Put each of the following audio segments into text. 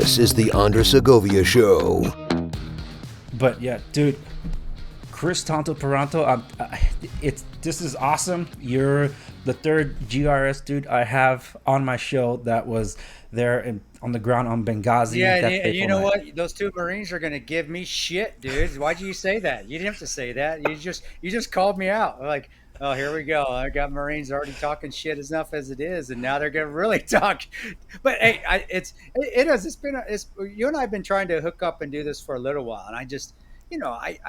This is the Andre Segovia Show. But yeah, dude, Kris Tanto Paronto, this is awesome. You're the third GRS dude I have on my show that was there on the ground on Benghazi. Yeah, that and you fateful know night. what? Those two Marines are gonna give me shit, dude. Why'd you say that? You didn't have to say that. You just called me out. Like, oh, here we go. I got Marines already talking shit enough as it is, and now they're gonna really talk. But hey, it is. It's you and I have been trying to hook up and do this for a little while, and I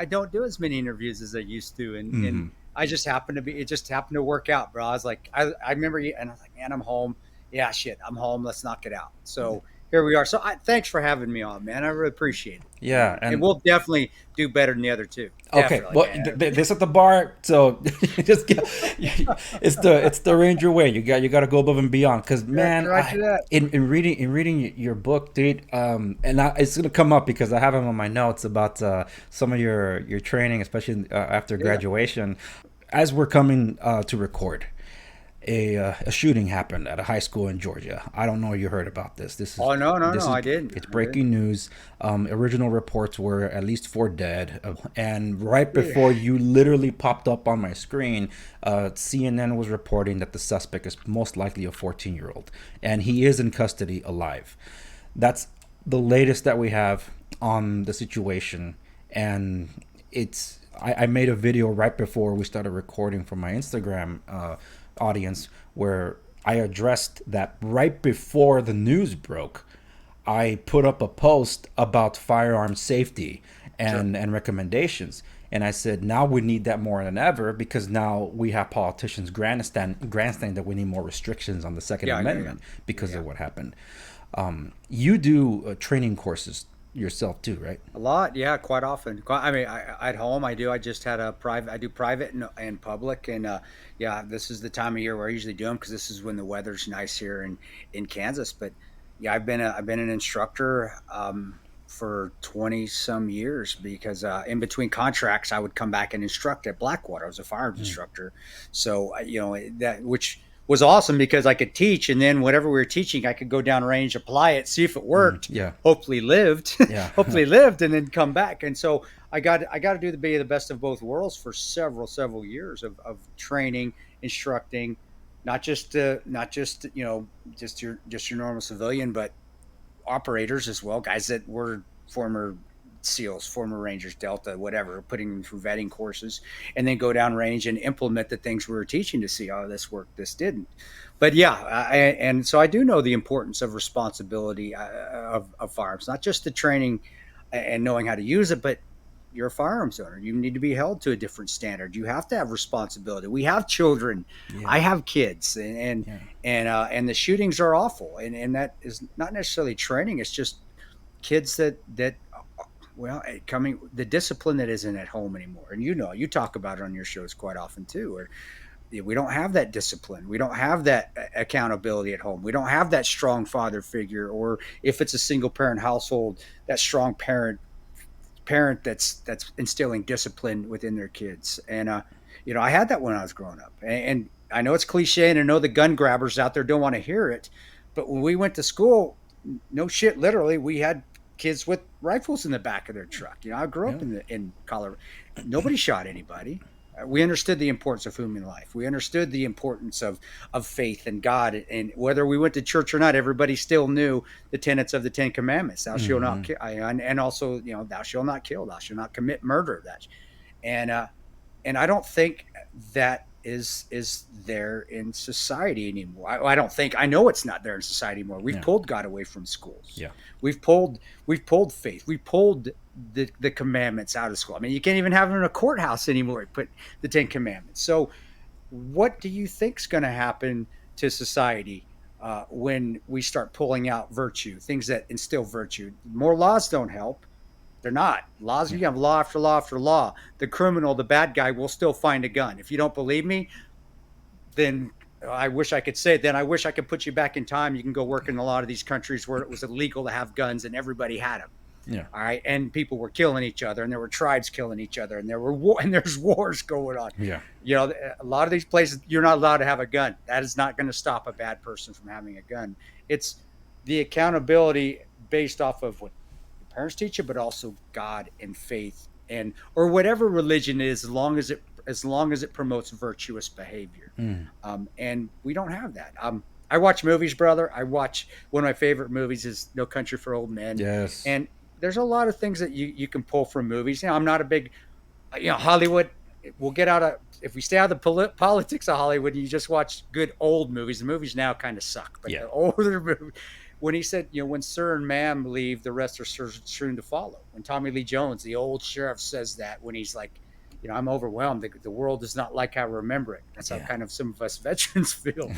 don't do as many interviews as I used to, and I just happened to be. It just happened to work out, bro. I was like, I remember you, and I was like, man, I'm home. Yeah, shit, I'm home. Let's knock it out. So here we are. So thanks for having me on, man. I really appreciate it. Yeah, And we'll definitely do better than the other two. Okay, Definitely, well, man. this at the bar, so just it's the Ranger way. You got to go above and beyond, because man, right to that. in reading your book, dude, it's gonna come up because I have them on my notes about some of your training, especially after graduation. As we're coming to record, a shooting happened at a high school in Georgia. I don't know if you heard about this. This is Oh no, I didn't. It's breaking news. Original reports were at least 4 dead, and right before you literally popped up on my screen, CNN was reporting that the suspect is most likely a 14-year-old, and he is in custody alive. That's the latest that we have on the situation, and it's. I made a video right before we started recording for my Instagram audience where I addressed that right before the news broke. I put up a post about firearm safety and recommendations. And I said, now we need that more than ever, because now we have politicians grandstanding that we need more restrictions on the Second Amendment because of what happened. You do training courses yourself too, right? A lot, yeah, quite often. I mean, at home I do. I just had a private. I do private and public, and yeah, this is the time of year where I usually do them because this is when the weather's nice here in Kansas. But yeah, I've been an instructor for 20 some years because in between contracts I would come back and instruct at Blackwater. I was a firearms instructor, so that which was awesome because I could teach, and then whatever we were teaching, I could go down range, apply it, see if it worked. Hopefully lived, hopefully lived, and then come back. And so I got to be the best of both worlds for several years of training, instructing, not just just your normal civilian, but operators as well, guys that were former SEALs, former Rangers, Delta, whatever, putting them through vetting courses, and then go down range and implement the things we were teaching to see, oh, this worked, this didn't. But yeah, and so I do know the importance of responsibility of firearms, not just the training and knowing how to use it, but you're a firearms owner. You need to be held to a different standard. You have to have responsibility. We have children. I have kids, and the shootings are awful. And that is not necessarily training. It's just kids that the discipline that isn't at home anymore. And you talk about it on your shows quite often too, where we don't have that discipline. We don't have that accountability at home. We don't have that strong father figure, or if it's a single parent household, that strong parent that's instilling discipline within their kids. And I had that when I was growing up. And I know it's cliche, and I know the gun grabbers out there don't want to hear it, but when we went to school, no shit, literally, we had kids with rifles in the back of their truck. I grew up in Colorado. Nobody shot anybody. We understood the importance of human life. We understood the importance of faith and God. And whether we went to church or not, everybody still knew the tenets of the 10 Commandments. Thou shalt not kill, and also, thou shalt not kill, thou shalt not commit murder. And I don't think that is there in society anymore. I don't think. I know it's not there in society anymore. We've pulled God away from schools. Yeah, we've pulled faith. We pulled the commandments out of school. I mean, you can't even have them in a courthouse anymore. Put the 10 Commandments. So, what do you think's going to happen to society when we start pulling out virtue, things that instill virtue? More laws don't help. They're not. Laws, you have law after law after law. The criminal, the bad guy, will still find a gun. If you don't believe me, then I wish I could say it. Then I wish I could put you back in time. You can go work in a lot of these countries where it was illegal to have guns and everybody had them. Yeah. All right. And people were killing each other, and there were tribes killing each other, and there's wars going on. Yeah. A lot of these places, you're not allowed to have a gun. That is not going to stop a bad person from having a gun. It's the accountability based off of what your parents teach you, but also God and faith and or whatever religion is, as long as it promotes virtuous behavior. And we don't have that. I watch movies, brother. I watch one of my favorite movies is No Country for Old Men. Yes. And there's a lot of things that you can pull from movies. I'm not a big, Hollywood. We'll get out of if we stay out of the politics of Hollywood. And you just watch good old movies. The movies now kind of suck, but the older movie. When he said, when Sir and Ma'am leave, the rest are soon to follow. When Tommy Lee Jones, the old sheriff, says that when he's like, I'm overwhelmed. The world is not like I remember it. That's how kind of some of us veterans feel.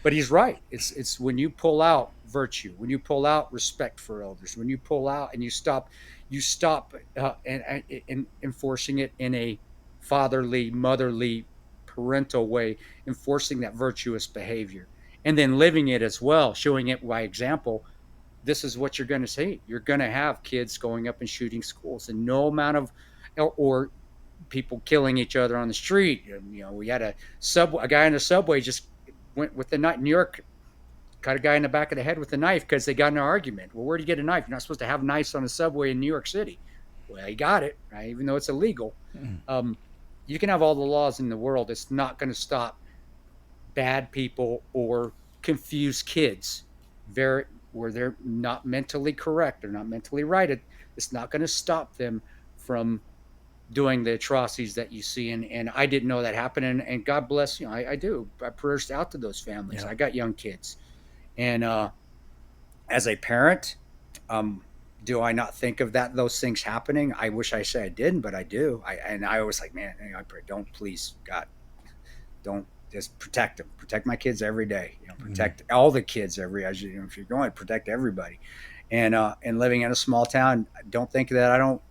But he's right. It's when you pull out virtue, when you pull out respect for elders, when you pull out and you stop and enforcing it in a fatherly, motherly, parental way, enforcing that virtuous behavior, and then living it as well, showing it by example. This is what you're going to see. You're going to have kids going up and shooting schools, and no amount of or people killing each other on the street. We had a guy in the subway just went with the knife. New York cut a guy in the back of the head with a knife because they got in an argument. Well, where'd you get a knife? You're not supposed to have knives on the subway in New York City. Well, he got it, right? Even though it's illegal. You can have all the laws in the world. It's not going to stop bad people or confused kids where they're not mentally correct. They're not mentally right. It's not going to stop them from doing the atrocities that you see. And I didn't know that happened. And God bless, I do. I prayers out to those families. I got young kids. And as a parent, do I not think of those things happening? I wish I said I didn't, but I do. I always like, man, I pray, don't, please, God, don't just protect them. Protect my kids every day. Protect all the kids if you're going, protect everybody. And living in a small town, don't think that I don't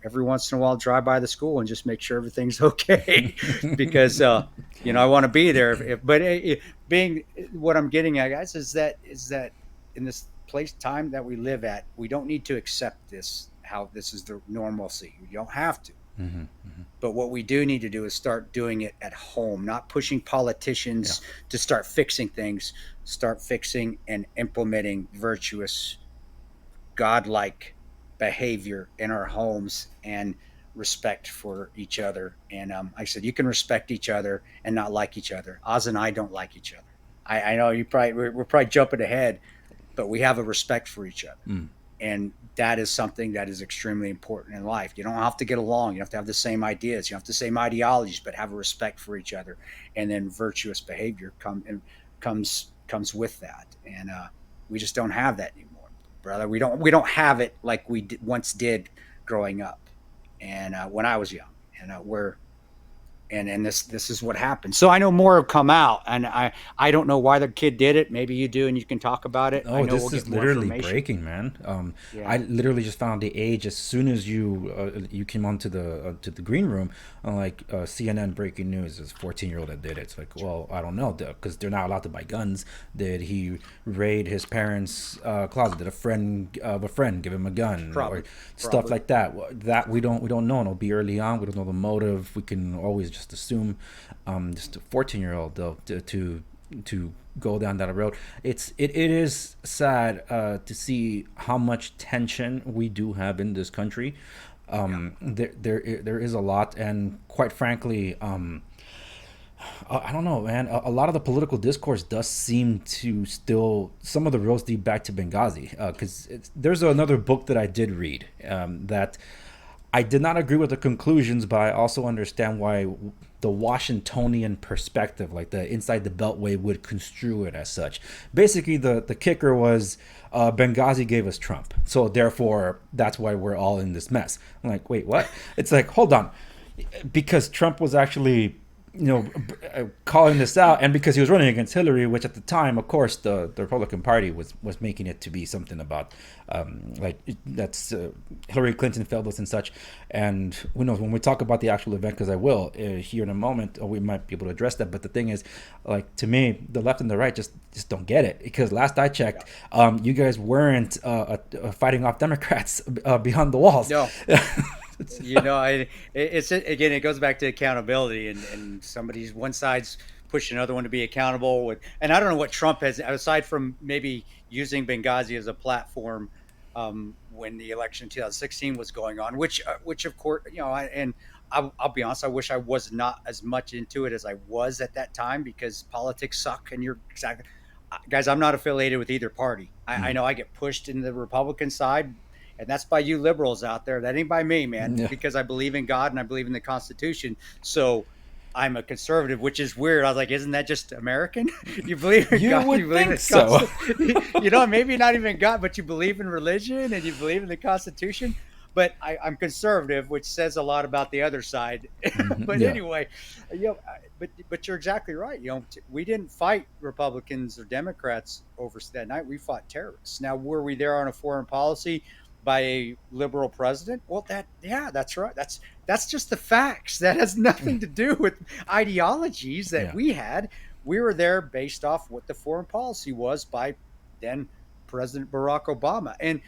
every once in a while drive by the school and just make sure everything's okay because I want to be there. Being what I'm getting at, guys, is that in this time that we live at, we don't need to accept how this is the normalcy. You don't have to. But what we do need to do is start doing it at home, not pushing politicians to start fixing things. Start fixing and implementing virtuous, godlike behavior in our homes and respect for each other. And like I said, you can respect each other and not like each other. Oz and I don't like each other. I know we're probably jumping ahead, but we have a respect for each other. And that is something that is extremely important in life. You don't have to get along. You don't have to have the same ideas. You don't have the same ideologies, but have a respect for each other. And then virtuous behavior comes with that. And we just don't have that anymore. Brother, we don't have it like we once did growing up, and when I was young, and this is what happened. So I know more have come out, and I don't know why the kid did it. Maybe you do, and you can talk about it. Oh, this is literally breaking, man. I literally just found the age as soon as you came onto to the green room. CNN breaking news is 14-year-old that did it. It's like, well, I don't know, because they're not allowed to buy guns. Did he raid his parents' closet? Did a friend of a friend give him a gun? Or stuff like that? That we don't know. It'll be early on. We don't know the motive. We can always just assume just a 14-year-old though to go down that road. It is sad to see how much tension we do have in this country. There is a lot, and quite frankly, I don't know, man. A lot of the political discourse does seem to still, some of the roads lead back to Benghazi, because there's another book that I did read that I did not agree with the conclusions, but I also understand why the Washingtonian perspective, like the inside the Beltway, would construe it as such. Basically, the kicker was Benghazi gave us Trump, so therefore that's why we're all in this mess. I'm like, wait, what? It's like, hold on, because Trump was actually calling this out, and because he was running against Hillary, which at the time, of course, the Republican Party was making it to be something about that's Hillary Clinton failed us and such. And who knows, when we talk about the actual event, because I will here in a moment, we might be able to address that. But the thing is, like, to me, the left and the right just don't get it, because last I checked, you guys weren't fighting off Democrats beyond the walls. No. It goes back to accountability, and one side's push another one to be accountable with, and I don't know what Trump has, aside from maybe using Benghazi as a platform when the election in 2016 was going on, which of course, and I'll be honest, I wish I was not as much into it as I was at that time, because politics suck, and you're exactly, guys, I'm not affiliated with either party. I know I get pushed in the Republican side, and that's by you liberals out there. That ain't by me, man, Yeah. because I believe in God and I believe in the Constitution. So I'm a conservative, which is weird. I was like, isn't that just American? You believe in You God, would you believe think in so. maybe not even God, but you believe in religion and you believe in the Constitution. But I'm conservative, which says a lot about the other side. But Yeah. anyway, but you're exactly right. We didn't fight Republicans or Democrats over that night. We fought terrorists. Now, were we there on a foreign policy by a liberal president? Well, that's right. That's just the facts. That has nothing to do with ideologies that Yeah. we had. We were there based off what the foreign policy was by then President Barack Obama. And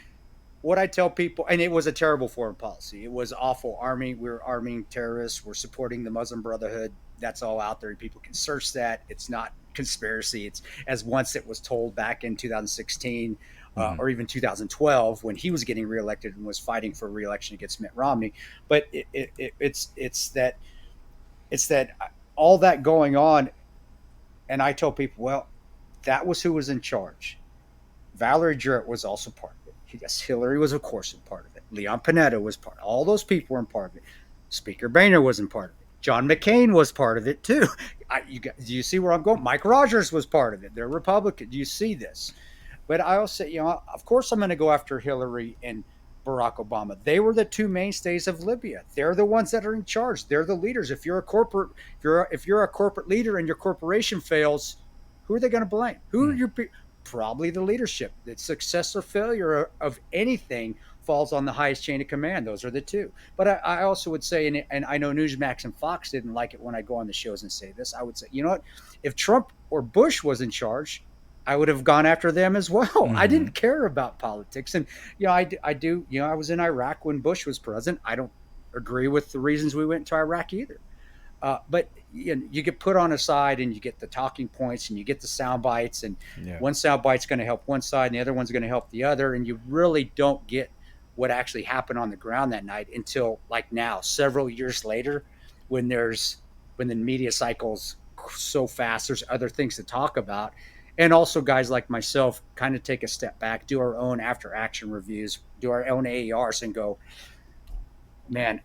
what I tell people, and it was a terrible foreign policy. It was awful. We were arming terrorists. We're supporting the Muslim Brotherhood. That's all out there. People can search that. It's not conspiracy. It's as once it was told back in 2016 or even 2012 when he was getting reelected and was fighting for reelection against Mitt Romney. But it's that all that going on, and I tell people, well, that was who was in charge. Valerie Jarrett was also part of it. Yes, Hillary was, of course, a part of it. Leon Panetta was part of it. All those people were in part of it. Speaker Boehner wasn't part of it. John McCain was part of it, too. Do you see where I'm going? Mike Rogers was part of it. They're Republican. Do you see this? But I also, of course, I'm going to go after Hillary and Barack Obama. They were the two mainstays of Libya. They're the ones that are in charge. They're the leaders. If you're a corporate leader and your corporation fails, who are they going to blame? Who are your probably the leadership. The success or failure of anything falls on the highest chain of command. Those are the two. But I also would say, and I know Newsmax and Fox didn't like it when I go on the shows and say this, I would say, you know what? If Trump or Bush was in charge, I would have gone after them as well. I didn't care about politics. And, I do, I was in Iraq when Bush was president. I don't agree with the reasons we went to Iraq either. But you get put on a side and you get the talking points and you get the sound bites, and one sound bite's going to help one side and the other one's going to help the other. And you really don't get what actually happened on the ground that night until like now, several years later, when the media cycles so fast, there's other things to talk about. And also guys like myself kind of take a step back, do our own after action reviews, do our own AERs and go, man,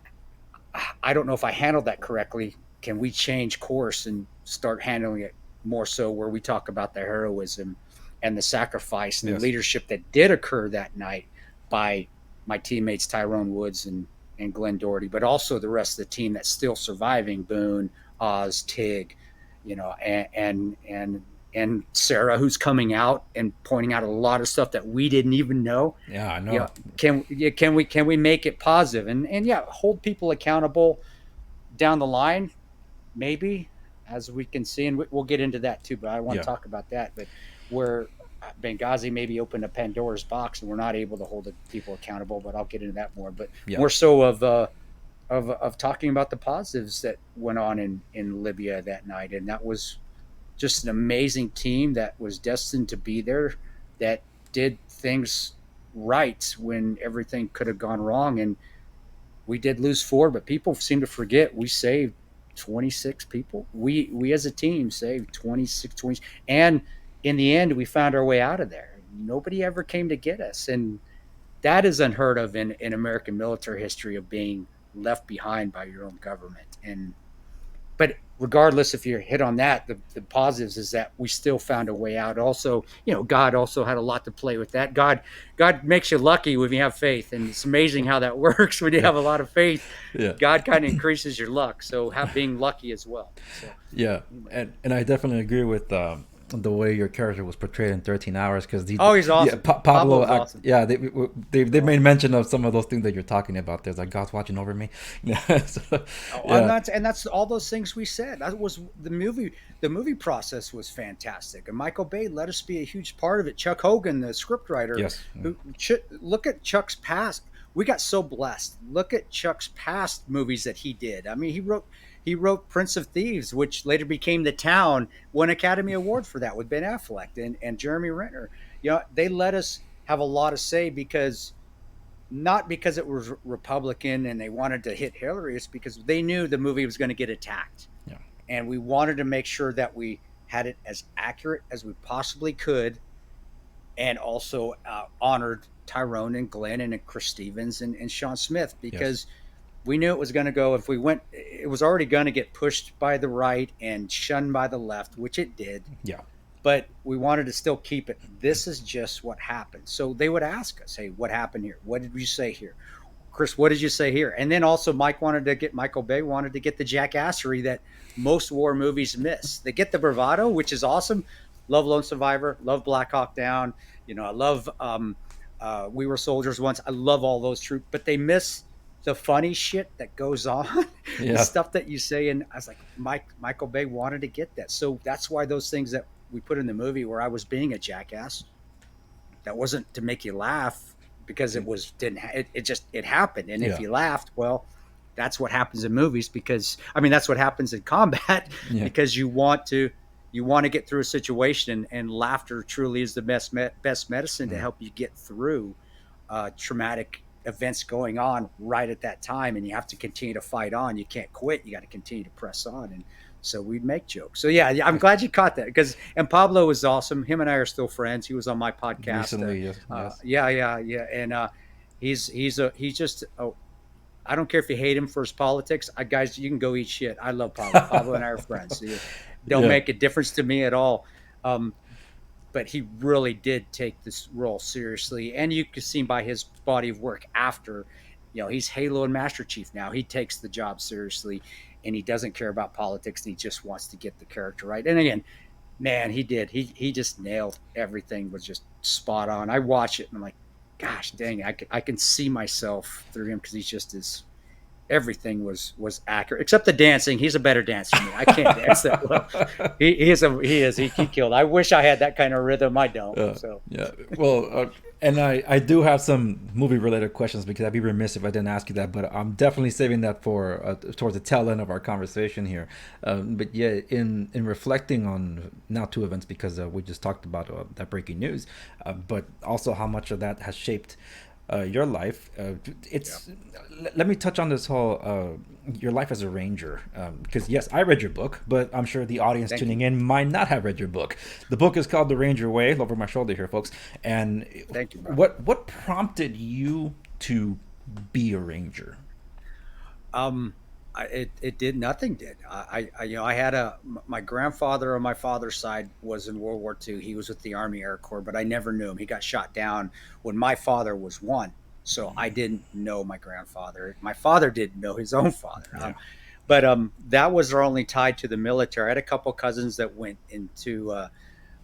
I don't know if I handled that correctly. Can we change course and start handling it more so where we talk about the heroism and the sacrifice and the leadership that did occur that night by my teammates Tyrone Woods and Glenn Doherty, but also the rest of the team that's still surviving, Boone, Oz, Tig, and Sarah, who's coming out and pointing out a lot of stuff that we didn't even know. Yeah, I know. Can we make it positive and hold people accountable down the line, maybe, as we can see, and we'll get into that too. But I want to talk about that. But where Benghazi maybe opened a Pandora's box, and we're not able to hold the people accountable. But I'll get into that more. But more so of talking about the positives that went on in Libya that night, and that was just an amazing team that was destined to be there, that did things right when everything could have gone wrong. And we did lose 4, but people seem to forget we saved 26 people. We as a team saved 26, 20. And in the end, we found our way out of there. Nobody ever came to get us. And that is unheard of in American military history, of being left behind by your own government. But regardless if you hit on that, the positives is that we still found a way out. Also, God also had a lot to play with that. God makes you lucky when you have faith, and it's amazing how that works when you have a lot of faith. God kind of increases your luck, so being lucky as well. So, and I definitely agree with the way your character was portrayed in 13 Hours, because he's awesome. Pablo, awesome. They made mention of some of those things that you're talking about. There's like, God's watching over me. And that's all those things we said. That was the movie. The movie process was fantastic, and Michael Bay let us be a huge part of it. Chuck Hogan, the scriptwriter, look at Chuck's past. We got so blessed. Look at Chuck's past movies that he did. I mean, he wrote He wrote Prince of Thieves, which later became The Town, won Academy Award for that with Ben Affleck and Jeremy Renner. They let us have a lot of say because not because it was Republican and they wanted to hit Hillary, it's because they knew the movie was going to get attacked. Yeah. And we wanted to make sure that we had it as accurate as we possibly could, and also honored Tyrone and Glenn and Chris Stevens and Sean Smith, because we knew it was going to go, if we went, it was already going to get pushed by the right and shunned by the left, which it did. Yeah. But we wanted to still keep it. This is just what happened. So they would ask us, hey, what happened here? What did you say here? Chris, what did you say here? And then also Michael Bay wanted to get the jackassery that most war movies miss. They get the bravado, which is awesome. Love Lone Survivor, love Black Hawk Down. I love We Were Soldiers Once. I love all those troops, but they miss the funny shit that goes on, the stuff that you say. And I was like, Michael Bay wanted to get that. So that's why those things that we put in the movie where I was being a jackass, that wasn't to make you laugh, because it happened. And if you laughed, well, that's what happens in movies, because that's what happens in combat, because you want to get through a situation, and laughter truly is the best medicine to help you get through traumatic events going on right at that time. And you have to continue to fight on. You can't quit. You got to continue to press on. And so we'd make jokes. So I'm glad you caught that, and Pablo was awesome. Him and I are still friends. He was on my podcast recently. Yeah. And he's just I don't care if you hate him for his politics. Guys, you can go eat shit. I love Pablo. Pablo and I are friends. Don't make a difference to me at all. But he really did take this role seriously, and you can see by his body of work after, he's Halo and Master Chief now. He takes the job seriously, and he doesn't care about politics. And he just wants to get the character right. And again, man, he did. He just nailed everything. Was just spot on. I watch it and I'm like, gosh dang, I can see myself through him, because he's just as everything was accurate except the dancing. He's a better dancer than me. I can't dance that well. He killed. I wish I had that kind of rhythm. I don't. Well, and I do have some movie related questions, because I'd be remiss if I didn't ask you that, but I'm definitely saving that for towards the tail end of our conversation here. But in reflecting on now two events, because we just talked about that breaking news, but also how much of that has shaped your life. Let me touch on this whole your life as a ranger, because yes, I read your book, but I'm sure the audience tuning in might not have read your book. The book is called The Ranger Way. Over my shoulder here, folks. And thank you, bro. What prompted you to be a ranger? It did nothing. I had my grandfather on my father's side was in World War II. He was with the Army Air Corps, but I never knew him. He got shot down when my father was one, so I didn't know my grandfather. My father didn't know his own father. But that was our only tie to the military. I had a couple cousins that went into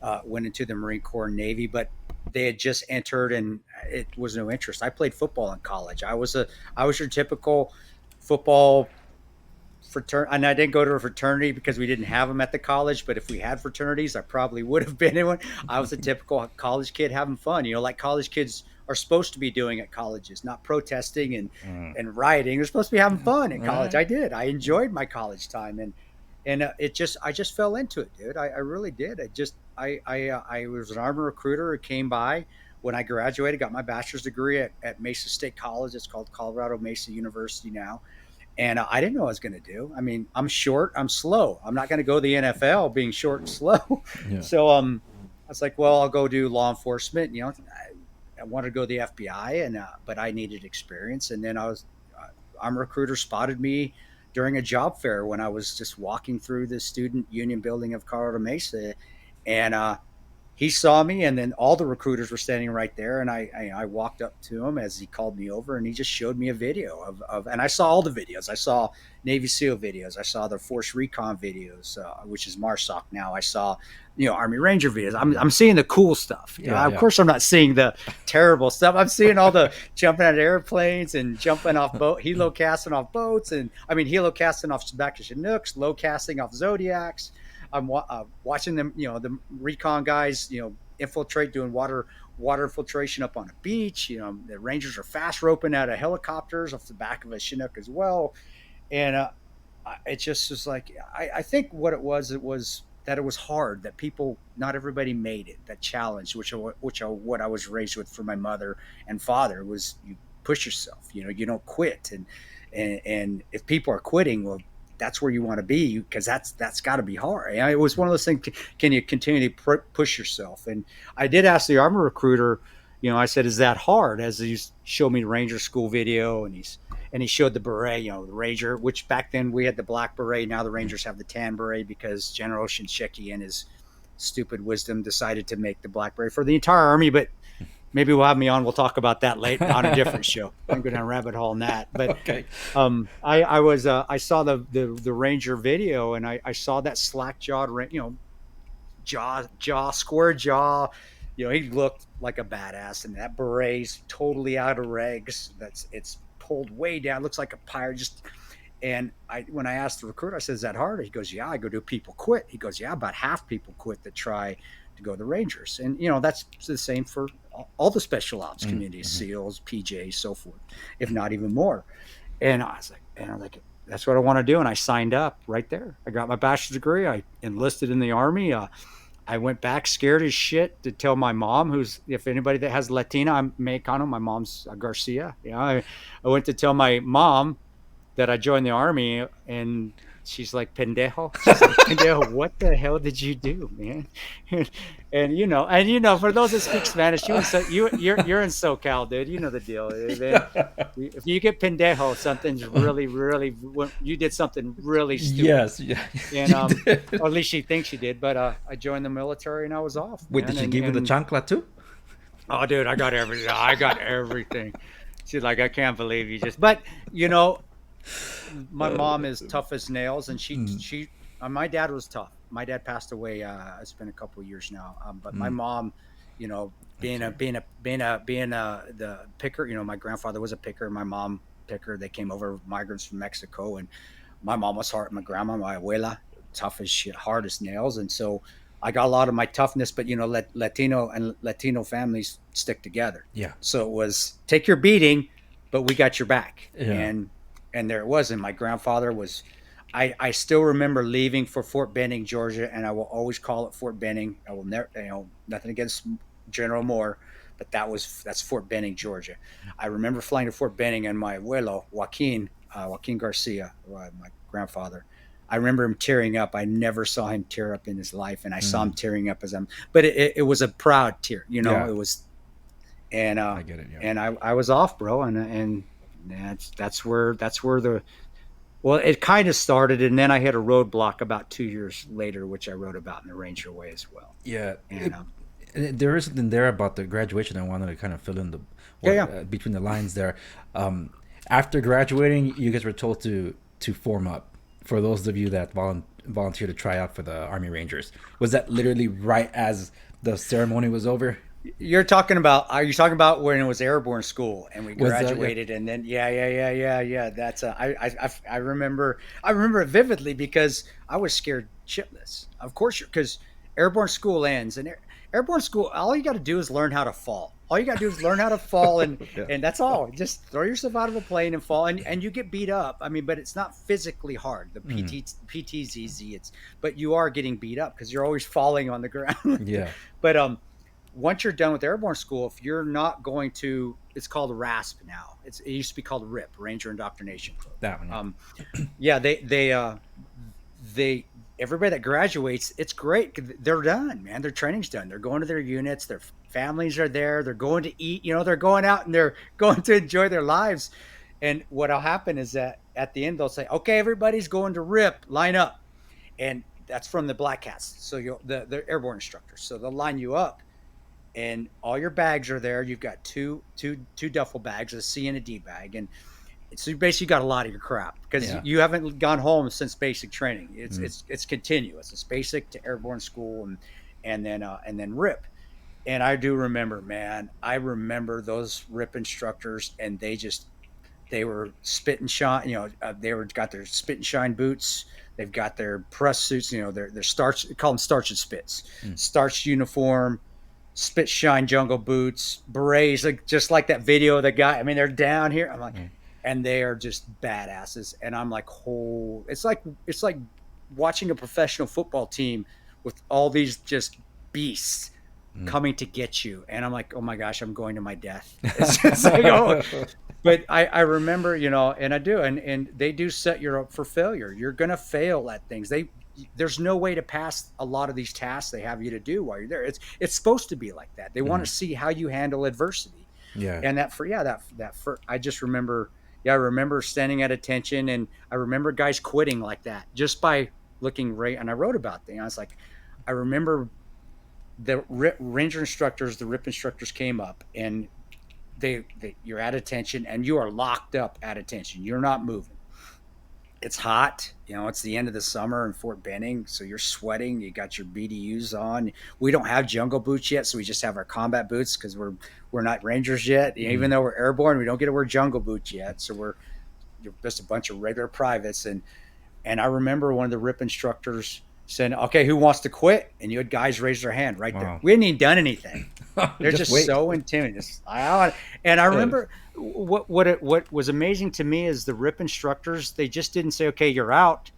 the Marine Corps and Navy, but they had just entered and it was no interest. I played football in college. I was your typical football fraternity, and I didn't go to a fraternity because we didn't have them at the college, but if we had fraternities, I probably would have been in one. I was a typical college kid having fun, like college kids are supposed to be doing at colleges, not protesting and rioting. They're supposed to be having fun in college. I did. I enjoyed my college time, and I just fell into it, dude. I really did. I was an Army recruiter who came by when I graduated, got my bachelor's degree at Mesa State College. It's called Colorado Mesa University now. And I didn't know what I was going to do. I mean, I'm short, I'm slow. I'm not going to go to the NFL being short and slow. So I was like, well, I'll go do law enforcement. I wanted to go to the FBI, but I needed experience. And then I'm a recruiter spotted me during a job fair when I was just walking through the student union building of Colorado Mesa. And he saw me, and then all the recruiters were standing right there. And I walked up to him as he called me over, and he just showed me a video of and I saw all the videos. I saw Navy SEAL videos. I saw the Force Recon videos, which is MARSOC now. I saw, Army Ranger videos. I'm seeing the cool stuff. Of course, I'm not seeing the terrible stuff. I'm seeing all the jumping out of airplanes and jumping off helo casting off boats, and helo casting off back to Chinooks, low casting off Zodiacs. I'm watching them, the recon guys, infiltrate, doing water infiltration up on a beach. The Rangers are fast roping out of helicopters off the back of a Chinook as well. And it just was like, I think what it was that it was hard, that people, not everybody made it, that challenge, what I was raised with from my mother and father was, you push yourself, you don't quit. And if people are quitting, well, that's where you want to be, because that's got to be hard. It was one of those things. Can you continue to push yourself? And I did ask the Army recruiter, I said, is that hard? As he showed me the Ranger School video, and he showed the beret, the Ranger, which back then we had the black beret. Now the Rangers have the tan beret, because General Shinseki and his stupid wisdom decided to make the black beret for the entire Army. But maybe we'll have me on. We'll talk about that later on a different show. I'm going down a rabbit hole on that. But okay. I saw the Ranger video, and I saw that slack jawed, square jaw. He looked like a badass, and that beret's totally out of regs. It's pulled way down. Looks like a pirate. And when I asked the recruiter, I said, "Is that hard?" He goes, "Yeah." I go, "Do people quit?" He goes, "Yeah, about half people quit that try to go to the Rangers." And that's the same for all the special ops communities, SEALs, PJs, so forth, if not even more. And I was like, that's what I want to do. And I signed up right there. I got my bachelor's degree. I enlisted in the Army. I went back scared as shit to tell my mom, who's, if anybody that has Latina, I'm Mexicano. My mom's Garcia. I went to tell my mom that I joined the Army, and she's like, pendejo. She's like, pendejo, what the hell did you do, man? And for those that speak Spanish, you're in SoCal, dude. You know the deal. If you get pendejo, something's really, really, you did something really stupid. Yes, yeah. And or at least she thinks she did. But I joined the military and I was off. Wait, did she give you the chancla too? Oh, dude, I got everything. She's like, I can't believe you just. But my mom is tough as nails, and she my dad was tough. My dad passed away. It's been a couple of years now. But my mom, being the picker. My grandfather was a picker. My mom picker. They came over, migrants from Mexico, and my mom was hard. My grandma, my abuela, tough as shit, hard as nails. And so I got a lot of my toughness. But Latino families stick together. Yeah. So it was, take your beating, but we got your back. Yeah. And there it was. And my grandfather was, I still remember leaving for Fort Benning, Georgia, and I will always call it Fort Benning. I will never, nothing against General Moore, but that's Fort Benning, Georgia. I remember flying to Fort Benning, and my abuelo, Joaquin Garcia, my grandfather, I remember him tearing up. I never saw him tear up in his life, and I saw him tearing up but it was a proud tear, Yeah. It was, and I get it, yeah. And I was off, bro, and that's where it kind of started, and then I hit a roadblock about 2 years later, which I wrote about in the Ranger Way as well. Yeah. And there is something there about the graduation I wanted to kind of fill in between the lines there. After graduating, you guys were told to form up. For those of you that volunteered to try out for the Army Rangers, was that literally right as the ceremony was over? Are you talking about when it was airborne school and we graduated? And then yeah. That's I remember it vividly, because I was scared shitless. Of course, because airborne school ends, and airborne school, all you got to do is learn how to fall. All you got to do is learn how to fall, and Yeah. and that's all. Just throw yourself out of a plane and fall, and you get beat up. I mean, but it's not physically hard. The PT's easy. But you are getting beat up because you're always falling on the ground. Yeah. But once you're done with airborne school, if you're not going to, it's called RASP now. It used to be called RIP, Ranger Indoctrination Program. That one. Yeah, they everybody that graduates, it's great. They're done, man. Their training's done. They're going to their units. Their families are there. They're going to eat. They're going out and they're going to enjoy their lives. And what'll happen is that at the end they'll say, "Okay, everybody's going to RIP. Line up." And that's from the Black Hats. So the airborne instructors. So they'll line you up, and all your bags are there. You've got two duffel bags, a C and a D bag, and so you basically got a lot of your crap, because you haven't gone home since basic training. It's continuous. It's basic to airborne school, and then RIP. And I do remember, man. I remember those RIP instructors, and they were spit and shine. Got their spit and shine boots. They've got their press suits. Their starch. Call them starch and spits. Starch uniform. Spit shine jungle boots, berets, just like that video of the guy. I mean, they're down here. I'm like, and they are just badasses. And I'm like, oh, it's like watching a professional football team with all these just beasts coming to get you. And I'm like, oh my gosh, I'm going to my death. It's just like, oh, but I remember, and I do, and they do set you up for failure. You're going to fail at things. There's no way to pass a lot of these tasks they have you to do while you're there. It's supposed to be like that. They want to see how you handle adversity. Yeah. And I just remember, I remember standing at attention, and I remember guys quitting like that just by looking right. And I wrote about that. I was like, I remember the ranger instructors, the RIP instructors came up, and you're at attention, and you are locked up at attention. You're not moving. It's hot. It's the end of the summer in Fort Benning, so you're sweating. You got your BDUs on. We don't have jungle boots yet, so we just have our combat boots because we're not rangers yet. Even though we're airborne, we don't get to wear jungle boots yet. So we're just a bunch of regular privates. And I remember one of the RIP instructors saying, "Okay, who wants to quit?" And you had guys raise their hand right there. We hadn't even done anything. They're just so intimidating. And I remember what was amazing to me is the RIP instructors. They just didn't say, "Okay, you're out."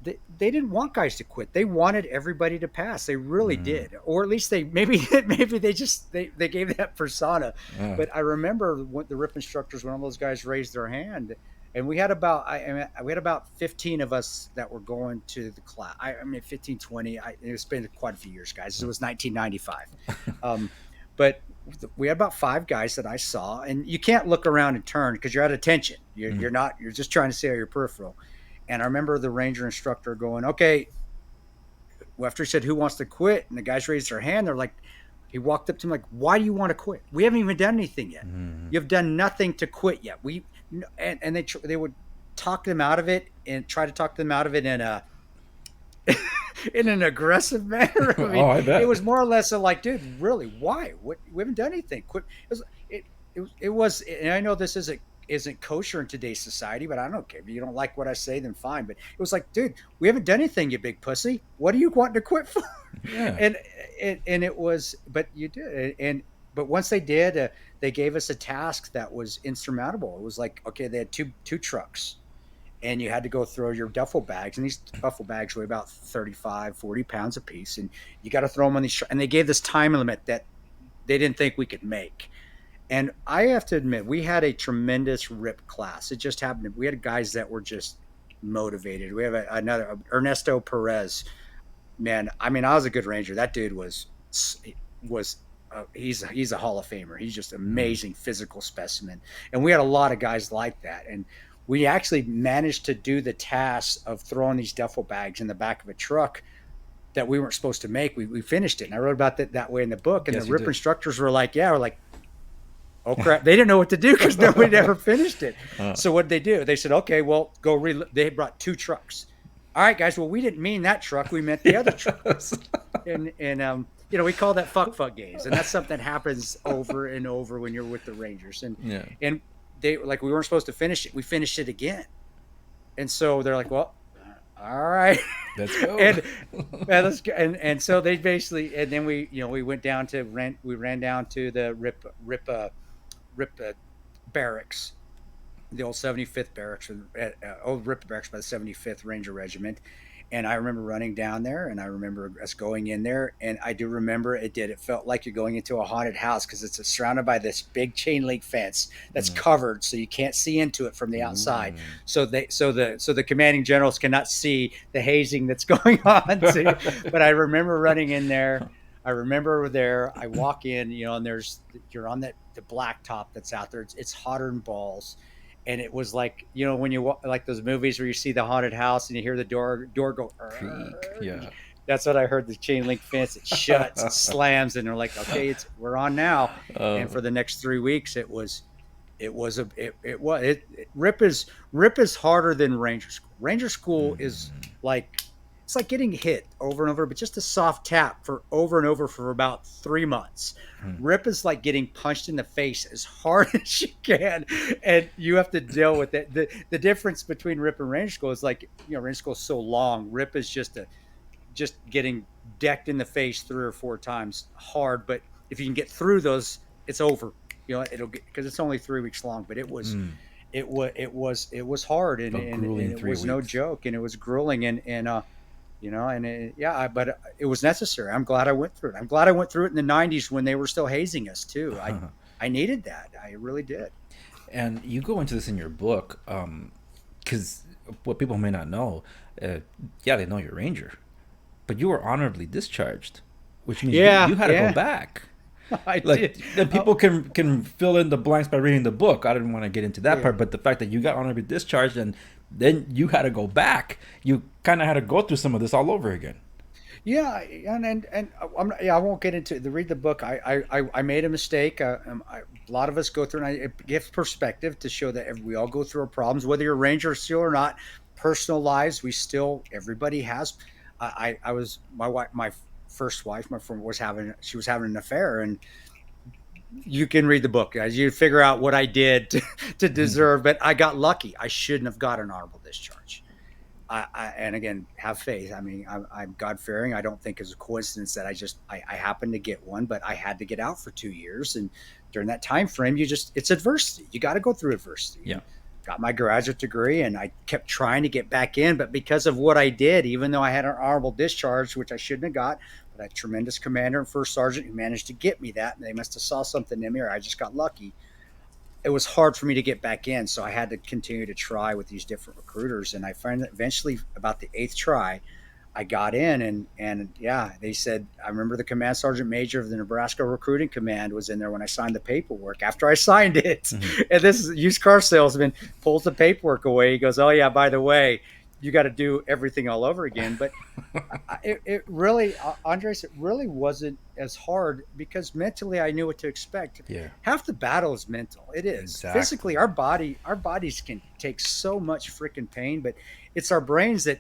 They didn't want guys to quit. They wanted everybody to pass. They really did, or at least they maybe they just they gave that persona. But I remember when the RIP instructors, one of those guys raised their hand. And we had about 15 of us that were going to the class. I mean, 15, 20. It's been quite a few years, guys. It was 1995. But we had about 5 guys that I saw. And you can't look around and turn because you're at attention. You're just trying to see out your peripheral. And I remember the ranger instructor going, "Okay." Well, after he said, "Who wants to quit?" And the guys raised their hand. They're like, he walked up to him like, "Why do you want to quit? We haven't even done anything yet. You've done nothing to quit yet." And they would talk them out of it and try to talk them out of it in an aggressive manner. I mean, I bet. It was more or less like, dude, really, why? What? We haven't done anything. Quit. It was, and I know this isn't kosher in today's society, but I don't care. If you don't like what I say, then fine. But it was like, dude, we haven't done anything, you big pussy. What are you wanting to quit for? Yeah. And it was, but you did. But once they did, they gave us a task that was insurmountable. It was like, okay, they had two trucks, and you had to go throw your duffel bags. And these duffel bags weigh about 35, 40 pounds a piece. And you got to throw them on these. And they gave this time limit that they didn't think we could make. And I have to admit, we had a tremendous RIP class. It just happened. We had guys that were just motivated. We have another, Ernesto Perez. Man, I mean, I was a good ranger. That dude was he's a Hall of Famer. He's just amazing physical specimen. And we had a lot of guys like that. And we actually managed to do the task of throwing these duffel bags in the back of a truck that we weren't supposed to make. We finished it. And I wrote about that way in the book. And the RIP instructors were like, oh crap. They didn't know what to do because nobody ever finished it. So what did they do? They said, okay, well, they brought 2 trucks. All right, guys. Well, we didn't mean that truck. We meant the other trucks. And we call that fuck games, and that's something that happens over and over when you're with the Rangers. And they like, we weren't supposed to finish it. We finished it again, and so they're like, "Well, all right, let's go." Let's go. And so they basically, and then we went down to we ran down to the RIP barracks, the old 75th barracks, old RIP barracks by the 75th Ranger Regiment. And I remember running down there, and I remember us going in there, and I do remember it felt like you're going into a haunted house because it's surrounded by this big chain link fence that's covered, so you can't see into it from the outside. So the commanding generals cannot see the hazing that's going on. But I remember running in there. I walk in, and you're on the blacktop that's out there. It's hotter than balls. And it was like, when you like those movies where you see the haunted house and you hear the door go, yeah. That's what I heard. The chain link fence, it shuts, it slams, and they're like, okay, we're on now. And for the next 3 weeks, RIP is harder than Ranger School. Ranger School is like, it's like getting hit over and over, but just a soft tap for over and over for about 3 months. RIP is like getting punched in the face as hard as you can, and you have to deal with it. The difference between RIP and Ranger School is like, Ranger School is so long. RIP is just getting decked in the face 3 or 4 times hard. But if you can get through those, it's over. It'll get, because it's only 3 weeks long. But it was, it was hard, and, A and grueling and it three was no weeks. joke, and it was grueling, but it was necessary. I'm glad I went through it. I'm glad I went through it in the '90s when they were still hazing us too. I needed that. I really did. And you go into this in your book, because what people may not know, uh, yeah, they know you're a Ranger, but you were honorably discharged, which means you Yeah, had to go yeah, back. I Like, did. the people can fill in the blanks by reading the book. I didn't want to get into that Yeah. part, but the fact that you got honorably discharged and then you had to go back, you kind of had to go through some of this all over again. Yeah, and I won't get into the read the book. I made a mistake. A lot of us go through, and it gives perspective to show that we all go through our problems, whether you're a Ranger or SEAL or not. Personal lives, everybody has. I was my wife, my first wife, my friend she was having an affair, and you can read the book, guys. You figure out what I did to deserve, but I got lucky. I shouldn't have got an honorable discharge. And again, have faith. I mean, I'm God fearing. I don't think it's a coincidence that I happened to get one, but I had to get out for 2 years. And during that time frame, it's adversity. You got to go through adversity. Yeah. And got my graduate degree, and I kept trying to get back in, but because of what I did, even though I had an honorable discharge, which I shouldn't have got, but a tremendous commander and first sergeant who managed to get me that, and they must have saw something in me, or I just got lucky. It was hard for me to get back in. So I had to continue to try with these different recruiters. And I found that eventually about the eighth try, I got in, and yeah, they said, I remember the command sergeant major of the Nebraska recruiting command was in there when I signed the paperwork after I signed it. Mm-hmm. And this used car salesman pulls the paperwork away. He goes, oh yeah, by the way, you got to do everything all over again. But it really, Andres, it really wasn't as hard because mentally I knew what to expect. Yeah. Half the battle is mental. It is Exactly. physically our bodies can take so much freaking pain, but it's our brains that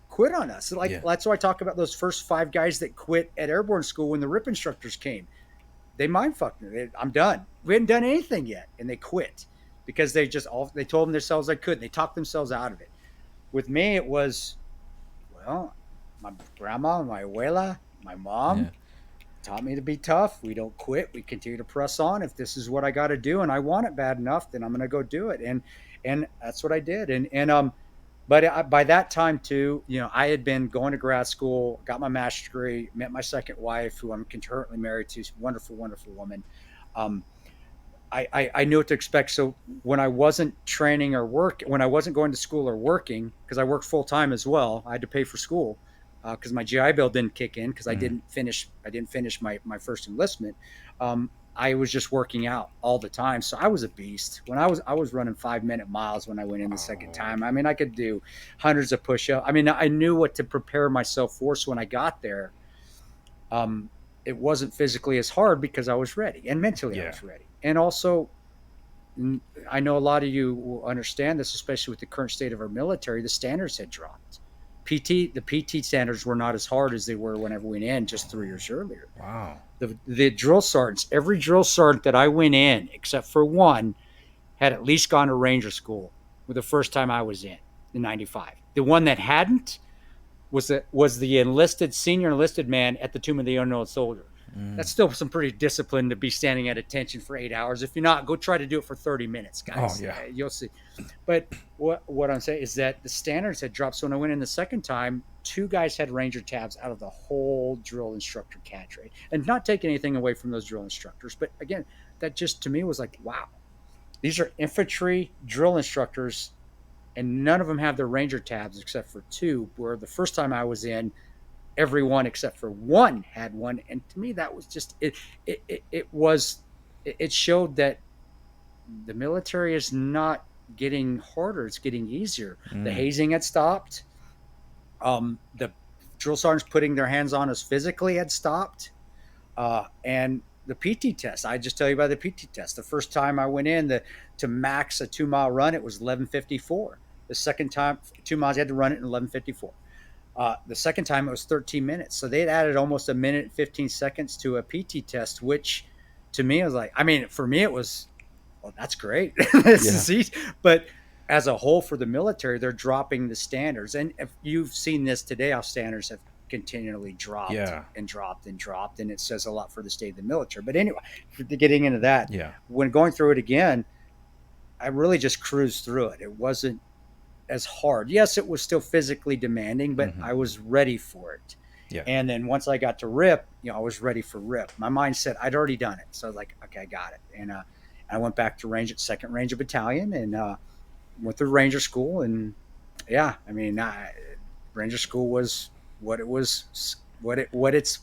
quit on us. Like Yeah. that's why I talk about those first 5 guys that quit at airborne school when the RIP instructors came. They mind fucked me. I'm done. We hadn't done anything yet, and they quit because they told themselves they couldn't. They talked themselves out of it. With me, it was, well, my grandma, my abuela, my Yeah. mom taught me to be tough. We don't quit. We continue to press on. If this is what I got to do and I want it bad enough, then I'm going to go do it. And that's what I did. But by that time too, I had been going to grad school, got my master's degree, met my second wife, who I'm currently married to, wonderful, wonderful woman. Um, I knew what to expect. So when I wasn't training or when I wasn't going to school or working, because I worked full time as well, I had to pay for school because my GI Bill didn't kick in because Mm-hmm. I didn't finish my first enlistment. I was just working out all the time, so I was a beast. When I was running 5 minute miles when I went in the second Oh. time. I mean, I could do hundreds of push-ups. I mean, I knew what to prepare myself for. So when I got there, um, it wasn't physically as hard because I was ready and mentally I Yeah. was ready. And also, I know a lot of you will understand this, especially with the current state of our military. The standards had dropped. The PT standards were not as hard as they were whenever we went in just 3 years earlier. Wow. The drill sergeants, every drill sergeant that I went in, except for one, had at least gone to Ranger school with the first time I was in '95. The one that hadn't was the senior enlisted man at the Tomb of the Unknown Soldier. Mm. That's still some pretty discipline to be standing at attention for 8 hours. If you're not, go try to do it for 30 minutes, Oh guys. yeah. You'll see. But what I'm saying is that the standards had dropped. So when I went in the second time, 2 guys had Ranger tabs out of the whole drill instructor cadre. And not taking anything away from those drill instructors. But again, that just to me was like, wow, these are infantry drill instructors, and none of them have their Ranger tabs except for 2, where the first time I was in, everyone except for one had one. And to me, that was just it showed that the military is not getting harder, it's getting easier. The Mm. hazing had stopped. The drill sergeants putting their hands on us physically had stopped. And the PT test, I just tell you about the PT test. The first time I went in to max a 2 mile run, it was 11:54. The second time, 2 miles, you had to run it in 11:54. The second time it was 13 minutes. So they'd added almost a minute and 15 seconds to a PT test, which to me was like, I mean, for me it was, well, that's great. This Yeah. is easy. But as a whole for the military, they're dropping the standards. And if you've seen this today, our standards have continually dropped Yeah. and dropped and dropped. And it says a lot for the state of the military. But anyway, getting into that, Yeah. when going through it again, I really just cruised through it. It wasn't as hard. Yes, it was still physically demanding, but I was ready for it. Yeah. And then once I got to RIP, I was ready for RIP. My mindset, I'd already done it. So I was like, okay, I got it. And I went back to Ranger, 2nd Ranger Battalion, and went through Ranger School. And yeah, I mean, Ranger School was what it was, what it's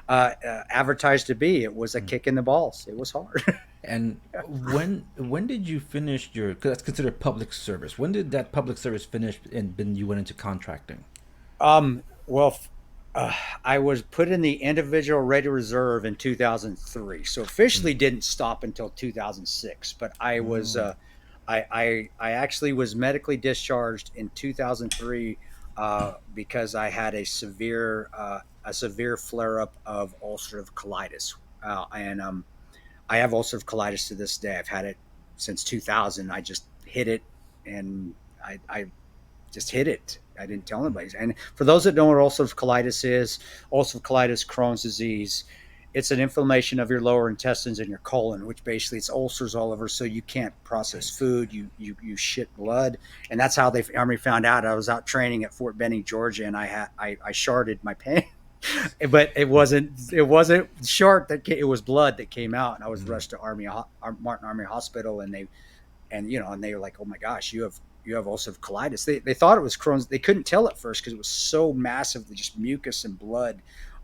advertised to be. It was a kick in the balls. It was hard. And when did you finish your? Because that's considered public service. When did that public service finish, and then you went into contracting? Well, I was put in the individual ready reserve in 2003, so officially didn't stop until 2006. But I was, I actually was medically discharged in 2003 because I had a severe flare up of ulcerative colitis, and I have ulcerative colitis to this day. I've had it since 2000. I just hit it, and I just hit it. I didn't tell anybody. And for those that don't know what ulcerative colitis is, ulcerative colitis, Crohn's disease, it's an inflammation of your lower intestines and your colon, which basically it's ulcers all over, so you can't process food. You shit blood, and that's how the Army found out. I was out training at Fort Benning, Georgia, and I sharded my pants. But it wasn't shart it was blood that came out, and I was rushed to Martin Army Hospital, and they were like, oh my gosh, you have ulcerative colitis. They thought it was Crohn's. They couldn't tell at first because it was so massively just mucus and blood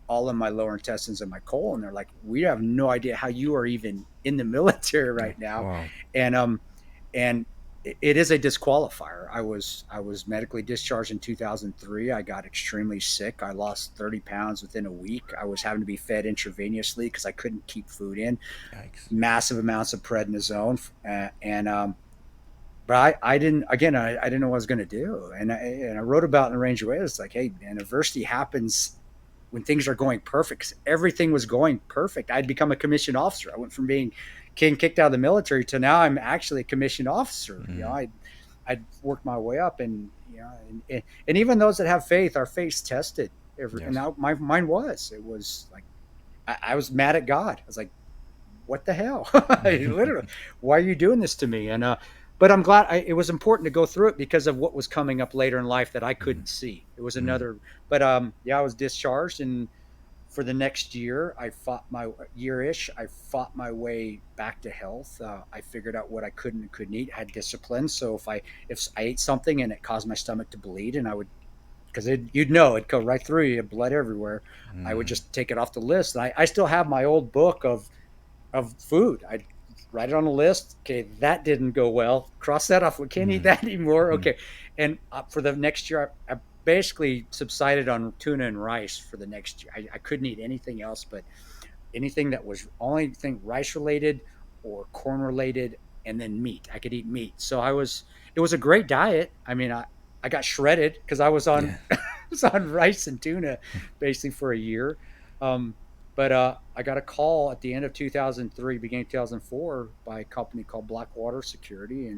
all in my lower intestines and my colon. They're like, we have no idea how you are even in the military right now. Wow. And it is a disqualifier. I was medically discharged in 2003. I got extremely sick. I lost 30 pounds within a week. I was having to be fed intravenously because I couldn't keep food in. Yikes. Massive amounts of prednisone. But I didn't know what I was going to do. And I wrote about in the Ranger Way. It's like, hey, man, adversity happens when things are going perfect. Everything was going perfect. I'd become a commissioned officer. I went from being kicked out of the military to now I'm actually a commissioned officer. I'd worked my way up, and and even those that have faith, our faith's tested. Yes. And now mine was. It was like I was mad at God. I was like, what the hell? Literally, why are you doing this to me? And but I'm glad it was important to go through it because of what was coming up later in life that I couldn't see. It was another, but I was discharged, and for the next year, I fought my way back to health. I figured out what I could and couldn't eat. I had discipline, so if I ate something and it caused my stomach to bleed, and I would, because it'd go right through you, blood everywhere. I would just take it off the list. And I still have my old book of food. I'd write it on a list. Okay, that didn't go well. Cross that off. We can't eat that anymore. Okay, and for the next year, I basically subsided on tuna and rice for the next year. I couldn't eat anything else, but anything that was only thing rice related or corn related, and then meat. I could eat meat. So it was a great diet. I mean, I got shredded because I was on was on rice and tuna basically for a year. But I got a call at the end of 2003, beginning of 2004, by a company called Blackwater Security,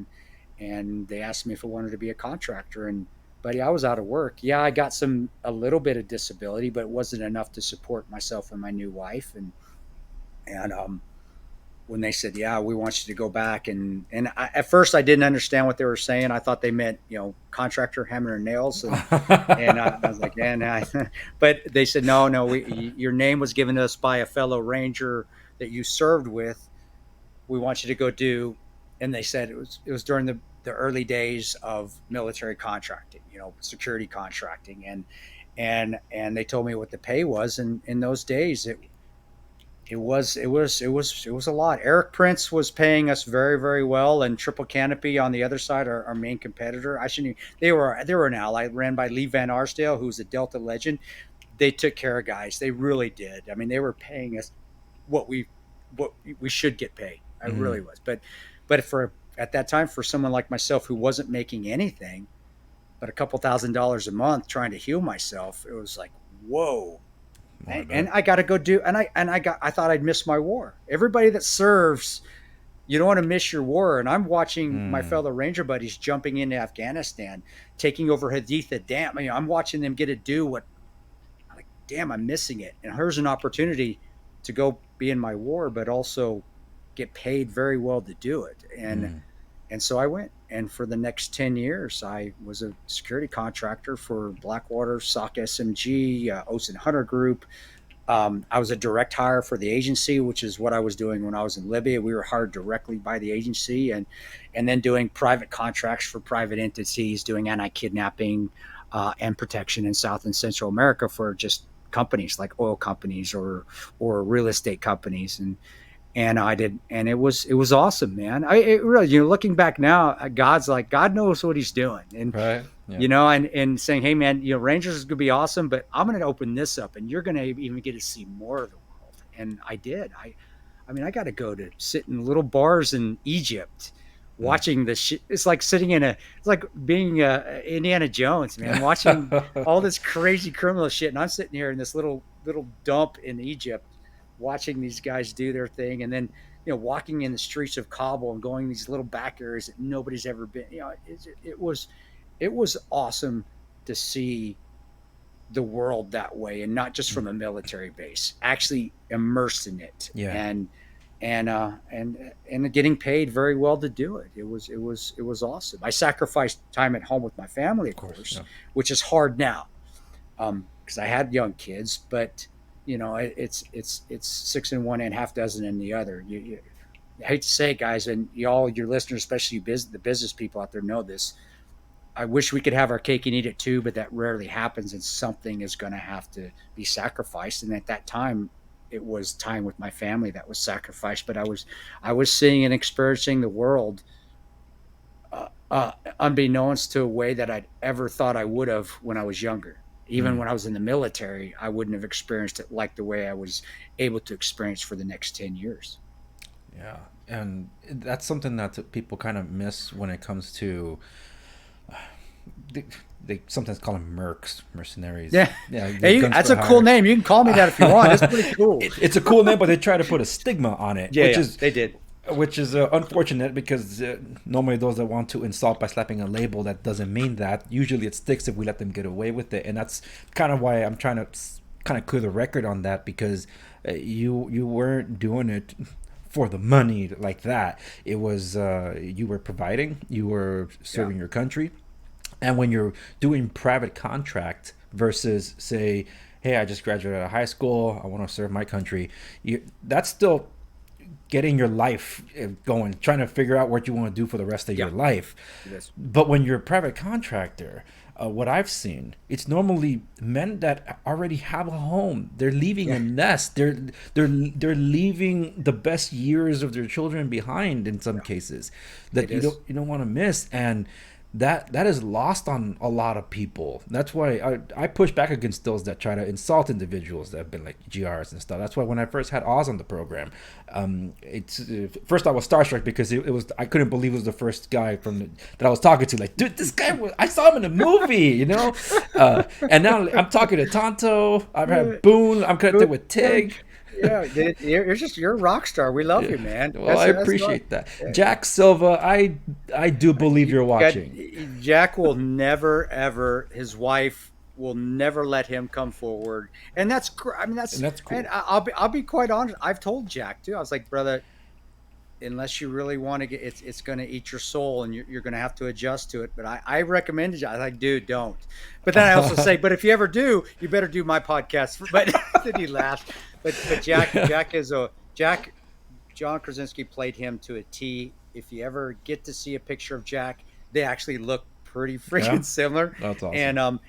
and they asked me if I wanted to be a contractor. And buddy, I was out of work. Yeah, I got a little bit of disability, but it wasn't enough to support myself and my new wife. And when they said, yeah, we want you to go back, at first I didn't understand what they were saying. I thought they meant, contractor hammering nails, and I was like, but they said, no, your name was given to us by a fellow Ranger that you served with. We want you to go do, and they said it was during the early days of military contracting, security contracting, and they told me what the pay was, and in those days it was a lot. Eric Prince was paying us very, very well, and Triple Canopy on the other side, our main competitor. They were an ally ran by Lee Van Arsdale, who's a Delta legend. They took care of guys. They really did. I mean, they were paying us what we should get paid. I really was. But at that time, for someone like myself who wasn't making anything but a couple $1,000s a month trying to heal myself, it was like, whoa. And I got to go do, I thought I'd miss my war. Everybody that serves, you don't want to miss your war. And I'm watching my fellow Ranger buddies jumping into Afghanistan, taking over Haditha Dam. I'm watching them get to do what, like, damn, I'm missing it. And here's an opportunity to go be in my war, but also get paid very well to do it. And And so I went, and for the next 10 years, I was a security contractor for Blackwater, SOC SMG, Ocean Hunter Group. I was a direct hire for the agency, which is what I was doing when I was in Libya. We were hired directly by the agency, and then doing private contracts for private entities, doing anti-kidnapping and protection in South and Central America for just companies like oil companies or real estate companies. And I did, and it was awesome, man. It really, looking back now, God's like, God knows what He's doing, and Right. Yeah. and saying, hey, man, Rangers is gonna be awesome, but I'm gonna open this up, and you're gonna even get to see more of the world. And I did. I mean, I got to go to sit in little bars in Egypt, watching the shit. It's like it's like being Indiana Jones, man, watching all this crazy criminal shit, and I'm sitting here in this little dump in Egypt, watching these guys do their thing, and then walking in the streets of Kabul and going these little back areas that nobody's ever been. It was awesome to see the world that way, and not just from a military base, actually immersed in it. Yeah. And getting paid very well to do it. It was awesome. I sacrificed time at home with my family, of course, yeah. which is hard now, because I had young kids, but it's 6 in one and half dozen in the other. I hate to say it, guys, and your listeners, especially the business people out there, know this. I wish we could have our cake and eat it too, but that rarely happens, and something is going to have to be sacrificed. And at that time, it was time with my family that was sacrificed. But I was seeing and experiencing the world, unbeknownst to a way that I'd ever thought I would have when I was younger. Even when I was in the military, I wouldn't have experienced it like the way I was able to experience for the next 10 years. Yeah, and that's something that people kind of miss when it comes to. They sometimes call them mercenaries. Yeah. Hey, that's a hire. cool name. You can call me that if you want. It's pretty cool. It's a cool name, but they try to put a stigma on it. Yeah, they did. Which is unfortunate, because normally those that want to insult by slapping a label that doesn't mean that, usually it sticks if we let them get away with it. And that's kind of why I'm trying to kind of clear the record on that, because you weren't doing it for the money like that. It was you were providing, you were serving your country. And when you're doing private contract versus, say, hey, I just graduated out of high school, I want to serve my country, that's still getting your life going, trying to figure out what you want to do for the rest of your life. Yes. But when you're a private contractor, what I've seen, it's normally men that already have a home. They're leaving a nest. They're leaving the best years of their children behind in some cases that you don't want to miss. And that is lost on a lot of people. That's why I push back against those that try to insult individuals that have been like GRs and stuff. That's why when I first had Oz on the program, first I was starstruck, because it was, I couldn't believe it was the first guy that I was talking to. Like, dude, this guy I saw him in a movie, and now I'm talking to Tanto. I've had Boone. I'm connected with Tig. Yeah, you're a rock star. We love you, man. Well, I appreciate that. Jack Silva, I do believe you're watching. Jack will never, ever, his wife will never let him come forward. And that's cool. And I'll be quite honest. I've told Jack too. I was like, brother, unless you really want to get, it's going to eat your soul, and you're going to have to adjust to it. But I recommended you. I was like, dude, don't. But then I also say, but if you ever do, you better do my podcast. But then he laughed. But John Krasinski played him to a T. If you ever get to see a picture of Jack, they actually look pretty freaking similar. That's awesome.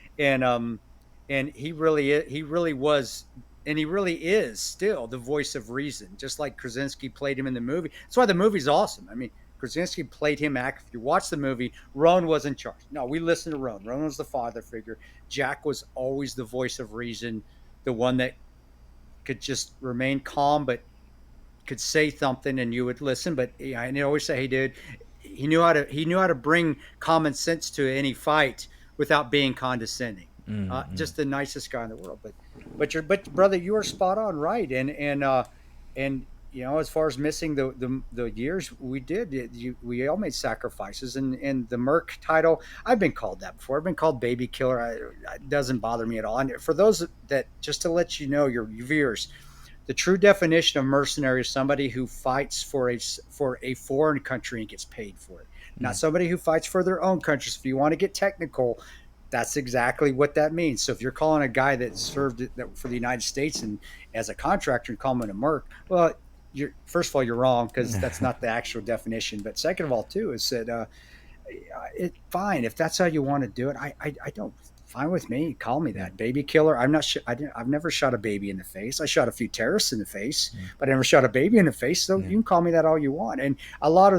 And he really was, and he really is still the voice of reason, just like Krasinski played him in the movie. That's why the movie's awesome. I mean, Krasinski played him If you watch the movie, Roan was in charge. No, we listened to Roan. Roan was the father figure. Jack was always the voice of reason, the one that could just remain calm, but could say something and you would listen. But I always say, hey, dude, he knew how to bring common sense to any fight without being condescending. Just the nicest guy in the world. But brother, you are spot on, right? And as far as missing the years, we did. We all made sacrifices, and the Merc title, I've been called that before. I've been called baby killer. It doesn't bother me at all. And for those that, just to let you know, your viewers, the true definition of mercenary is somebody who fights for a foreign country and gets paid for it. not somebody who fights for their own country. So if you want to get technical, that's exactly what that means. So if you're calling a guy that served for the United States and as a contractor and call him a merc, well, you're first of all you're wrong because that's not the actual definition. But second of all, too, is that fine if that's how you want to do it. I don't. Fine with me. Call me that baby killer. I'm not. I've never shot a baby in the face. I shot a few terrorists in the face, but I never shot a baby in the face. So you can call me that all you want. And a lot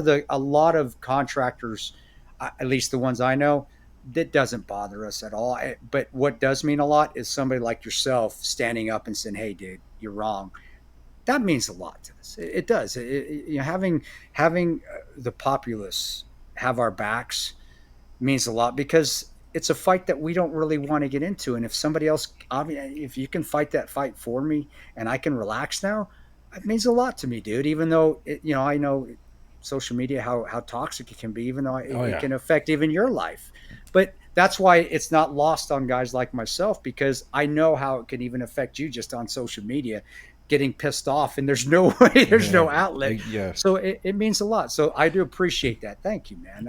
of contractors, at least the ones I know, that doesn't bother us at all. But what does mean a lot is somebody like yourself standing up and saying, "Hey, dude, you're wrong." That means a lot to us. It does. Having the populace have our backs means a lot because it's a fight that we don't really want to get into. And if somebody else, if you can fight that fight for me and I can relax now, it means a lot to me, dude. Even though, I know social media, how toxic it can be, even though it can affect even your life. But that's why it's not lost on guys like myself, because I know how it can even affect you just on social media, getting pissed off, and there's no way, there's no outlet. So it means a lot. So I do appreciate that. Thank you, man.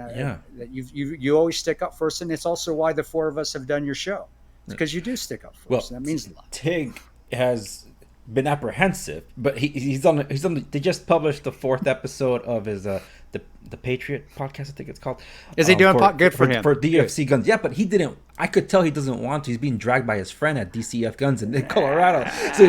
That you always stick up for us, and it's also why the four of us have done your show, because you do stick up for us. And that means a lot. Tig has been apprehensive, but he's on. They just published the 4th episode of his the Patriot podcast, I think it's called. Is he doing good for him? For DFC Guns. Yeah, but he didn't. I could tell he doesn't want to. He's being dragged by his friend at DCF Guns in Colorado. So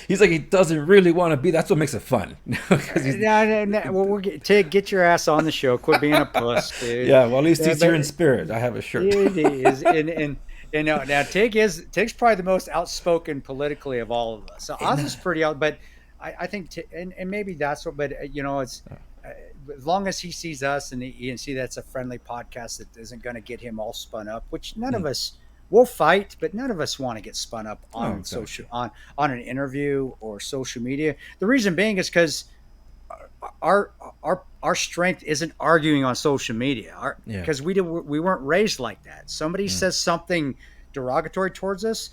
he's like he doesn't really want to be. That's what makes it fun. Well, Tig, get your ass on the show. Quit being a puss, dude. Yeah, well, at least he's here in spirit. I have a shirt. It is, and now Tig's probably the most outspoken politically of all of us. So Oz is pretty out, but I think, and maybe that's what. But it's. As long as he sees us and he can see that's a friendly podcast that isn't going to get him all spun up, which none of us will fight, but none of us want to get spun up on on an interview or social media. The reason being is because our strength isn't arguing on social media, because we weren't raised like that. Somebody says something derogatory towards us,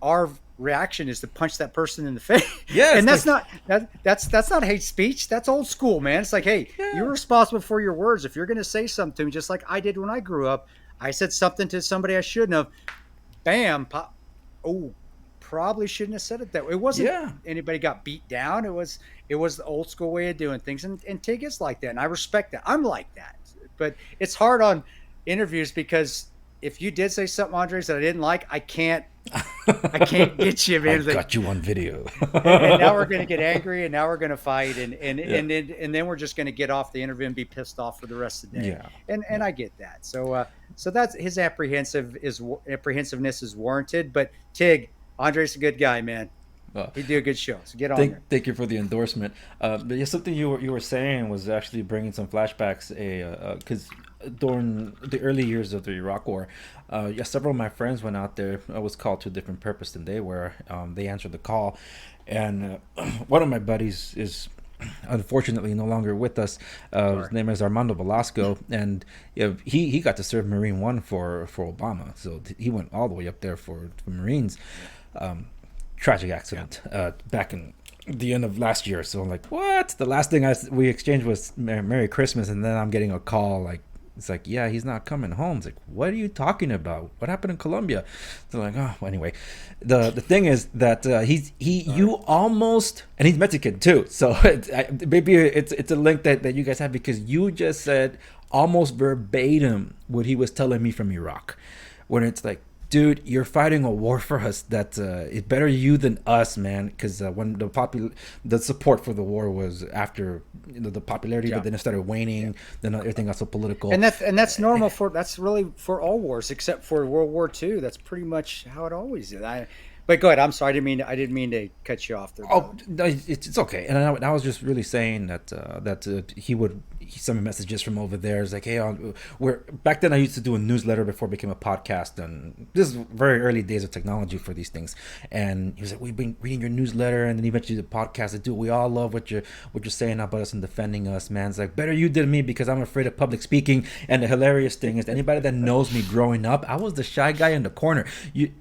our reaction is to punch that person in the face. And that's not hate speech. That's old school, man. It's like, hey, you're responsible for your words. If you're going to say something to me, just like I did when I grew up, I said something to somebody I shouldn't have. Bam. Pop. Oh, probably shouldn't have said it that way. It wasn't anybody got beat down. It was the old school way of doing things. And Tig is like that, and I respect that. I'm like that. But it's hard on interviews because if you did say something, Andres, that I didn't like, I can't get you, man. I got you on video. and now we're going to get angry, and now we're going to fight, and then we're just going to get off the interview and be pissed off for the rest of the day. And I get that. So that's his apprehensiveness is warranted. But Tig, Andres, a good guy, man. He'd do a good show. So get on there. Thank you for the endorsement. But something you were saying was actually bringing some flashbacks. Because during the early years of the Iraq War, several of my friends went out there. I was called to a different purpose than they were. They answered the call, and one of my buddies is unfortunately no longer with us. His name is Armando Velasco, and he got to serve Marine One for Obama. So he went all the way up there for Marines. Tragic accident back in the end of last year. So I'm like, what? The last thing we exchanged was Merry Christmas, and then I'm getting a call like, it's like, yeah, he's not coming home. It's like, what are you talking about? What happened in Colombia? So like, oh, well, anyway, the thing is that you almost, and he's Mexican too. So maybe it's a link that you guys have, because you just said almost verbatim what he was telling me from Iraq, when it's like, dude, you're fighting a war for us that it's better you than us, man. Because when the support for the war was after the popularity, but then it started waning. Then everything got so political. And that's normal that's really for all wars except for World War II. That's pretty much how it always is. But go ahead. I'm sorry. I didn't mean to cut you off there. Oh, no, it's okay. And I was just really saying that he sent me messages from over there. It's like, hey, back then I used to do a newsletter before it became a podcast, and this is very early days of technology for these things. And he was like, we've been reading your newsletter, and then eventually the podcast. Dude, we all love what you're saying about us and defending us, man. It's like, better you than me, because I'm afraid of public speaking. And the hilarious thing is, anybody that knows me growing up, I was the shy guy in the corner. You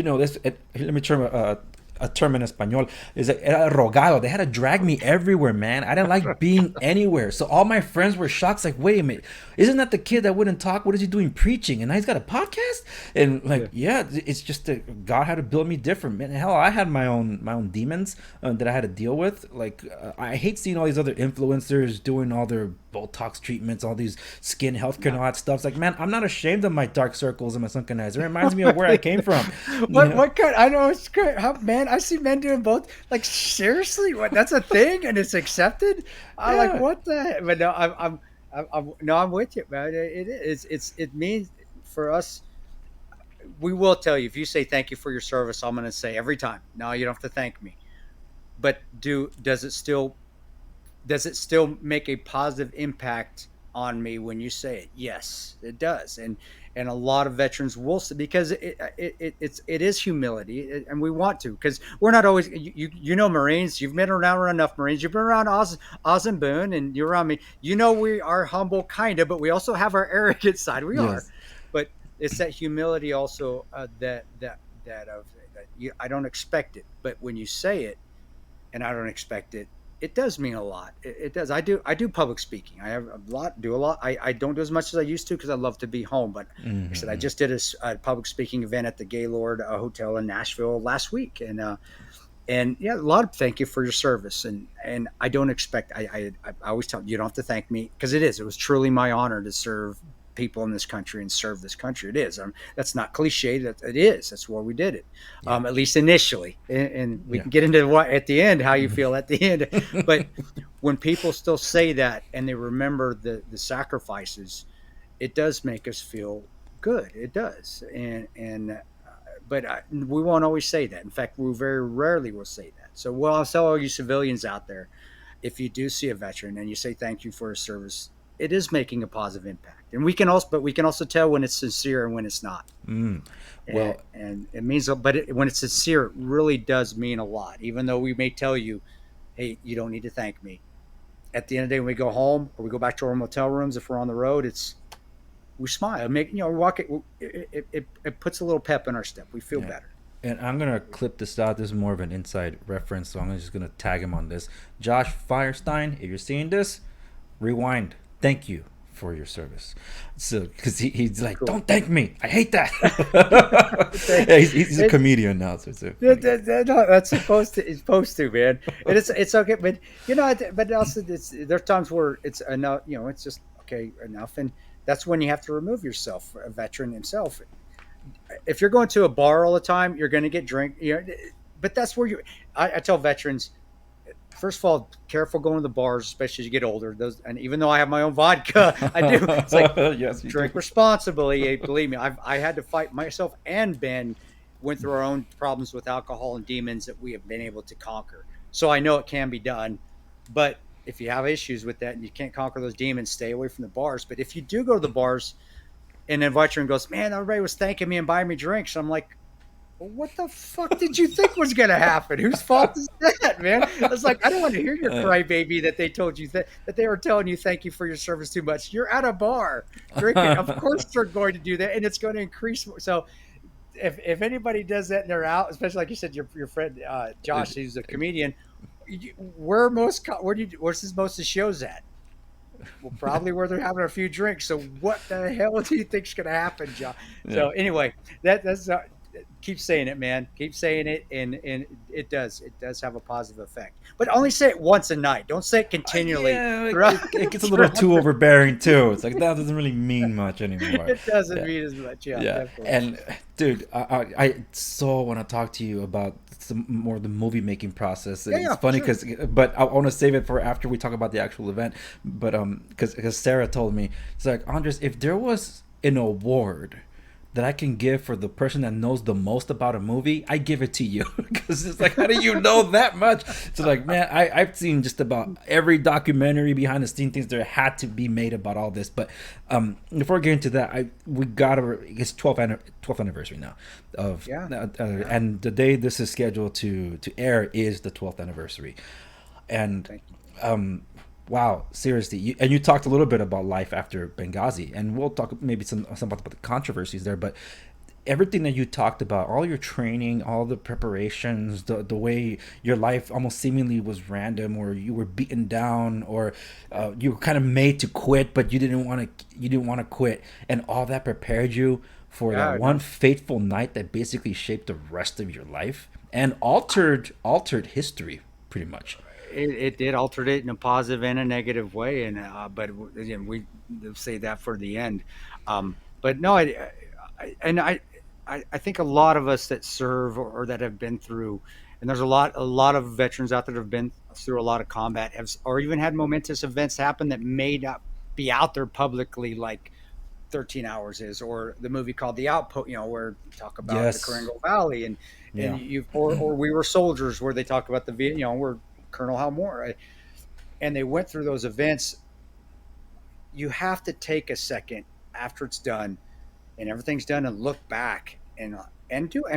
know this. Let me turn a term in Espanol, is like era rogado. They had to drag me everywhere, man. I didn't like being anywhere. So all my friends were shocked, like, wait a minute, isn't that the kid that wouldn't talk? What is he doing preaching? And now he's got a podcast? And like, yeah, it's just that God had to build me different, man. Hell, I had my own demons that I had to deal with. Like, I hate seeing all these other influencers doing all their Botox treatments, all these skin healthcare and all that stuff. It's like, man, I'm not ashamed of my dark circles and my sunken eyes. It reminds me of where I came from. What kind? I know it's great. Man, I see men doing both. Like, seriously, what? That's a thing and it's accepted. I'm like, what the heck? But no, I'm with you, man. It means for us. We will tell you if you say thank you for your service. I'm going to say every time. No, you don't have to thank me. But does it still make a positive impact on me when you say it? Yes, it does. And a lot of veterans will say, because it is humility, and we want to, because we're not always, you know, Marines, you've been around enough Marines, you've been around Oz and Boone, and you're around me, you know, we are humble kind of, but we also have our arrogant side. We are, but it's that humility also, I don't expect it, but when you say it and I don't expect it, it does mean a lot. It does. I do public speaking. I have do a lot. I don't do as much as I used to because I love to be home. But like I said, I just did a public speaking event at the Gaylord Hotel in Nashville last week. And yeah, a lot of thank you for your service. And I don't expect, I always tell you don't have to thank me, because it was truly my honor to serve people in this country and serve this country. It is. That's not cliche. That it is. That's why we did it. At least initially, and we can get into what at the end, how you feel at the end. But when people still say that and they remember the sacrifices, it does make us feel good. It does. But we won't always say that. In fact, we very rarely will say that. So, I'll tell all you civilians out there, if you do see a veteran and you say thank you for his service, it is making a positive impact. And we can also tell when it's sincere and when it's not. Well, and it means, but when it's sincere, it really does mean a lot. Even though we may tell you, hey, you don't need to thank me. At the end of the day, when we go home or we go back to our motel rooms, if we're on the road, we smile. We walk it. It puts a little pep in our step. We feel better. And I'm going to clip this out. This is more of an inside reference, so I'm just going to tag him on this. Josh Firestein, if you're seeing this, rewind. Thank you for your service. So, because he's like, don't thank me. I hate that. He's a comedian now. So that's supposed to, man. And it's okay, but but also there are times where it's enough. It's just okay enough, and that's when you have to remove yourself. A veteran himself. If you're going to a bar all the time, you're going to get drink. But that's where I tell veterans. First of all, careful going to the bars, especially as you get older. And even though I have my own vodka, I do. It's like yes, drink responsibly. Believe me, I had to fight myself, and Ben went through our own problems with alcohol and demons that we have been able to conquer. So I know it can be done. But if you have issues with that and you can't conquer those demons, stay away from the bars. But if you do go to the bars, and then veteran goes, man, everybody was thanking me and buying me drinks. I'm like, what the fuck did you think was going to happen? Whose fault is that, man? I was like, I don't want to hear your crybaby that they told you that they were telling you thank you for your service too much. You're at a bar drinking. Of course they're going to do that, and it's going to increase. So if anybody does that and they're out, especially like you said, your friend Josh, who's a comedian, where's most of shows at? Well, probably where they're having a few drinks. So what the hell do you think's going to happen, John? So anyway, that's keep saying it, man. Keep saying it, and it does have a positive effect. But only say it once a night. Don't say it continually. It gets a little too overbearing too. It's like that doesn't really mean much anymore. It doesn't mean as much. Yeah. Definitely. And dude, I so want to talk to you about some more of the movie making process. It's funny because, but I want to save it for after we talk about the actual event. But because Sarah told me, it's like, Andres, if there was an award that I can give for the person that knows the most about a movie, I give it to you. Because it's like, how do you know that much? It's like, man, I've seen just about every documentary behind the scene things there had to be made about all this. But before we get into that, it's 12th anniversary now of and the day this is scheduled to air is the 12th anniversary. And wow, seriously. You talked a little bit about life after Benghazi, and we'll talk maybe some about the controversies there, but everything that you talked about, all your training, all the preparations, the way your life almost seemingly was random, or you were beaten down, or you were kind of made to quit, but you didn't want to quit, and all that prepared you for that Yeah, one no, fateful night that basically shaped the rest of your life and altered history pretty much. it did altered it in a positive and a negative way, and again, we will say that for the end. But no, I think a lot of us that serve or that have been through, and there's a lot of veterans out there that have been through a lot of combat, have or even had momentous events happen that may not be out there publicly, like 13 Hours is, or the movie called The Outpost, where you talk about the Yes. Coringo Valley, and Yeah. you've or We Were Soldiers, where they talk about where Colonel Hal Moore, right? And they went through those events. You have to take a second after it's done and everything's done and look back and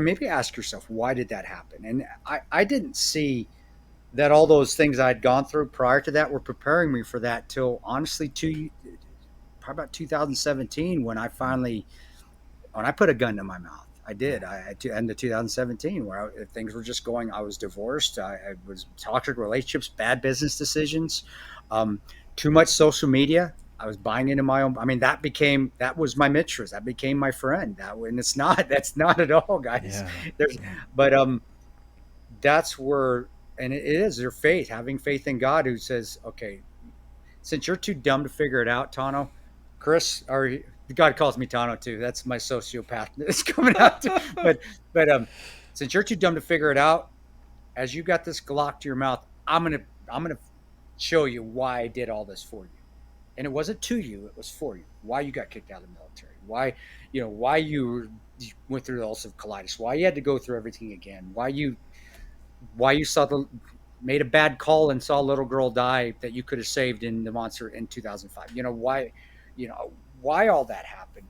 maybe ask yourself, why did that happen? And I didn't see that all those things I'd gone through prior to that were preparing me for that till honestly probably about 2017, when I put a gun to my mouth. I did. At end of 2017, where things were just going. I was divorced. I was toxic relationships, bad business decisions, um, too much social media. I was buying into my own. I mean, that was my mistress. That became my friend. And it's not. That's not at all, guys. Yeah. There's, but that's where, and it is your faith, having faith in God, who says, okay, since you're too dumb to figure it out, Tano, Kris, or God calls me Tano too. That's my sociopath that's coming out. Too. But since you're too dumb to figure it out, as you got this Glock to your mouth, I'm gonna show you why I did all this for you. And it wasn't to you; it was for you. Why you got kicked out of the military? Why you went through the ulcerative colitis? Why you had to go through everything again? Why you made a bad call and saw a little girl die that you could have saved in the monster in 2005. You know why all that happened.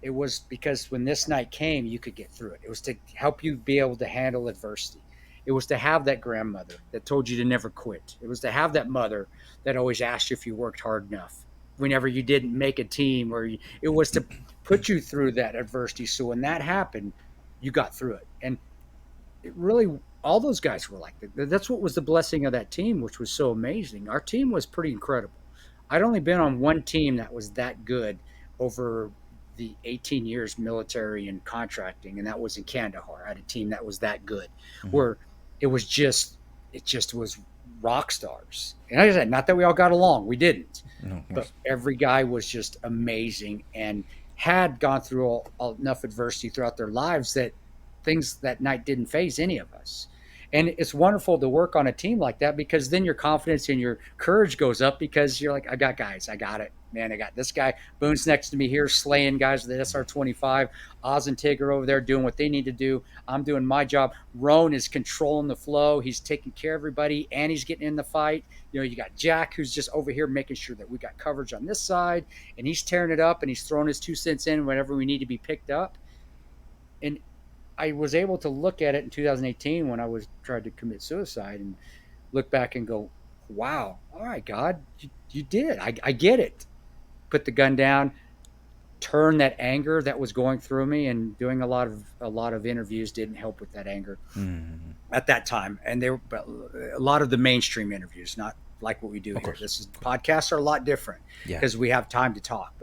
It was because when this night came, you could get through it. It was to help you be able to handle adversity. It was to have that grandmother that told you to never quit. It was to have that mother that always asked you if you worked hard enough whenever you didn't make a team, it was to put you through that adversity. So when that happened, you got through it. And it really, all those guys were like that. That's what was the blessing of that team, which was so amazing. Our team was pretty incredible. I'd only been on one team that was that good over the 18 years military and contracting, and that was in Kandahar. I had a team that was that good, Mm-hmm. where it just was rock stars. And like I said, not that we all got along, we didn't, No, of but course. every guy was just amazing and had gone through enough adversity throughout their lives that things that night didn't phase any of us. And it's wonderful to work on a team like that, because then your confidence and your courage goes up, because you're like, I got guys, I got it, man. I got this guy. Boone's next to me here, slaying guys with the SR-25. Oz and Tigger over there doing what they need to do. I'm doing my job. Roan is controlling the flow. He's taking care of everybody, and he's getting in the fight. You got Jack, who's just over here making sure that we got coverage on this side, and he's tearing it up, and he's throwing his 2 cents in whenever we need to be picked up. And I was able to look at it in 2018 when I was tried to commit suicide, and look back and go, wow, all right, God, you did. I get it. Put the gun down, turn that anger that was going through me, and doing a lot of interviews didn't help with that anger Mm-hmm. at that time. And they were a lot of the mainstream interviews, not like what we do Of here. course. This is podcasts are a lot different Yeah. because we have time to talk.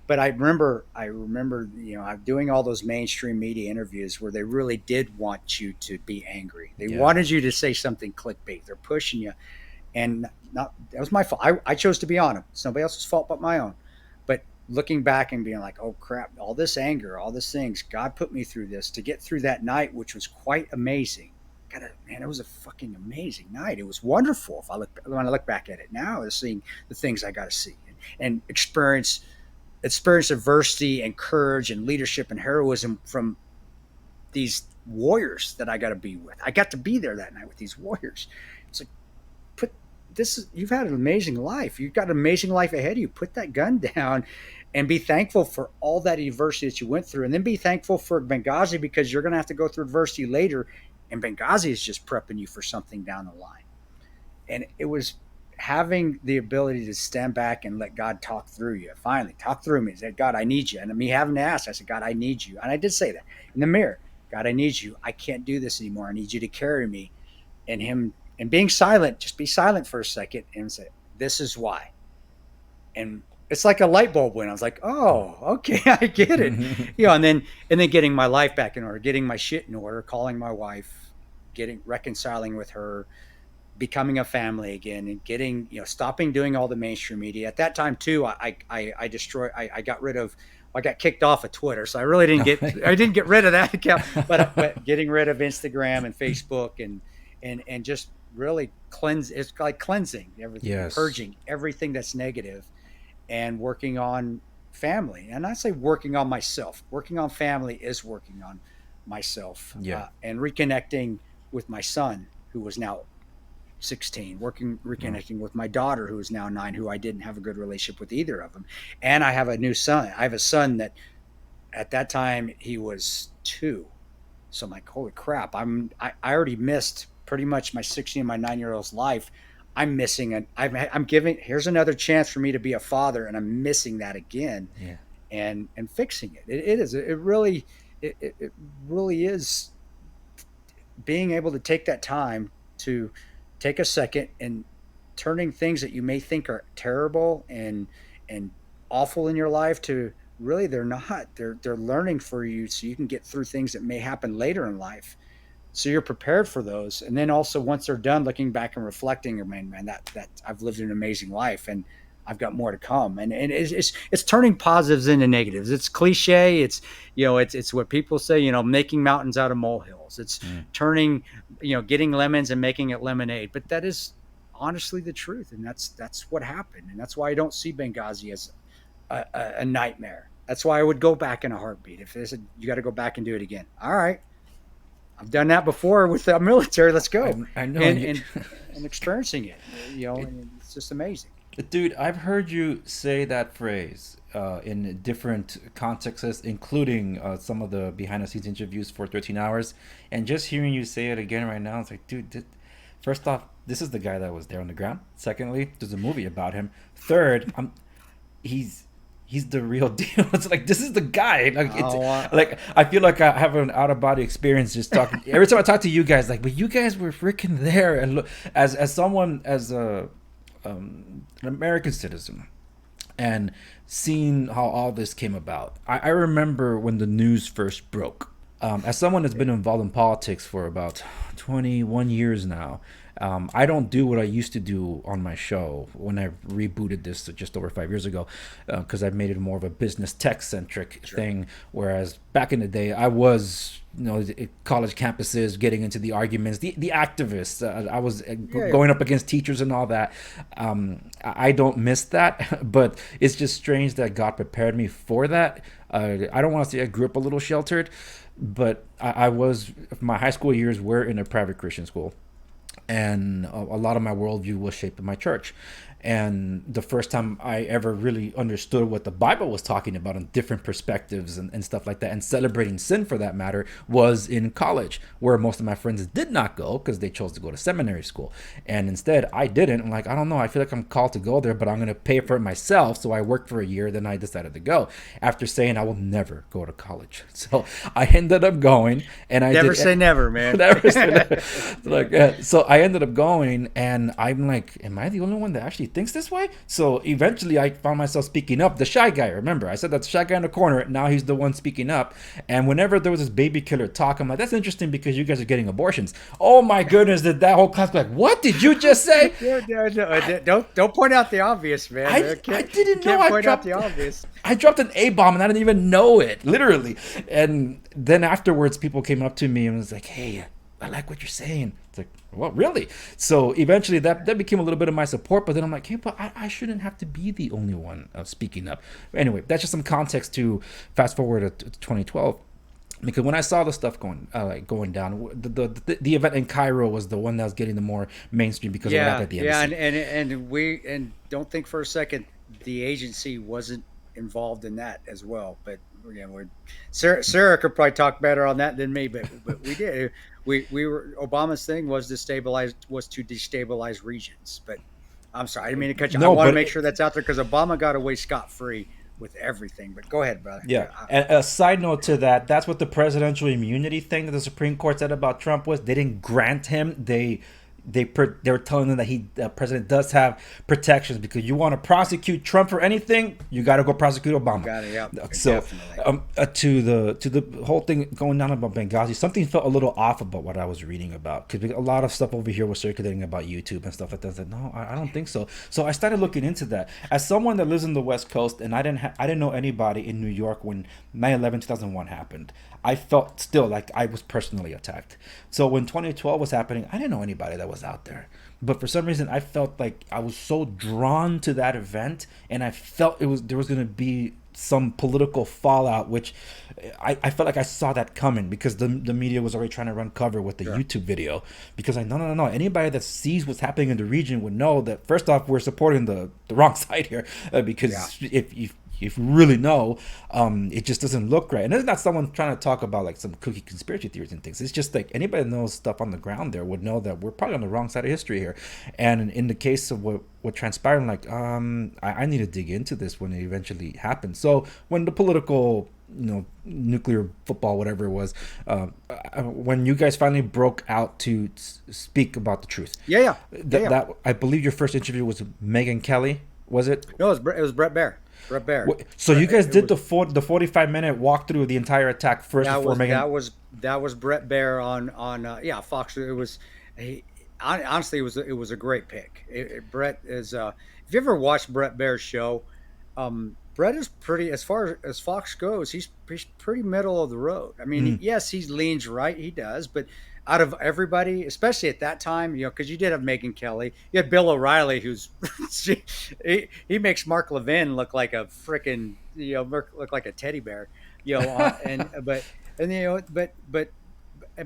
But I remember, I'm doing all those mainstream media interviews where they really did want you to be angry. They Yeah. wanted you to say something clickbait. They're pushing you, and not that was my fault. I chose to be on them. It's nobody else's fault but my own. But looking back and being like, oh crap, all this anger, all these things, God put me through this to get through that night, which was quite amazing. Man, it was a fucking amazing night. It was wonderful. When I look back at it now, seeing the things I got to see and experience adversity and courage and leadership and heroism from these warriors that I got to be with. I got to be there that night with these warriors. It's like, you've had an amazing life. You've got an amazing life ahead of you. Put that gun down and be thankful for all that adversity that you went through. And then be thankful for Benghazi, because you're going to have to go through adversity later. And Benghazi is just prepping you for something down the line. And it was having the ability to stand back and let God talk through you, finally talk through me, said, God, I need you. And me having to ask, I said, God, I need you. And I did say that in the mirror, God, I need you. I can't do this anymore. I need you to carry me. And him, and being silent, just be silent for a second and say, this is why. And it's like a light bulb went. I was like, oh, okay, I get it. And then getting my life back in order, getting my shit in order, calling my wife, reconciling with her, becoming a family again, and getting, stopping doing all the mainstream media. At that time too, I got rid of, I got kicked off of Twitter, so I didn't get rid of that account, but getting rid of Instagram and Facebook, and just really cleanse. It's like cleansing everything, Yes. purging everything that's negative, and working on family. And I say working on myself. Working on family is working on myself, Yeah. and reconnecting with my son, who was now 16, reconnecting with my daughter, who is now 9, who I didn't have a good relationship with either of them. And I have a new son. I have a son that at that time he was 2. So I'm like, holy crap, I already missed pretty much my 16 and my 9-year-old's life. I'm missing it. I'm giving, here's another chance for me to be a father, and I'm missing that again. Yeah. And fixing it. It really is being able to take that time to take a second and turning things that you may think are terrible and awful in your life to really, they're not. They're learning for you, so you can get through things that may happen later in life, so you're prepared for those. And then also, once they're done, looking back and reflecting, man, that I've lived an amazing life, and I've got more to come. And it's turning positives into negatives. It's cliche. It's what people say, making mountains out of molehills. It's turning, getting lemons and making it lemonade. But that is honestly the truth. And that's what happened. And that's why I don't see Benghazi as a nightmare. That's why I would go back in a heartbeat. If they said, you got to go back and do it again. All right. I've done that before with the military. Let's go. I know. And experiencing it, and it's just amazing. Dude, I've heard you say that phrase in different contexts, including some of the behind-the-scenes interviews for 13 Hours. And just hearing you say it again right now, it's like, dude, first off, this is the guy that was there on the ground. Secondly, there's a movie about him. Third, he's the real deal. It's like, this is the guy. Like I feel like I have an out-of-body experience just talking. Every time I talk to you guys, like, but you guys were freaking there. And look, as someone, as an American citizen, and seeing how all this came about. I remember when the news first broke. As someone that's been involved in politics for about 21 years now, I don't do what I used to do on my show when I rebooted this just over 5 years ago, because I've made it more of a business tech-centric thing, whereas back in the day I was, college campuses, getting into the arguments, the activists. I was going up against teachers and all that. I don't miss that, but it's just strange that God prepared me for that. I don't want to say I grew up a little sheltered, but my high school years were in a private Christian school. And a lot of my worldview was shaped in my church. And the first time I ever really understood what the Bible was talking about in different perspectives and stuff like that, and celebrating sin for that matter, was in college, where most of my friends did not go because they chose to go to seminary school. And instead, I didn't. I'm like, I don't know, I feel like I'm called to go there, but I'm going to pay for it myself. So I worked for a year, then I decided to go after saying I will never go to college. So I ended up going, and I never say never, man. Never say never. So I ended up going, and I'm like, am I the only one that actually thinks this way? So eventually I found myself speaking up. The shy guy, remember I said that shy guy in the corner, now he's the one speaking up. And whenever there was this baby killer talk, I'm like, that's interesting because you guys are getting abortions. Oh my goodness, did that whole class be like, what did you just say? Don't point out the obvious, man. I didn't know I dropped the obvious. I dropped an A-bomb and I didn't even know it, literally. And then afterwards people came up to me and was like, hey, I like what you're saying. It's like, well, really? So eventually that became a little bit of my support, but then I'm like, hey, but I shouldn't have to be the only one speaking up. Anyway, that's just some context to fast forward to 2012. Because when I saw the stuff going down, the event in Cairo was the one that was getting the more mainstream because of what happened at the embassy. And don't think for a second the agency wasn't involved in that as well. But Sarah could probably talk better on that than me. But we did. We were, Obama's thing was to destabilize regions, but I'm sorry, I didn't mean to cut you. I No, want to but make sure that's out there because Obama got away scot-free with everything. But go ahead, brother. yeah. And a side note to that, that's what the presidential immunity thing that the Supreme Court said about Trump was. They didn't grant him. They were telling them that the president does have protections because you want to prosecute Trump for anything, you got to go prosecute Obama. Got it, yeah, So definitely. to the whole thing going down about Benghazi, something felt a little off about what I was reading about because a lot of stuff over here was circulating about YouTube and stuff like that. I said, no, I don't think so. So I started looking into that. As someone that lives in the West Coast, and I didn't know anybody in New York when 9/11 2001 happened. I felt still like I was personally attacked. So when 2012 was happening, I didn't know anybody that was out there. But for some reason, I felt like I was so drawn to that event, and I felt there was going to be some political fallout, which I felt like I saw that coming because the media was already trying to run cover with the YouTube video. Because no. Anybody that sees what's happening in the region would know that, first off, we're supporting the wrong side here because if you really know, it just doesn't look right. And it's not someone trying to talk about like some cookie conspiracy theories and things. It's just like anybody that knows stuff on the ground there would know that we're probably on the wrong side of history here. And in the case of what transpired, I'm like, I need to dig into this when it eventually happened. So when the political, nuclear football, whatever it was, when you guys finally broke out to speak about the truth. Yeah. That I believe your first interview was Megyn Kelly, was it? No, it was Brett Baer. Brett Baer. So you guys did the 45-minute walkthrough of the entire attack first before Megyn. That was Brett Baer on Fox. It was honestly it was a great pick. Brett is if you ever watched Brett Baer's show, Brett is pretty, as far as Fox goes, he's pretty middle of the road. I mean, yes, he leans right, he does, but out of everybody, especially at that time, because you did have Megyn Kelly, you had Bill O'Reilly, who's he makes Mark Levin look like a freaking look like a teddy bear, but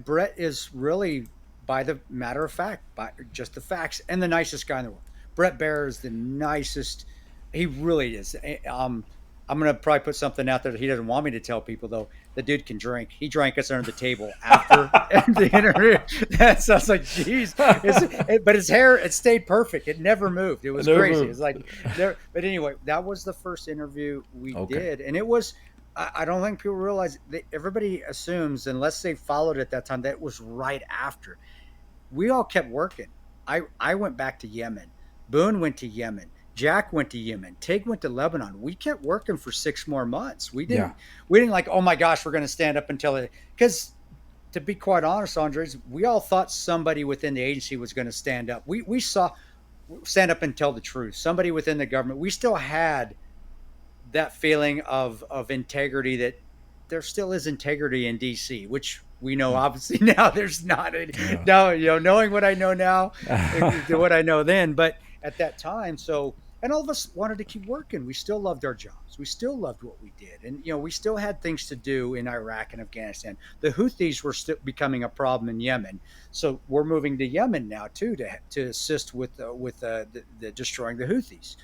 Brett is really, by the matter of fact, by just the facts, and the nicest guy in the world. Brett Baer is the nicest. He really is. I'm going to probably put something out there that he doesn't want me to tell people, though. The dude can drink. He drank us under the table after the interview. That sounds like, geez. But his hair, it stayed perfect. It never moved. It was crazy. It was like, but anyway, that was the first interview we did. And it was, I don't think people realize, everybody assumes, unless they followed at that time, that it was right after. We all kept working. I went back to Yemen. Boone went to Yemen. Jack went to Yemen. Tig went to Lebanon. We kept working for 6 more months. We didn't like, oh my gosh, we're going to stand up until it, because to be quite honest, Andres, we all thought somebody within the agency was going to stand up. We saw stand up and tell the truth. Somebody within the government. We still had that feeling of integrity, that there still is integrity in DC, which we know obviously now there's not. Now, knowing what I know now, what I know then, but at that time, and all of us wanted to keep working. We still loved our jobs. We still loved what we did. And, we still had things to do in Iraq and Afghanistan. The Houthis were still becoming a problem in Yemen. So we're moving to Yemen now, too, to assist with the destroying the Houthis,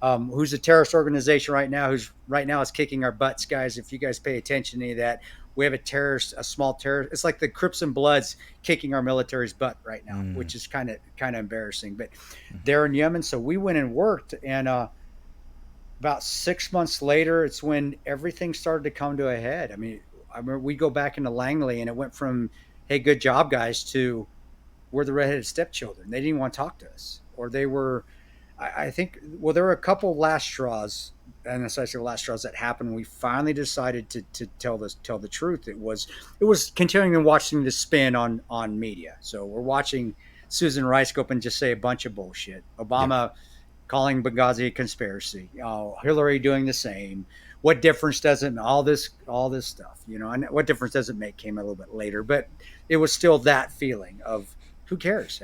who's a terrorist organization right now, is kicking our butts, guys. If you guys pay attention to any of that, we have a small terrorist. It's like the Crips and Bloods kicking our military's butt right now, which is kind of embarrassing. But they're in Yemen, so we went and worked. And about 6 months later, it's when everything started to come to a head. I mean, we go back into Langley, and it went from, "Hey, good job, guys," to, "We're the redheaded stepchildren." They didn't even want to talk to us, or they were. I think, well, there were a couple last straws, and essentially last straws that happened. We finally decided to tell the truth. It was continuing and watching the spin on media. So we're watching Susan Rice go up and just say a bunch of bullshit. Obama calling Benghazi a conspiracy. Hillary doing the same. What difference does it? All this stuff, and what difference does it make came a little bit later, but it was still that feeling of, who cares?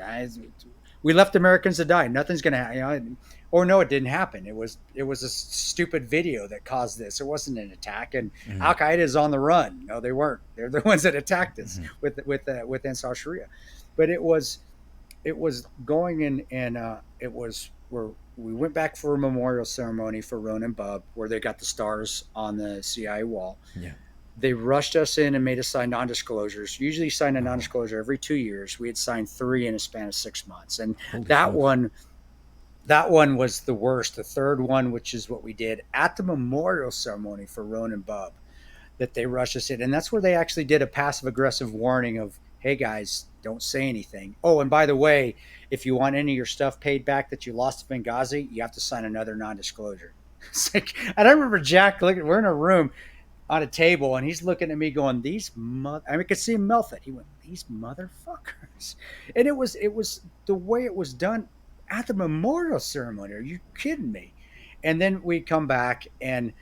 We left Americans to die. Nothing's going to happen. Or no, it didn't happen. It was a stupid video that caused this. It wasn't an attack. And Al Qaeda is on the run. No, they weren't. They're the ones that attacked us with Ansar Sharia. But it was going in, and it was where we went back for a memorial ceremony for Ronan Bub, where they got the stars on the CIA wall. Yeah. They rushed us in and made us sign non-disclosures. Usually sign a non-disclosure every 2 years. We had signed 3 in a span of 6 months. And one, That one was the worst. The third one, which is what we did at the memorial ceremony for Roan and Bub, that they rushed us in. And that's where they actually did a passive aggressive warning of, hey guys, don't say anything. Oh, and by the way, if you want any of your stuff paid back that you lost to Benghazi, you have to sign another non disclosure. And I remember Jack looking, we're in a room on a table and he's looking at me going, I could see him melt it. He went, these motherfuckers. And it was the way it was done at the memorial ceremony. Are you kidding me? And then we come back and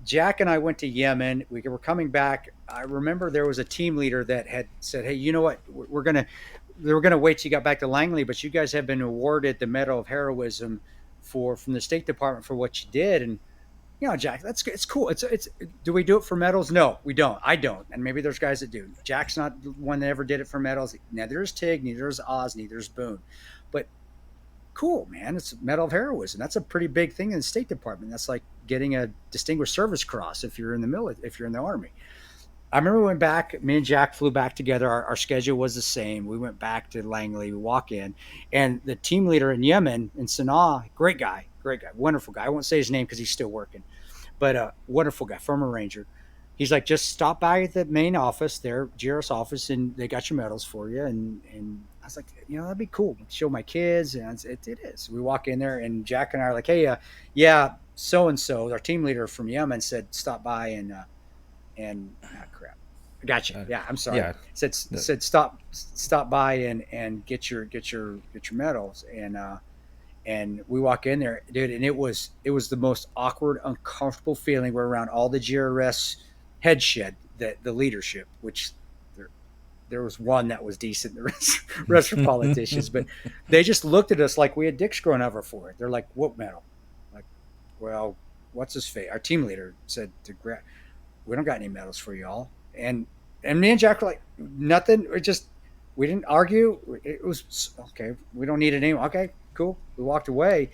Jack and I went to Yemen. We were coming back. I remember there was a team leader that had said, "Hey, you know what? They were gonna wait till you got back to Langley, but you guys have been awarded the Medal of Heroism from the State Department for what you did." And Jack, it's cool. It's. Do we do it for medals? No, we don't. I don't. And maybe there's guys that do. Jack's not the one that ever did it for medals. Neither is Tig. Neither is Oz. Neither is Boone. But cool, man. It's a Medal of Heroism. That's a pretty big thing in the State Department. That's like getting a Distinguished Service Cross if you're in the military, if you're in the Army. I remember we went back. Me and Jack flew back together. Our schedule was the same. We went back to Langley. We walk in, and the team leader in Yemen, in Sana'a, great guy, wonderful guy. I won't say his name because he's still working, but wonderful guy, former Ranger. He's like, just stop by at the main office there, GRS office, and they got your medals for you. And I was like, that'd be cool. Show my kids, and it is. We walk in there, and Jack and I are like, hey, yeah, so and so, our team leader from Yemen said stop by and crap. Gotcha. Yeah, I'm sorry. Yeah. Said stop by and get your medals, and we walk in there, dude, and it was the most awkward, uncomfortable feeling. We're around all the GRS head shed, the leadership, which there was one that was decent. The rest were politicians, but they just looked at us like we had dicks growing over for it. They're like, "What medal?" Like, well, what's his face? Our team leader said we don't got any medals for y'all. And me and Jack were like, nothing. We didn't argue. It was okay. We don't need it anymore. Okay, cool. We walked away.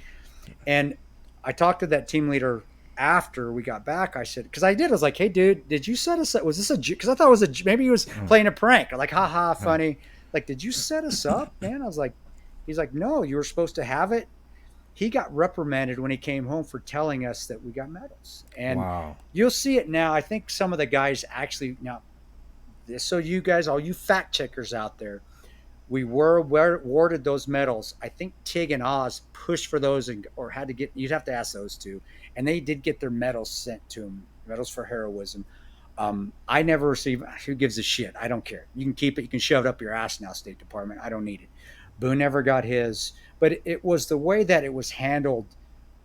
And I talked to that team leader after we got back. I said, because I was like, hey, dude, did you set us up? Was this because I thought it was maybe he was playing a prank. I'm like, haha, funny. Like, did you set us up, man? I was like, he's like, no, you were supposed to have it. He got reprimanded when he came home for telling us that we got medals. And You'll see it now. I think some of the guys actually now. So you guys, all you fact checkers out there, we were awarded those medals. I think Tig and Oz pushed for those or had to get. You'd have to ask those two, and they did get their medals sent to them. Medals for heroism. I never received. Who gives a shit? I don't care. You can keep it. You can shove it up your ass now, State Department. I don't need it. Boone never got his. But it was the way that it was handled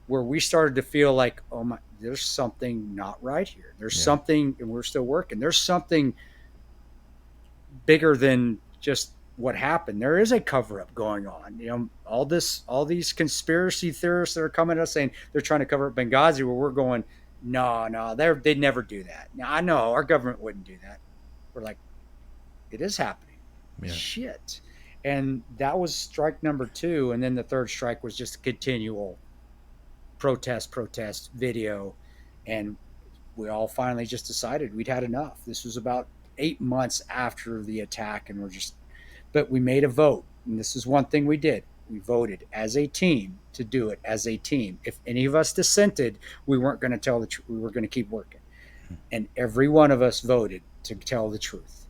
where we started to feel like, oh my, there's something not right here. There's something, and we're still working. There's something bigger than just what happened. There is a cover-up going on. All these conspiracy theorists that are coming at us saying they're trying to cover up Benghazi, where we're going, no, they'd never do that. Now, I know our government wouldn't do that. We're like, it is happening. Yeah. Shit. And that was strike number 2. And then the third strike was just a continual protest video. And we all finally just decided we'd had enough. This was about 8 months after the attack. And but we made a vote. And this is one thing we did. We voted as a team to do it as a team. If any of us dissented, we weren't going to tell the truth. We were going to keep working. And every one of us voted to tell the truth.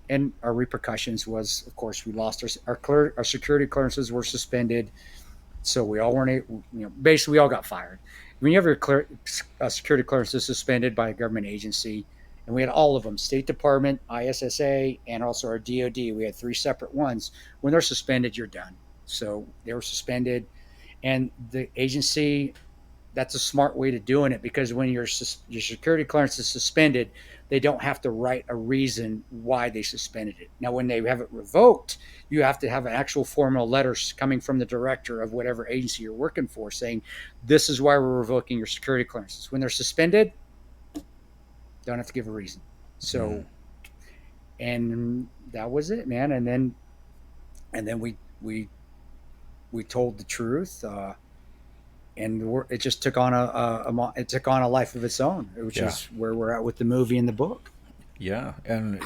And our repercussions was, of course, we lost our security clearances were suspended, so we all weren't able, basically we all got fired. When you have your security clearances suspended by a government agency, and we had all of them, State Department, ISSA, and also our DOD. We had 3 separate ones. When they're suspended, you're done. So they were suspended, and the agency, that's a smart way to doing it, because when your security clearance is suspended, they don't have to write a reason why they suspended it. Now, when they have it revoked, you have to have an actual formal letter coming from the director of whatever agency you're working for saying, this is why we're revoking your security clearances. When they're suspended, don't have to give a reason. So, and that was it, man. And then we told the truth, and it just took on a life of its own, which is where we're at with the movie and the book. Yeah, and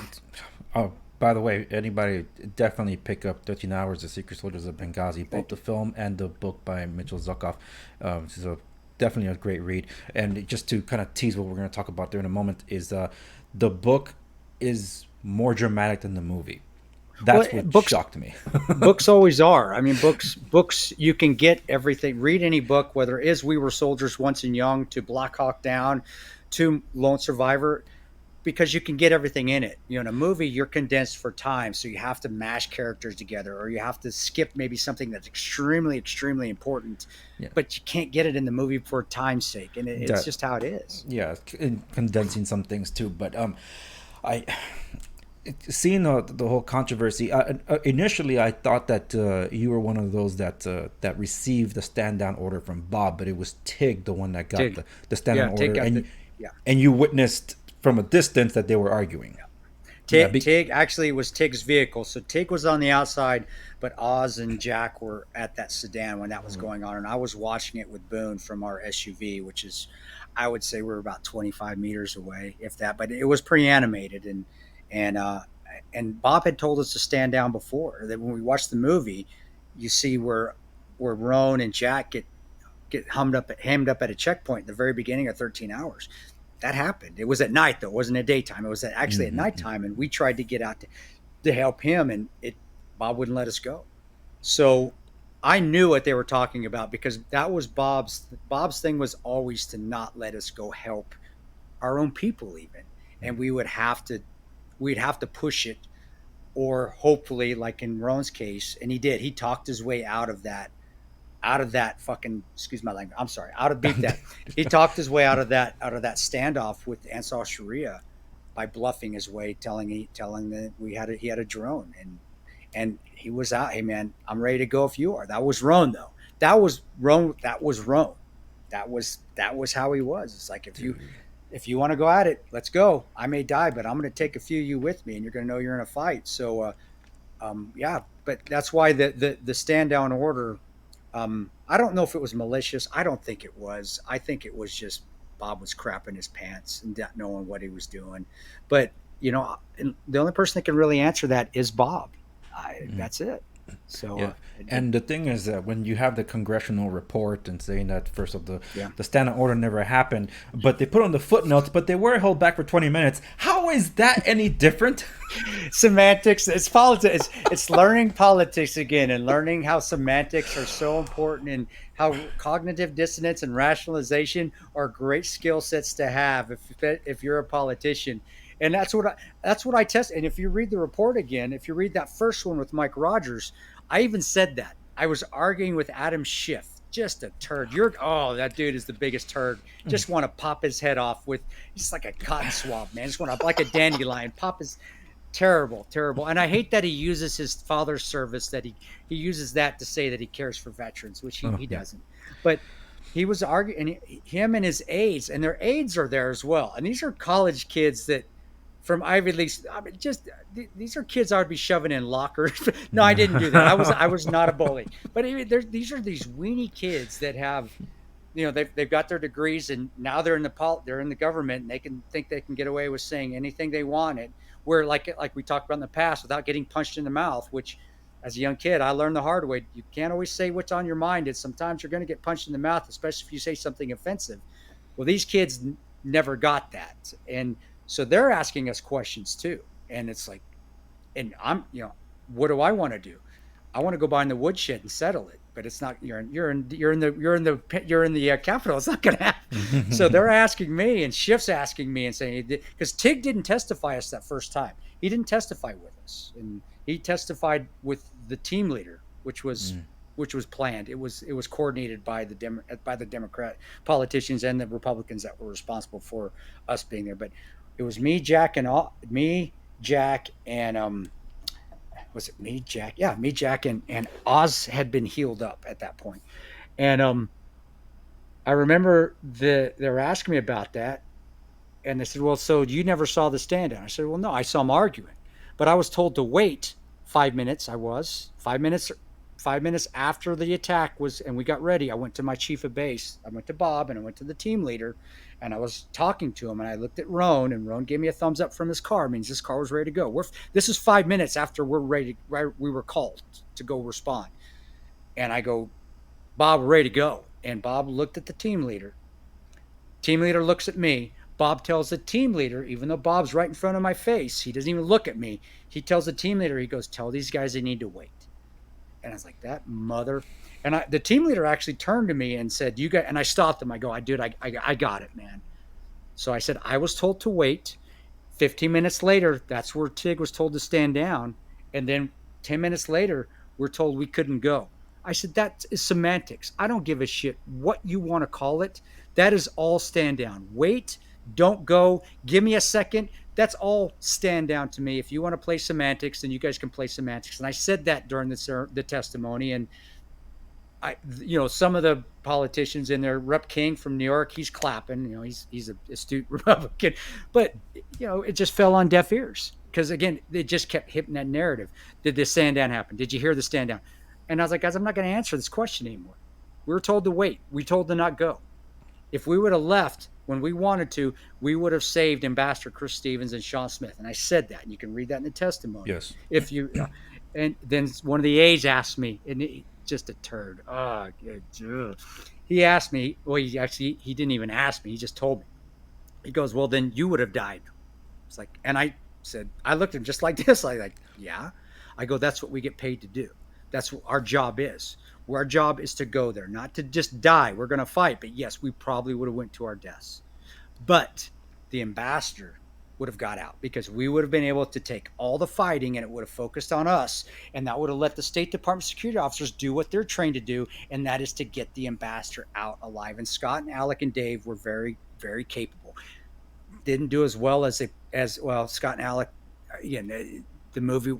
By the way, anybody definitely pick up 13 Hours, The Secret Soldiers of Benghazi, both the film and the book by Mitchell Zuckoff. So definitely a great read. And just to kind of tease what we're going to talk about there in a moment is the book is more dramatic than the movie. That's what books shocked me. books always are. I mean, books you can get everything. Read any book, whether it is We Were Soldiers Once and Young to Black Hawk Down to Lone Survivor, because you can get everything in it. In a movie, you're condensed for time, so you have to mash characters together, or you have to skip maybe something that's extremely, extremely important, but you can't get it in the movie for time's sake, and it's just how it is. Yeah, condensing some things too, but I seeing the whole controversy. Initially, I thought that you were one of those that received the stand down order from Bob, but it was Tig, the one that got the stand down order, and you witnessed from a distance that they were arguing. Tig actually, it was Tig's vehicle, so Tig was on the outside, but Oz and Jack were at that sedan when that was going on, and I was watching it with Boone from our SUV, which is, I would say, we're about 25 meters away, if that. But it was pretty animated, and Bob had told us to stand down before. That when we watched the movie, you see where Roan and Jack get hemmed up at a checkpoint at the very beginning of 13 Hours. That happened. It was at night, though. It wasn't at daytime. It was actually at nighttime, and we tried to get out to help him, and Bob wouldn't let us go. So I knew what they were talking about, because that was Bob's thing, was always to not let us go help our own people even, and we'd have to push it, or hopefully, like in Roan's case, and he did. He talked his way out of that fucking, excuse my language, I'm sorry, beat that. He talked his way out of that standoff with Ansar Sharia by bluffing his way, telling that he had a drone, and he was out. Hey man, I'm ready to go if you are. That was Roan though. That was Roan. That was how he was. It's like, if you want to go at it, let's go. I may die, but I'm going to take a few of you with me, and you're going to know you're in a fight. So but that's why the stand down order. I don't know if it was malicious. I don't think it was. I think it was just Bob was crapping his pants and not knowing what he was doing. But, the only person that can really answer that is Bob. That's it. So, and the thing is that when you have the congressional report and saying that first of the stand-down order never happened, but they put on the footnotes, but they were held back for 20 minutes. How is that any different? Semantics. It's politics. It's learning politics again, and learning how semantics are so important, and how cognitive dissonance and rationalization are great skill sets to have if you're a politician. And that's what I test. And if you read the report again, if you read that first one with Mike Rogers, I even said that. I was arguing with Adam Schiff, just a turd. That dude is the biggest turd. Just want to pop his head off with just like a cotton swab, man. Just want to, like a dandelion, pop his terrible. And I hate that he uses his father's service, that he uses that to say that he cares for veterans, which he doesn't. But he was arguing, and him and his aides, and their aides are there as well. And these are college kids that, from Ivy League, I mean, these are kids I would be shoving in lockers. No, I didn't do that. I was not a bully. But these are these weenie kids that have, they've got their degrees, and now they're in the government, and they can think they can get away with saying anything they wanted. Where like we talked about in the past, without getting punched in the mouth, which as a young kid I learned the hard way. You can't always say what's on your mind, and sometimes you're going to get punched in the mouth, especially if you say something offensive. Well, these kids never got that, and so they're asking us questions too. And it's like, and I'm, what do I want to do? I want to go behind the woodshed and settle it, but it's not. You're in the Capitol. It's not going to happen. So they're asking me, and Schiff's asking me, and saying, because Tig didn't testify us that first time. He didn't testify with us, and he testified with the team leader, which was planned. It was coordinated by the Democrat politicians and the Republicans that were responsible for us being there. But it was me, Jack, and was it me, Jack? Yeah, me, Jack, and Oz had been healed up at that point. And I remember they were asking me about that, and they said, "Well, so you never saw the stand down?" I said, "Well, no, I saw them arguing, but I was told to wait 5 minutes. I was 5 minutes 5 minutes after the attack was, and we got ready, I went to my chief of base. I went to Bob and I went to the team leader, and I was talking to him, and I looked at Roan, and Roan gave me a thumbs up from his car. It means this car was ready to go. This is 5 minutes after we're ready. We were called to go respond, and I go, Bob, we're ready to go. And Bob looked at the team leader. Team leader looks at me. Bob tells the team leader, even though Bob's right in front of my face, he doesn't even look at me. He tells the team leader, he goes, tell these guys they need to wait. And I was like, that mother. And the team leader actually turned to me and said, you got, and I stopped him. I go, dude, I got it, man. So I said, I was told to wait. 15 minutes later, that's where Tig was told to stand down. And then 10 minutes later, we're told we couldn't go. I said, that is semantics. I don't give a shit what you want to call it. That is all stand down. Wait, don't go. Give me a second. That's all stand down to me. If you want to play semantics, then you guys can play semantics. And I said that during the testimony. And some of the politicians in there, Rep King from New York, he's clapping. He's an astute Republican, but it just fell on deaf ears because again, they just kept hitting that narrative. Did the stand down happen? Did you hear the stand down? And I was like, guys, I'm not going to answer this question anymore. We were told to wait. We told to not go. If we would have left when we wanted to, we would have saved Ambassador Kris Stevens and Sean Smith. And I said that, and you can read that in the testimony. Yes. And then one of the A's asked me, and just a turd. He asked me. Well, he didn't even ask me. He just told me. He goes, well, then you would have died. It's like, and I said, I looked at him just like this. Yeah. I go, that's what we get paid to do. That's what our job is. Our job is to go there, not to just die. We're going to fight. But yes, we probably would have went to our deaths. But the ambassador would have got out because we would have been able to take all the fighting and it would have focused on us. And that would have let the State Department security officers do what they're trained to do. And that is to get the ambassador out alive. And Scott and Alec and Dave were very, very capable. Didn't do as well as well, Scott and Alec, again, the movie,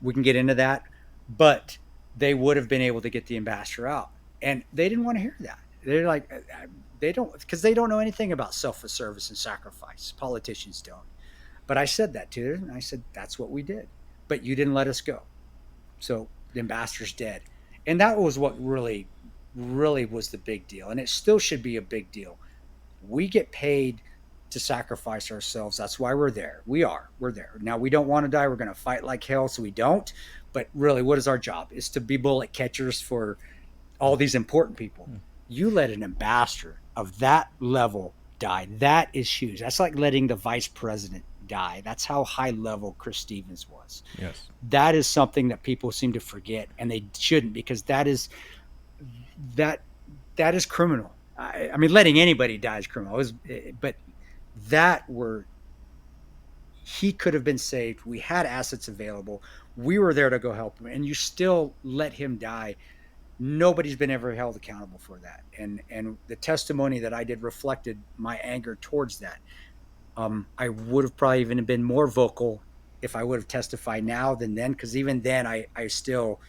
we can get into that. But they would have been able to get the ambassador out. And they didn't want to hear that. They're like, because they don't know anything about self-service and sacrifice. Politicians don't. But I said that to them. And I said, that's what we did. But you didn't let us go. So the ambassador's dead. And that was what really, really was the big deal. And it still should be a big deal. We get paid to sacrifice ourselves. That's why we're there. We're there. Now, we don't want to die. We're going to fight like hell, so we don't. But really, what is our job? Is to be bullet catchers for all these important people. You let an ambassador of that level die. That is huge. That's like letting the vice president die. That's how high level Kris Stevens was. Yes. That is something that people seem to forget, and they shouldn't, because that is criminal. I mean, letting anybody die is criminal. But he could have been saved. We had assets available. We were there to go help him, and you still let him die. Nobody's been ever held accountable for that. And the testimony that I did reflected my anger towards that. I would have probably even been more vocal if I would have testified now than then, because even then I still,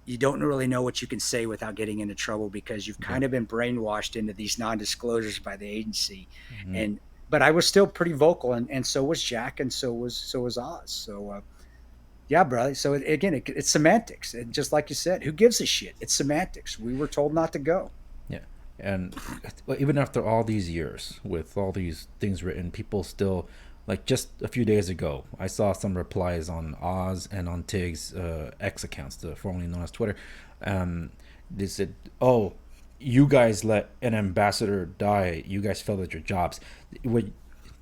you don't really know what you can say without getting into trouble, because you've kind of been brainwashed into these non-disclosures by the agency. Mm-hmm. But I was still pretty vocal, and so was Jack, and so was Oz. So yeah, brother. So again, it's semantics. And just like you said, who gives a shit? It's semantics. We were told not to go. Yeah. And even after all these years, with all these things written, people still, like just a few days ago, I saw some replies on Oz and on Tig's X accounts, formerly known as Twitter. They said, oh, you guys let an ambassador die. You guys failed at your jobs.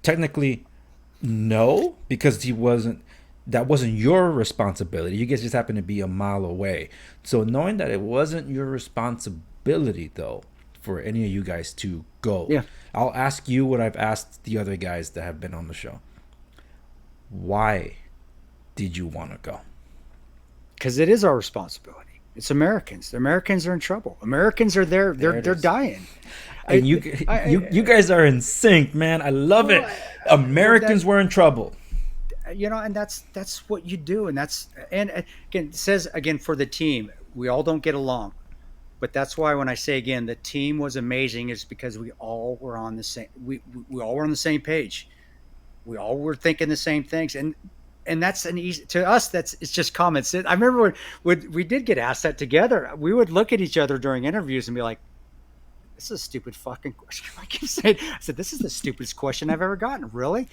Technically, no, because that wasn't your responsibility. You guys just happened to be a mile away. So knowing that it wasn't your responsibility, though, for any of you guys to go, yeah, I'll ask you what I've asked the other guys that have been on the show. Why did you want to go? Because it is our responsibility. It's Americans. The Americans are in trouble. Americans are there. They're dying. And you guys are in sync, man. I love it. Americans were in trouble. And that's what you do. And again, it says again for the team, we all don't get along. But that's why when I say again, the team was amazing, is because we all were on the same. We all were on the same page. We all were thinking the same things. And and that's an easy to us. It's just common sense. I remember when we did get asked that together, we would look at each other during interviews and be like, "This is a stupid fucking question." I keep saying, I said, "This is the stupidest question I've ever gotten." Really,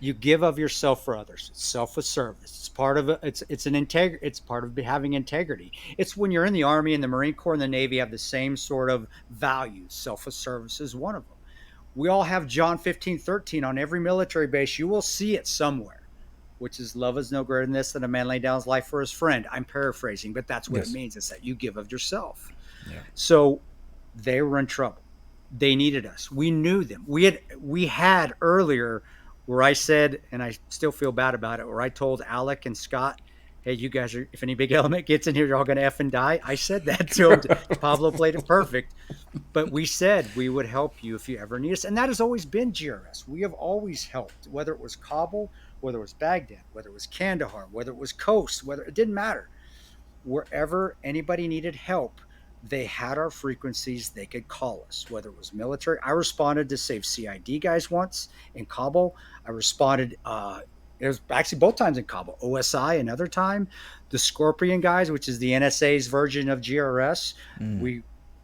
you give of yourself for others. It's self-service. It's part of it. It's part of having integrity. It's when you're in the Army and the Marine Corps and the Navy have the same sort of values. Self-service is one of them. We all have John 15:13 on every military base. You will see it somewhere, which is love is no greater than this, than a man lay down his life for his friend. I'm paraphrasing, but that's what it means. It's that you give of yourself. Yeah. So they were in trouble. They needed us. We knew them. We had earlier where I said, and I still feel bad about it, where I told Alec and Scott, "Hey, you guys are, if any big element gets in here, you're all going to effing die." I said that to him. Pablo played it perfect. But we said we would help you if you ever need us. And that has always been GRS. We have always helped, whether it was Kabul, whether it was Baghdad, whether it was Kandahar, whether it was Khost, whether it didn't matter. Wherever anybody needed help, they had our frequencies. They could call us, whether it was military. I responded to save CID guys once in Kabul. I responded, it was actually both times in Kabul, OSI another time. The Scorpion guys, which is the NSA's version of GRS,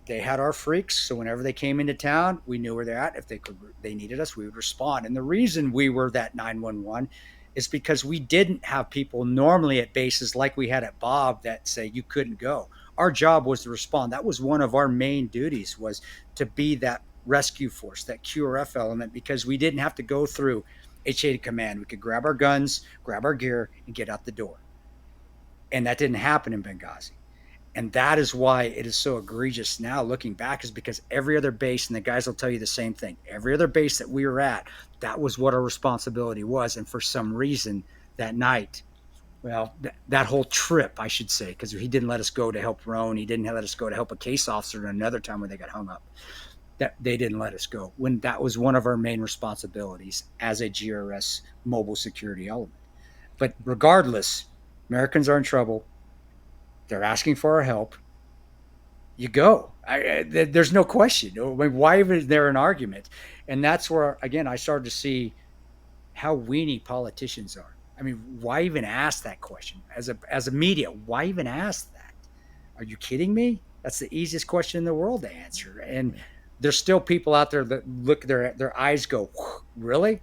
they had our freaks. So whenever they came into town, we knew where they're at. If they needed us, we would respond. And the reason we were that 911 is because we didn't have people normally at bases like we had at Bob that say you couldn't go. Our job was to respond. That was one of our main duties, was to be that rescue force, that QRF element, because we didn't have to go through HA command. We could grab our guns, grab our gear, and get out the door. And that didn't happen in Benghazi. And that is why it is so egregious now looking back, is because every other base, and the guys will tell you the same thing, every other base that we were at, that was what our responsibility was. And for some reason that night, well, that whole trip, I should say, because he didn't let us go to help Roan. He didn't let us go to help a case officer another time when they got hung up. That they didn't let us go, when that was one of our main responsibilities as a GRS mobile security element. But regardless, Americans are in trouble. They're asking for our help. You go. There's no question. I mean, why is there an argument? And that's where, again, I started to see how weenie politicians are. I mean, why even ask that question? As a media, why even ask that? Are you kidding me? That's the easiest question in the world to answer. And there's still people out there that look, their eyes go, really?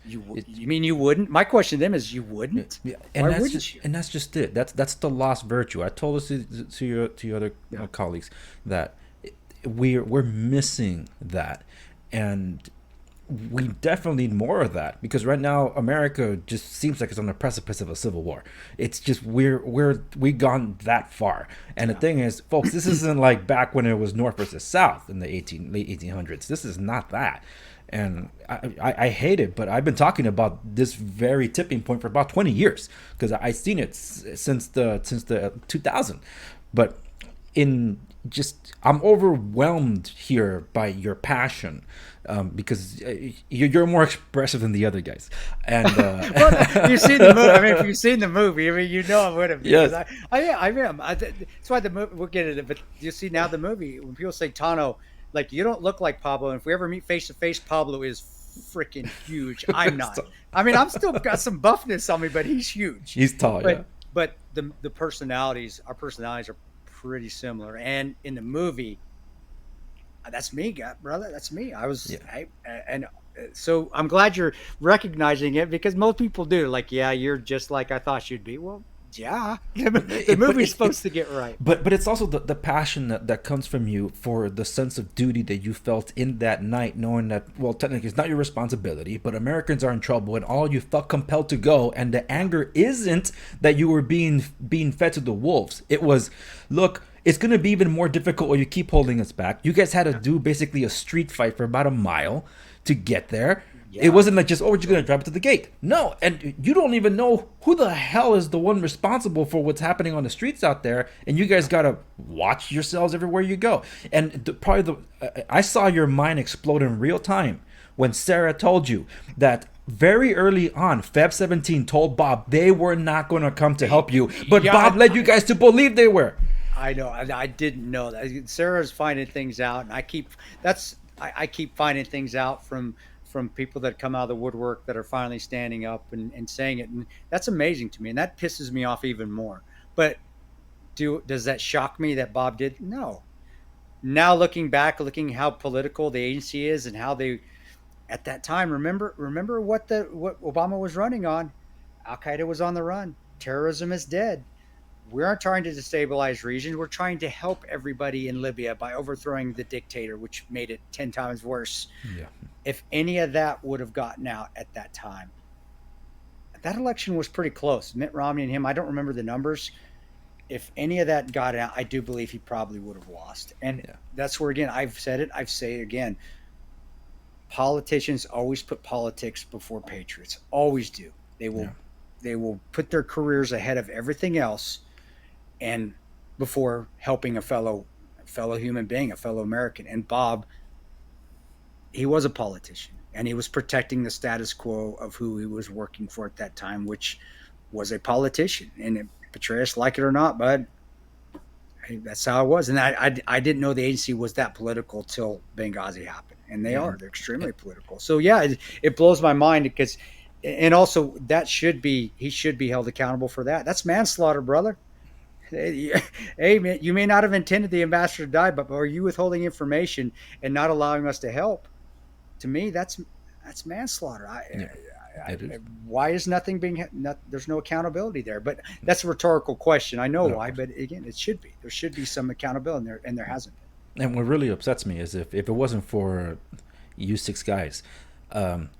You mean you wouldn't? My question to them is, you wouldn't? Yeah. And why wouldn't you? And that's just it. That's the lost virtue. I told this to your other colleagues that we're missing that, and we definitely need more of that, because right now America just seems like it's on the precipice of a civil war. It's just we've gone that far. And the thing is, folks, this isn't like back when it was North versus South in the late 1800s. This is not that. And I hate it, but I've been talking about this very tipping point for about 20 years, because I've seen it since the 2000. But I'm overwhelmed here by your passion, because you're more expressive than the other guys. And well, you've seen the movie. I mean, if you've seen the movie, I mean, you know I'm with him. Yes. I am. That's why the movie. We'll get into it. But you see now the movie, when people say Tanto, like, you don't look like Pablo. And if we ever meet face to face, Pablo is freaking huge. I'm not. I mean, I'm still got some buffness on me, but he's huge. He's tall. But the personalities, our personalities are pretty similar. And in the movie, that's me, brother. That's me. I was, and so I'm glad you're recognizing it, because most people do. Like, yeah, you're just like I thought you'd be. Well, yeah, the movie's supposed to get right. But it's also the passion that comes from you for the sense of duty that you felt in that night, knowing that, well, technically it's not your responsibility, but Americans are in trouble and all you felt compelled to go. And the anger isn't that you were being fed to the wolves. It was, look, it's going to be even more difficult when you keep holding us back. You guys had to do basically a street fight for about a mile to get there. Yeah. It wasn't like just, we're just going to drive it to the gate. No, and you don't even know who the hell is the one responsible for what's happening on the streets out there, and you guys got to watch yourselves everywhere you go. And I saw your mind explode in real time when Sarah told you that very early on, Feb 17 told Bob they were not going to come to help you, but Bob led you guys to believe they were. I know. I didn't know that. Sarah's finding things out, and I keep finding things out from from people that come out of the woodwork that are finally standing up and saying it. And that's amazing to me. And that pisses me off even more. But does that shock me that Bob did? No. Now looking back, looking how political the agency is and how they at that time, remember what Obama was running on. Al Qaeda was on the run. Terrorism is dead. We aren't trying to destabilize regions. We're trying to help everybody in Libya by overthrowing the dictator, which made it 10 times worse. Yeah. If any of that would have gotten out at that time, that election was pretty close. Mitt Romney and him, I don't remember the numbers. If any of that got out, I do believe he probably would have lost. And that's where, again, I've said it, I've say it again. Politicians always put politics before patriots. Always do. They will put their careers ahead of everything else, and before helping a fellow human being, a fellow American. And Bob, he was a politician, and he was protecting the status quo of who he was working for at that time, which was a politician. And portray us like it or not, bud, that's how it was. And I didn't know the agency was that political till Benghazi happened. And they're extremely political. So it blows my mind because, and also he should be held accountable for that. That's manslaughter, brother. Hey, man, you may not have intended the ambassador to die, but are you withholding information and not allowing us to help? To me, that's manslaughter. Why is nothing there's no accountability there? But that's a rhetorical question. I know why, but again, it should be. There should be some accountability there, and there hasn't been. And what really upsets me is if it wasn't for you 6 guys,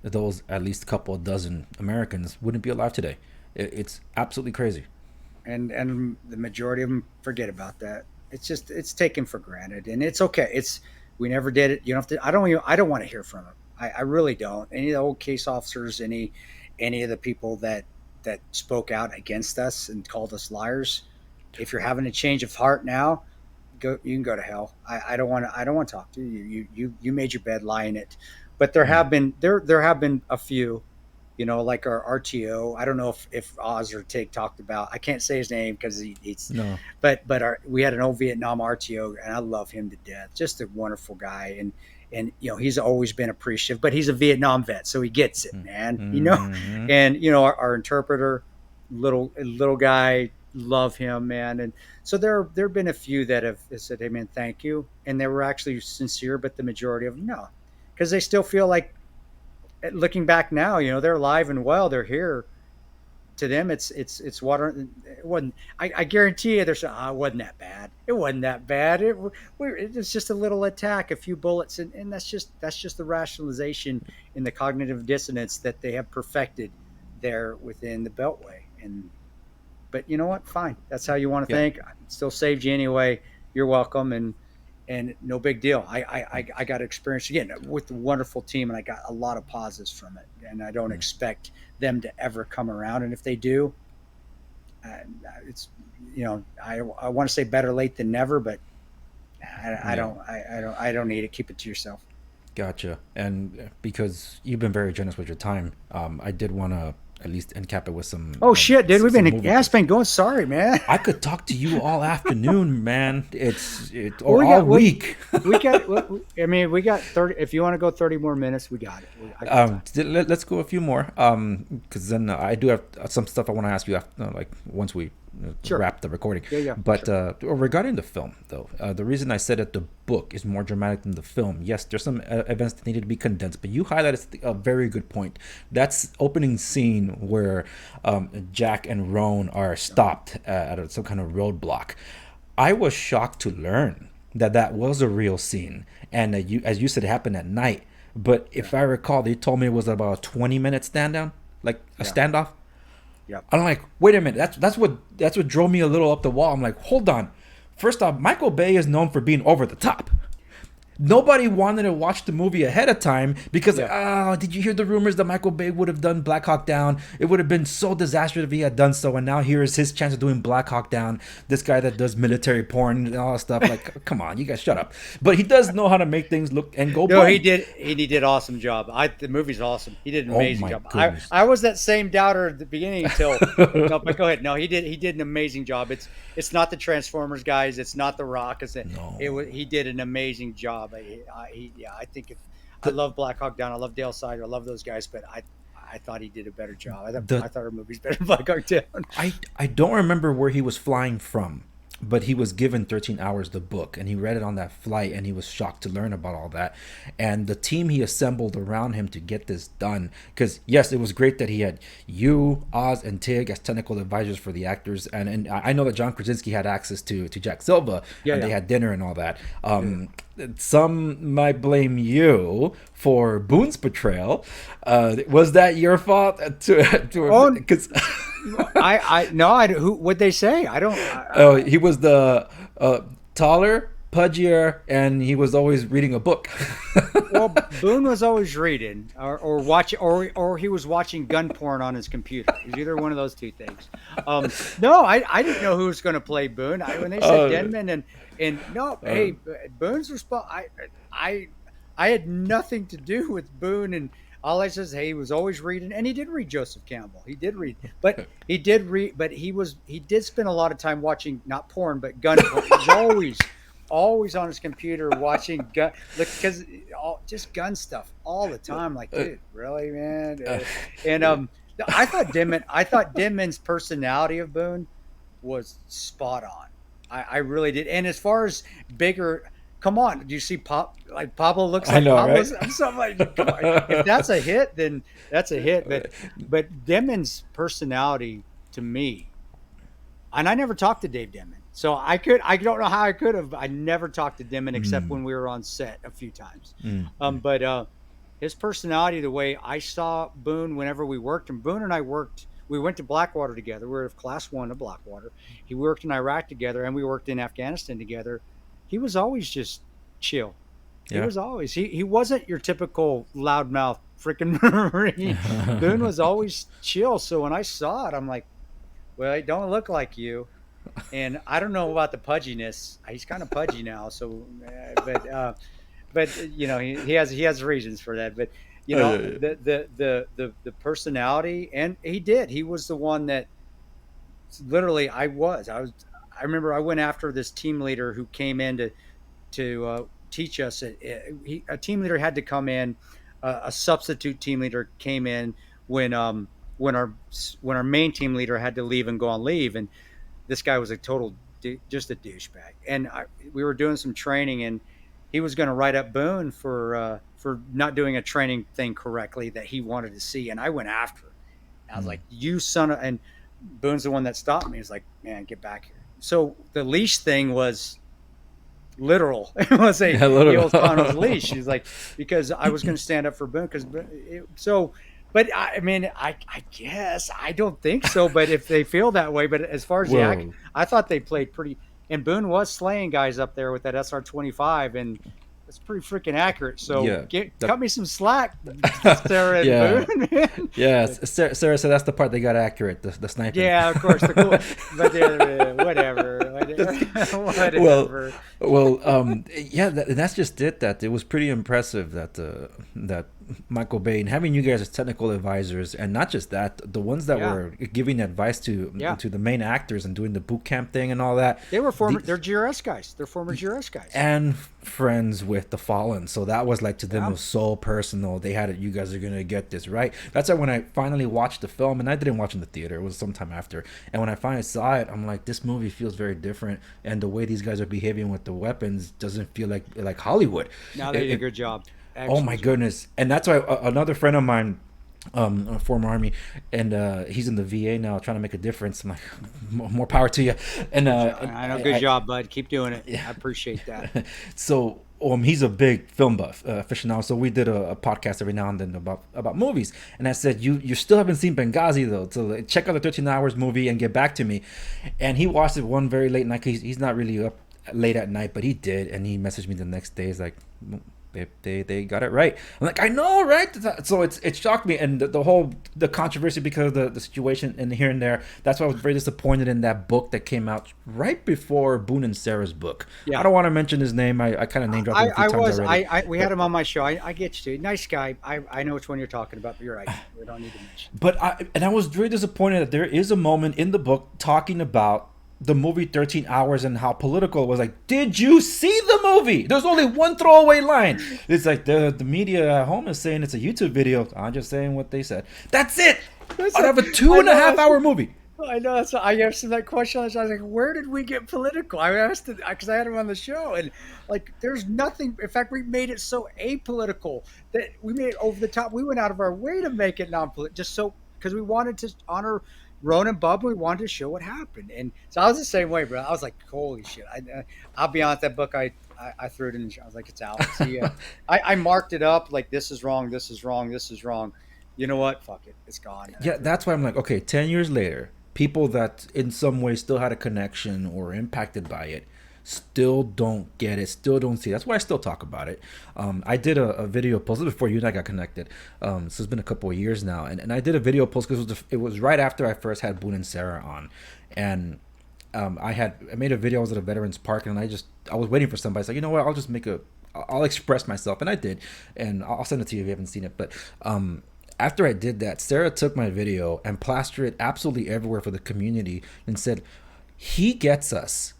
those at least a couple of dozen Americans wouldn't be alive today. It's absolutely crazy. And the majority of them forget about that. It's taken for granted, and it's okay. We never did it. You don't have to. I don't want to hear from them. I really don't. Any of the old case officers, any of the people that spoke out against us and called us liars. If you're having a change of heart now, you can go to hell. I don't want to talk to you. You made your bed, lie in it. But there have been a few, like our RTO. I don't know if Oz or Tig talked about. I can't say his name because he's no. But we had an old Vietnam RTO, and I love him to death. Just a wonderful guy, and he's always been appreciative. But he's a Vietnam vet, so he gets it, man. Mm-hmm. And our interpreter, little guy, love him, man. And so there have been a few that have said, "Hey, man, thank you," and they were actually sincere. But the majority of them, no, because they still feel like, looking back now, they're alive and well. They're here. To them, it's water. It wasn't. I guarantee you, it wasn't that bad. It wasn't that bad. It was just a little attack, a few bullets, and that's just the rationalization in the cognitive dissonance that they have perfected there within the Beltway. But you know what? Fine. That's how you want to think. I still saved you anyway. You're welcome, and no big deal. I got experience again with a wonderful team, and I got a lot of positives from it. And I don't expect them to ever come around. And if they do, it's I want to say better late than never, but I don't need it. Keep it to yourself. Gotcha. And because you've been very generous with your time, I did want to at least end cap it with some. Oh shit, dude! It's been going. Sorry, man. I could talk to you all afternoon, man. All week. We got 30. If you want to go 30 more minutes, we got it. Let's go a few more. Because then I do have some stuff I want to ask you after, once we wrap the recording. But regarding the film, though, the reason I said that the book is more dramatic than the film. Yes, there's some events that needed to be condensed, but you highlighted a very good point. That's opening scene where Jack and Roan are stopped at some kind of roadblock. I was shocked to learn that was a real scene, and as you said, it happened at night. But if I recall, they told me it was about a 20-minute standoff. Yeah. I'm like, wait a minute. That's what drove me a little up the wall. I'm like, hold on. First off, Michael Bay is known for being over the top. Nobody wanted to watch the movie ahead of time because, did you hear the rumors that Michael Bay would have done Black Hawk Down? It would have been so disastrous if he had done so, and now here is his chance of doing Black Hawk Down. This guy that does military porn and all that stuff. Like, come on, you guys shut up. But he does know how to make things look and go. No, he did. He did awesome job. The movie's awesome. He did an amazing job. I was that same doubter at the beginning until. No, but go ahead. No, he did an amazing job. It's not the Transformers guys. It's not The Rock. He did an amazing job. I I love Black Hawk Down. I love Dale Sider. I love those guys, but I thought he did a better job. I thought our movie's better than Black Hawk Down. I don't remember where he was flying from, but he was given 13 Hours, the book, and he read it on that flight, and he was shocked to learn about all that. And the team he assembled around him to get this done, because yes, it was great that he had you, Oz, and Tig as technical advisors for the actors, and I know that John Krasinski had access to Jack Silva, and they had dinner and all that. Some might blame you for Boone's portrayal. Was that your fault? Because what'd they say? I don't. He was the taller, pudgier, and he was always reading a book. Well, Boone was always reading, or watching, or he was watching gun porn on his computer. It was either one of those two things. No, I didn't know who was going to play Boone. When they said Denman and no, hey, Boone's response. I had nothing to do with Boone, and all I says, hey, he was always reading, and he did read Joseph Campbell. He did read, but he did spend a lot of time watching not porn, but gun porn. He was always on his computer watching gun, because just gun stuff all the time. Like, dude, really, man? And I thought Denman's personality of Boone was spot on. I really did. And as far as bigger, come on, do you see Pablo looks like Pablo? Right? I'm something like, come on. If that's a hit, then that's a hit. But Denman's personality to me, and I never talked to Dave Denman, so I don't know how I could have. I never talked to Denman except when we were on set a few times. But his personality, the way I saw Boone whenever we worked, and Boone and I worked. We went to Blackwater together. We were Class 1 of Blackwater. He worked in Iraq together, and we worked in Afghanistan together. He was always just chill. He was always he wasn't your typical loudmouth freaking Marine. Boone was always chill. So when I saw it, I'm like, well, he don't look like you. And I don't know about the pudginess. He's kind of pudgy now. So, but you know, he has reasons for that. But you know, the personality, and he was the one that literally I remember I went after this team leader who came in to teach us. A team leader had to come in. A substitute team leader came in when our main team leader had to leave and go on leave, and this guy was a total just a douchebag. And we were doing some training, and he was going to write up Boone for not doing a training thing correctly that he wanted to see, and I went after it. I was like, "You son of!" And Boone's the one that stopped me. He's like, "Man, get back here." So the leash thing was literal. It was he was on his leash. He's like, because I was going to stand up for Boone. But I mean, I guess I don't think so. But if they feel that way, but as far as the act, I thought they played pretty. And Boone was slaying guys up there with that SR-25, and it's pretty freaking accurate. So cut me some slack, Sarah and Boone. Man. Yeah, Sarah said that's the part they got accurate, the sniping. Yeah, of course. But whatever. That's just it. That it was pretty impressive that Michael Bay, and having you guys as technical advisors, and not just that, the ones that were giving advice to the main actors and doing the boot camp thing and all that. They're GRS guys. They're former GRS guys. And friends with the fallen. So that was like, to them, it was so personal. They had it, you guys are going to get this right. That's why when I finally watched the film, and I didn't watch in the theater, it was sometime after. And when I finally saw it, I'm like, this movie feels very different. And the way these guys are behaving with the weapons doesn't feel like Hollywood. Now they did a good job. Oh my goodness. And that's why another friend of mine, a former Army, and he's in the VA now trying to make a difference. I'm like, more power to you. And I know, good job, bud. Keep doing it. I appreciate that. So he's a big film buff aficionado. So we did a podcast every now and then about movies. And I said, you still haven't seen Benghazi though, so check out the 13 Hours movie and get back to me. And he watched it one very late night. He's not really up late at night, but he did. And he messaged me the next day. He's like, they got it right. I'm like, I know, right? So it shocked me, and the controversy because of the situation and here and there. That's why I was very disappointed in that book that came out right before Boone and Sarah's book. I don't want to mention his name. I kind of name dropped him a few times already. We had him on my show. I get you, nice guy. I know which one you're talking about, but you're right. We don't need to mention. But I was very disappointed that there is a moment in the book talking about the movie 13 Hours and how political it was. Like, did you see the movie? There's only one throwaway line. It's like the media at home is saying it's a YouTube video. I'm just saying what they said. That's it. I'd have a 2.5 hour movie. I know. So I asked him that question. I was like, "Where did we get political?" I asked it because I had him on the show, and like, there's nothing. In fact, we made it so apolitical that we made it over the top. We went out of our way to make it non-political, just so because we wanted to honor Ron and Bub. We wanted to show what happened, and so I was the same way, bro. I was like, "Holy shit!" I'll be honest. That book, I threw it in. I was like, "It's out." See, I marked it up like, "This is wrong. This is wrong. This is wrong." You know what? Fuck it. It's gone. Yeah, that's why I'm like, okay, 10 years later, people that in some way still had a connection or impacted by it still don't get it, still don't see it. That's why I still talk about it. I did a video post before you and I got connected. So it's been a couple of years now. And I did a video post because it was right after I first had Boone and Sarah on. And I made a video. I was at a veterans park, and I was waiting for somebody. I was like, you know what, I'll express myself. And I did. And I'll send it to you if you haven't seen it. But after I did that, Sarah took my video and plastered it absolutely everywhere for the community and said, he gets us.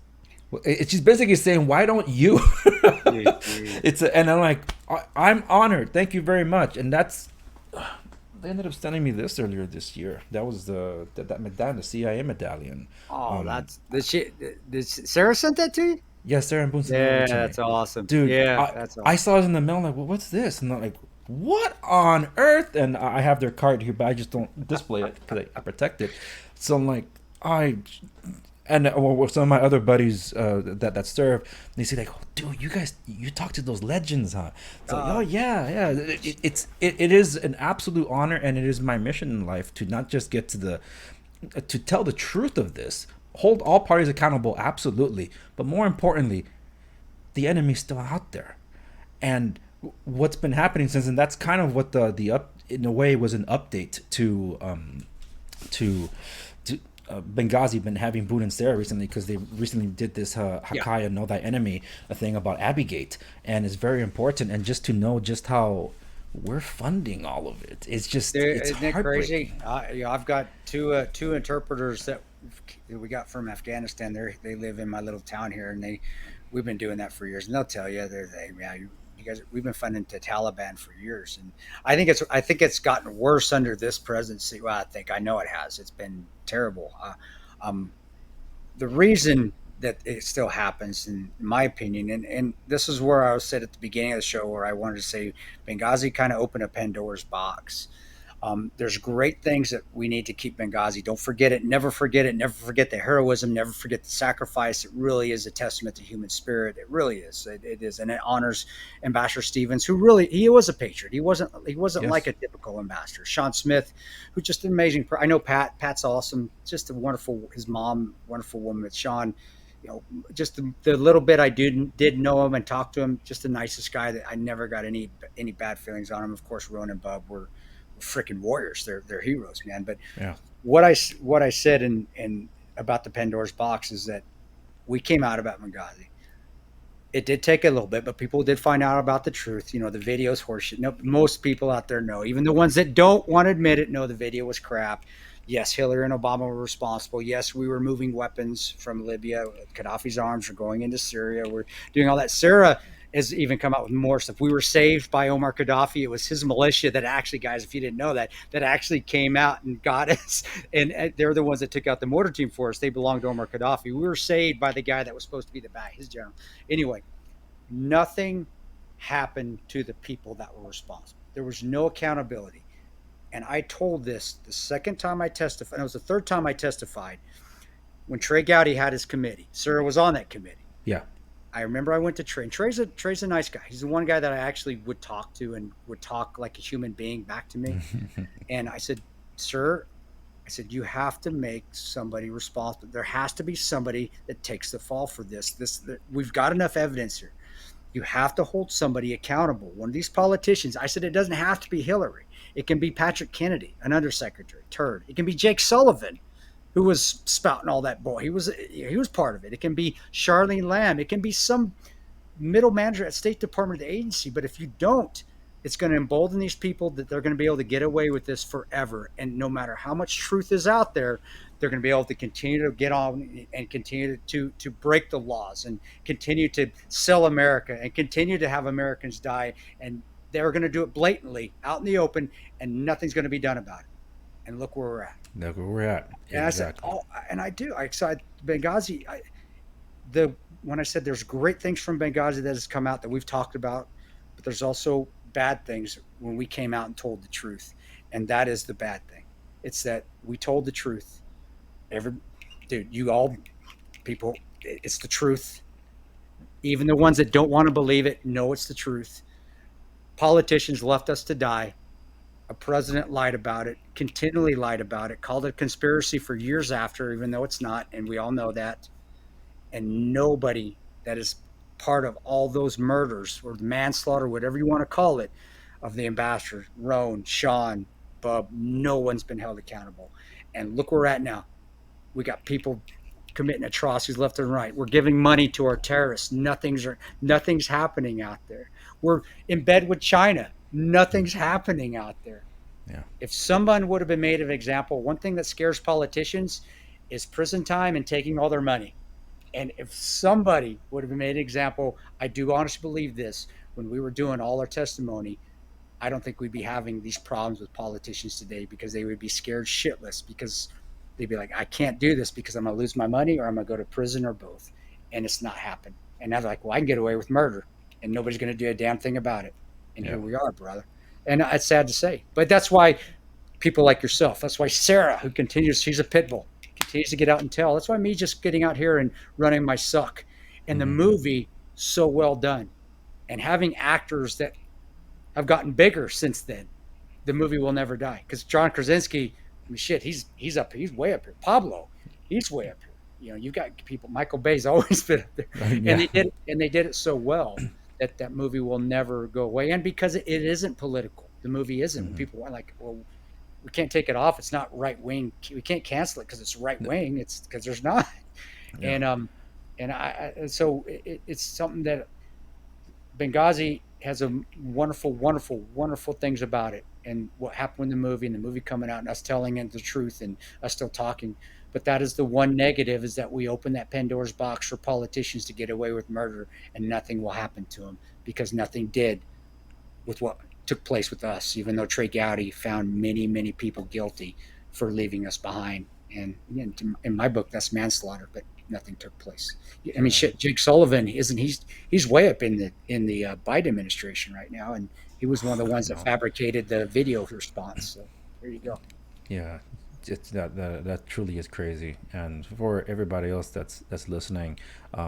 She's basically saying, why don't you? And I'm like, I'm honored. Thank you very much. And they ended up sending me this earlier this year. That was that medallion, the CIA medallion. Oh, that's the shit. Sarah sent that to you? Yeah, Sarah and Boone. Yeah, that's awesome. Dude, yeah, that's awesome. I saw it in the mail. I'm like, well, what's this? And I'm like, what on earth? And I have their card here, but I just don't display it because I protect it. So I'm like, some of my other buddies that serve, they say like, oh, dude, you talk to those legends, huh? It's like, oh yeah. It is an absolute honor, and it is my mission in life to not just get to tell the truth of this, hold all parties accountable, absolutely, but more importantly, the enemy's still out there, and what's been happening since, and that's kind of what the in a way was an update to Benghazi been having Boone and Sarah recently, because they recently did this Hakaya Know Thy Enemy, a thing about Abigate, and it's very important, and just to know just how we're funding all of it, it's just it's crazy. I've got two interpreters that we got from Afghanistan. They live in my little town here, and we've been doing that for years, and they'll tell you we've been funding the Taliban for years, and I think it's gotten worse under this presidency. Well, I know it has. It's been terrible. The reason that it still happens, in my opinion, and this is where I was said at the beginning of the show, where I wanted to say Benghazi kind of opened a Pandora's box. There's great things that we need to keep Benghazi. Don't forget it. Never forget it. Never forget the heroism. Never forget the sacrifice. It really is a testament to human spirit. It really is. It is. And it honors Ambassador Stevens, he was a patriot. He wasn't yes. Like a typical ambassador. Sean Smith, who's just an amazing. I know Pat's awesome. Just a wonderful, his mom, wonderful woman. But Sean, just the little bit I did know him and talk to him, just the nicest guy that I never got any bad feelings on him. Of course, Ron and Bub were freaking warriors. They're heroes, man. But yeah, what I said in about the Pandora's box is that we came out about Benghazi. It did take a little bit, but people did find out about the truth. The video's horseshit. No, most people out there know, even the ones that don't want to admit it, know the video was crap. Yes, Hillary and Obama were responsible. Yes, we were moving weapons from Libya. Gaddafi's arms were going into Syria. We're doing all that. Sarah has even come out with more stuff. We were saved by Omar Gaddafi. It was his militia that actually, guys, if you didn't know that actually came out and got us. And they're the ones that took out the mortar team for us. They belonged to Omar Gaddafi. We were saved by the guy that was supposed to be his general. Anyway, nothing happened to the people that were responsible. There was no accountability. And I told this the second time I testified, and it was the third time I testified, when Trey Gowdy had his committee. Sarah was on that committee. Yeah. I remember I went to Trey, and Trey's a nice guy. He's the one guy that I actually would talk to and would talk like a human being back to me. And I said, sir, you have to make somebody responsible. There has to be somebody that takes the fall for this. We've got enough evidence here. You have to hold somebody accountable. One of these politicians, I said, it doesn't have to be Hillary. It can be Patrick Kennedy, an undersecretary, turd. It can be Jake Sullivan, who was spouting all that bull. He was part of it. It can be Charlene Lamb. It can be some middle manager at State Department of the agency. But if you don't, it's going to embolden these people that they're going to be able to get away with this forever. And no matter how much truth is out there, they're going to be able to continue to get on and continue to break the laws and continue to sell America and continue to have Americans die. And they're going to do it blatantly out in the open, and nothing's going to be done about it. And look where we're at. Look where we're at. And Exactly. I said, oh, and I do. So Benghazi, when I said there's great things from Benghazi that has come out that we've talked about, but there's also bad things when we came out and told the truth. And that is the bad thing. It's that we told the truth. You all people, it's the truth. Even the ones that don't want to believe it know it's the truth. Politicians left us to die. A president lied about it, continually lied about it, called it a conspiracy for years after, even though it's not, and we all know that. And nobody that is part of all those murders or manslaughter, whatever you want to call it, of the ambassador, Roan, Sean, Bub, no one's been held accountable. And look where we're at now. We got people committing atrocities left and right. We're giving money to our terrorists. Nothing's happening out there. We're in bed with China. Nothing's happening out there. Yeah. If someone would have been made of example, one thing that scares politicians is prison time and taking all their money. And if somebody would have been made an example, I do honestly believe this, when we were doing all our testimony, I don't think we'd be having these problems with politicians today, because they would be scared shitless, because they'd be like, I can't do this because I'm going to lose my money or I'm going to go to prison or both. And it's not happened. And now they're like, well, I can get away with murder and nobody's going to do a damn thing about it. And Here we are, brother. And it's sad to say, but that's why people like yourself, that's why Sarah, who continues, she's a pit bull, continues to get out and tell. That's why me just getting out here and running my suck. And the movie, so well done. And having actors that have gotten bigger since then, the movie will never die. Because John Krasinski, I mean, shit, he's way up here. Pablo, he's way up here. You know, you've got people. Michael Bay's always been up there, and they did it so well that movie will never go away. And because it isn't political, the movie isn't. People are like, well, we can't take it off. It's not right wing. We can't cancel it because it's right wing. It's because there's not. Yeah. So it's something that Benghazi has a wonderful, wonderful, wonderful things about it. And what happened in the movie, and the movie coming out and us telling it the truth and us still talking. But that is the one negative, is that we open that Pandora's box for politicians to get away with murder, and nothing will happen to them, because nothing did with what took place with us, even though Trey Gowdy found many, many people guilty for leaving us behind. And again, in my book, that's manslaughter, but nothing took place. I mean, shit, Jake Sullivan, he's way up in the Biden administration right now, and he was one of the ones that fabricated the video response. So there you go. Yeah, that truly is crazy. And for everybody else that's listening,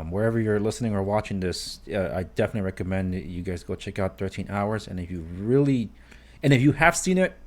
wherever you're listening or watching this, I definitely recommend that you guys go check out 13 Hours. And if you have seen it,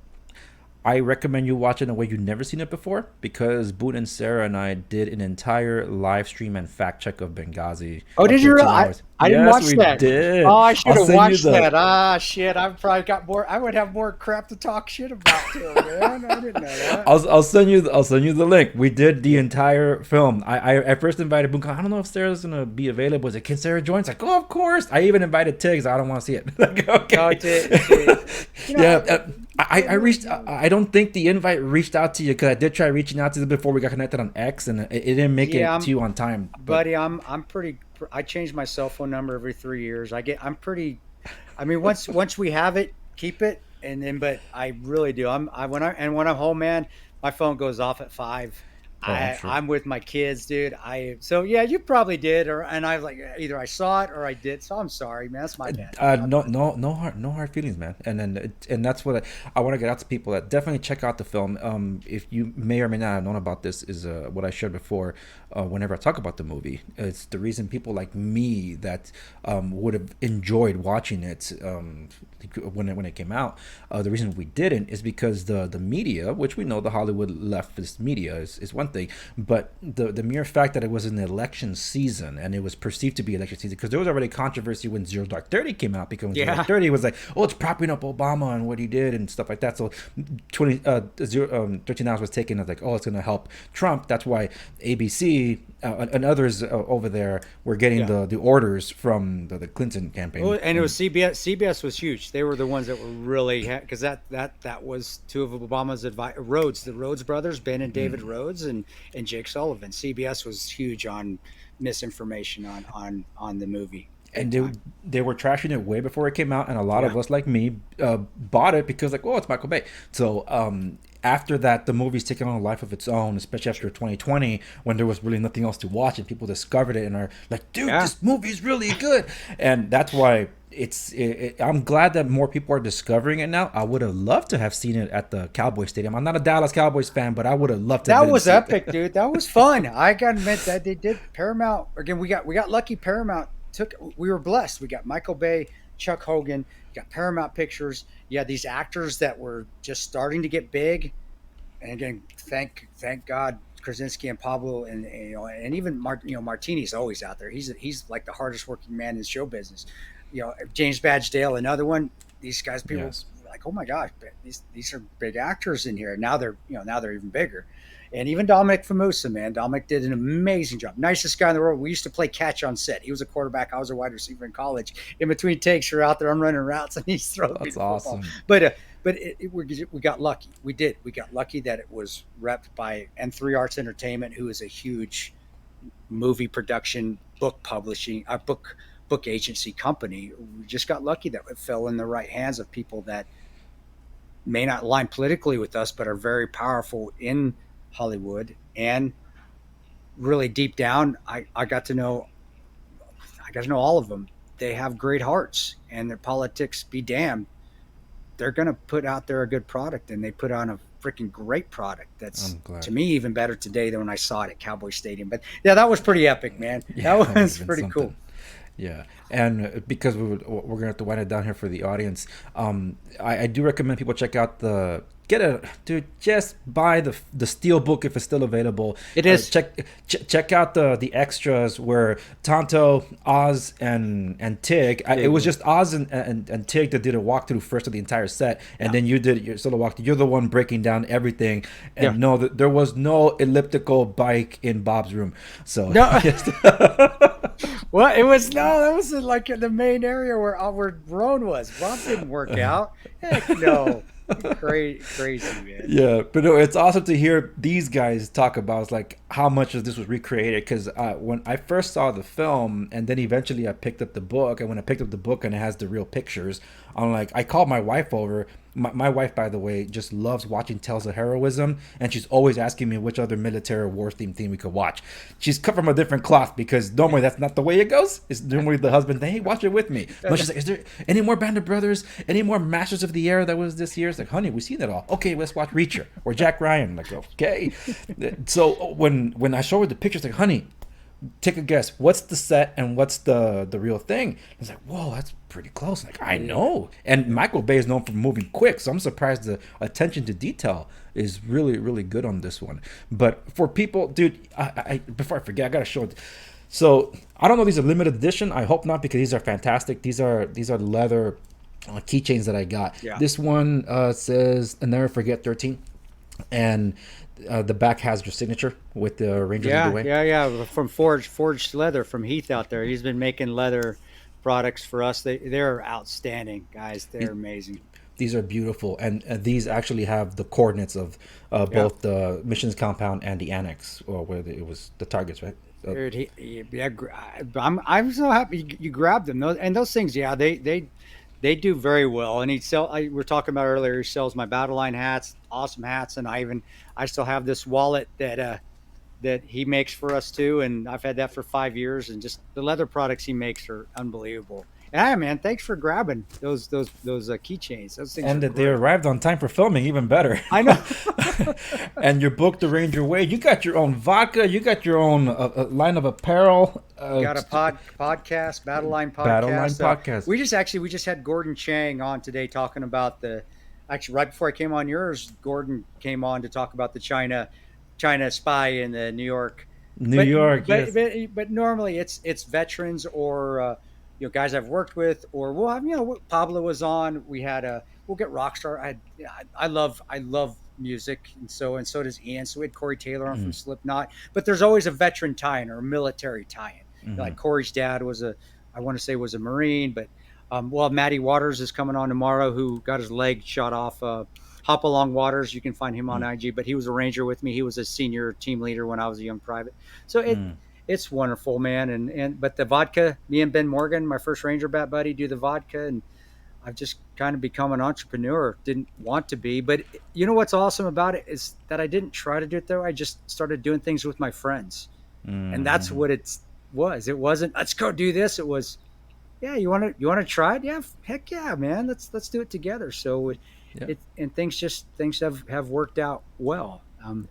I recommend you watch it in a way you've never seen it before, because Boone and Sarah and I did an entire live stream and fact check of Benghazi. Oh, did you? I didn't watch that. Did. Oh, I should have watched that. Ah, shit. I've probably got more. I would have more crap to talk shit about too, man. I didn't know that. I'll send you the link. We did the entire film. I first invited Boone. I don't know if Sarah's gonna be available. Was it, can Sarah join? It's like, oh, of course. I even invited Tiggs. I don't want to see it. Like, okay. No, it did. Yeah. I reached. I don't think the invite reached out to you, because I did try reaching out to you before we got connected on X, and it didn't make it to you on time. Buddy, I'm pretty. I change my cell phone number every 3 years. I'm pretty. I mean, once we have it, keep it, and then. But I really do. When I'm home, man, my phone goes off at 5. I'm with my kids, dude. So yeah, you probably did, and I was like, either I saw it or I did. So I'm sorry, man. That's my bad. No hard feelings, man. And that's what I want to get out to people, that definitely check out the film. If you may or may not have known about this, is what I shared before. Whenever I talk about the movie, it's the reason people like me that would have enjoyed watching it when it came out. The reason we didn't is because the media, which we know the Hollywood leftist media is one thing, but the mere fact that it was an election season, and it was perceived to be election season, because there was already controversy when Zero Dark 30 came out, because Zero Dark 30 was like, oh, it's propping up Obama and what he did and stuff like that. So 13 Hours was taken as like, oh, it's going to help Trump. That's why ABC and others over there were getting the orders from the Clinton campaign. Oh, and it was CBS. CBS was huge. They were the ones that were really, because that was two of Obama's the Rhodes brothers, Ben and David Rhodes, and and Jake Sullivan. CBS was huge on misinformation on the movie. And Big time. they were trashing it way before it came out, and a lot Yeah. of us like me bought it because like, oh, it's Michael Bay. So after that, the movie's taken on a life of its own, especially after 2020 when there was really nothing else to watch and people discovered it and are like, dude, Yeah. this movie's really good. And that's why I'm glad that more people are discovering it now. I would have loved to have seen it at the Cowboy Stadium. I'm not a Dallas Cowboys fan, but I would have loved to have That been was to see it. epic, dude. That was fun. I gotta admit that they did Paramount again. We got lucky. Paramount took. We were blessed. We got Michael Bay, Chuck Hogan. Got Paramount Pictures. You had these actors that were just starting to get big. And again, thank God, Krasinski and Pablo, and even Martini's always out there. He's like the hardest working man in show business. James Badge-Dale, another one. These guys, people Yes. are like, oh my gosh, these are big actors in here. Now they're even bigger. And even Dominic Famusa, man, Dominic did an amazing job. Nicest guy in the world. We used to play catch on set. He was a quarterback. I was a wide receiver in college. In between takes, we're out there. I'm running routes, and he's throwing me That's the football. awesome. But we got lucky. We did. We got lucky that it was repped by N3 Arts Entertainment, who is a huge movie production, book publishing, book agency company. We just got lucky that it fell in the right hands of people that may not align politically with us, but are very powerful in Hollywood. And really deep down, I got to know all of them. They have great hearts, and their politics be damned. They're going to put out there a good product, and they put on a freaking great product. That's I'm glad. to me even better today than when I saw it at Cowboy Stadium. But yeah, that was pretty epic, man. Yeah, That would've was been pretty something. cool. Yeah, and because we're gonna have to wind it down here for the audience, I do recommend people check out just buy the steel book if it's still available. It is. Check out the extras where Tanto, Oz, and Tig. It was just Oz and Tig that did a walkthrough first of the entire set, and then you did your solo walkthrough. You're the one breaking down everything, and no, there was no elliptical bike in Bob's room. So No. Well, that was in, like in the main area where Roan was. Rob didn't work out. Heck no. Crazy, man. Yeah, but no, it's awesome to hear these guys talk about like how much of this was recreated. Because when I first saw the film, and then eventually I picked up the book, and when I picked up the book and it has the real pictures, I'm like, I called my wife over. My wife, by the way, just loves watching tales of heroism, and she's always asking me which other military war theme we could watch. She's cut from a different cloth because normally that's not the way it goes. It's normally the husband, hey, watch it with me. No, she's like, is there any more Band of Brothers? Any more Masters of the Air that was this year? It's like, honey, we've seen it all. Okay, let's watch Reacher or Jack Ryan. I'm like, okay. So when I show her the pictures, like, honey, take a guess. What's the set and what's the real thing? It's like, whoa, that's pretty close. Like, I know. And Michael Bay is known for moving quick, so I'm surprised the attention to detail is really, really good on this one. But for people, dude, I before I forget, I gotta show it. So I don't know. These are limited edition. I hope not, because these are fantastic. These are leather keychains that I got. Yeah. This one says "I'll Never Forget 13," and the back has your signature with the Rangers of the Way. Yeah. From Forged Leather from Heath out there. He's been making leather products for us. They're outstanding, guys. They're amazing. These are beautiful, and these actually have the coordinates of both the missions compound and the annex, or where it was the targets, right? Dude, I'm so happy you grabbed them. Those things, yeah, they do very well. And we were talking about earlier. He sells my Battle Line hats, awesome hats, and I still have this wallet that he makes for us too, and I've had that for 5 years. And just the leather products he makes are unbelievable. And hey, man, thanks for grabbing those keychains. Those things, And are that they great. arrived on time for filming, even better. I know. And your book, The Ranger Way, you got your own vodka, you got your own line of apparel. Got a podcast, Battle Line podcast. Battle Line podcast. We just had Gordon Chang on today talking about actually right before I came on yours, Gordon came on to talk about the China spy in the New York. Yes. But normally it's veterans or guys I've worked with, or we'll have Pablo was on. We'll get Rockstar. I love music, and so does Ian. So we had Corey Taylor on from Slipknot. But there's always a veteran tie-in or a military tie-in. Like Corey's dad was a Marine, but Matty Waters is coming on tomorrow, who got his leg shot off Hop Along Waters. You can find him on IG, but he was a Ranger with me. He was a senior team leader when I was a young private. So it's wonderful, man. But the vodka, me and Ben Morgan, my first Ranger bat buddy, do the vodka, and I've just kind of become an entrepreneur. Didn't want to be, but you know what's awesome about it is that I didn't try to do it though. I just started doing things with my friends, and that's what it was. It wasn't let's go do this. It was, yeah, you want to try it? Yeah, heck yeah, man. Let's do it together. So and things have worked out well.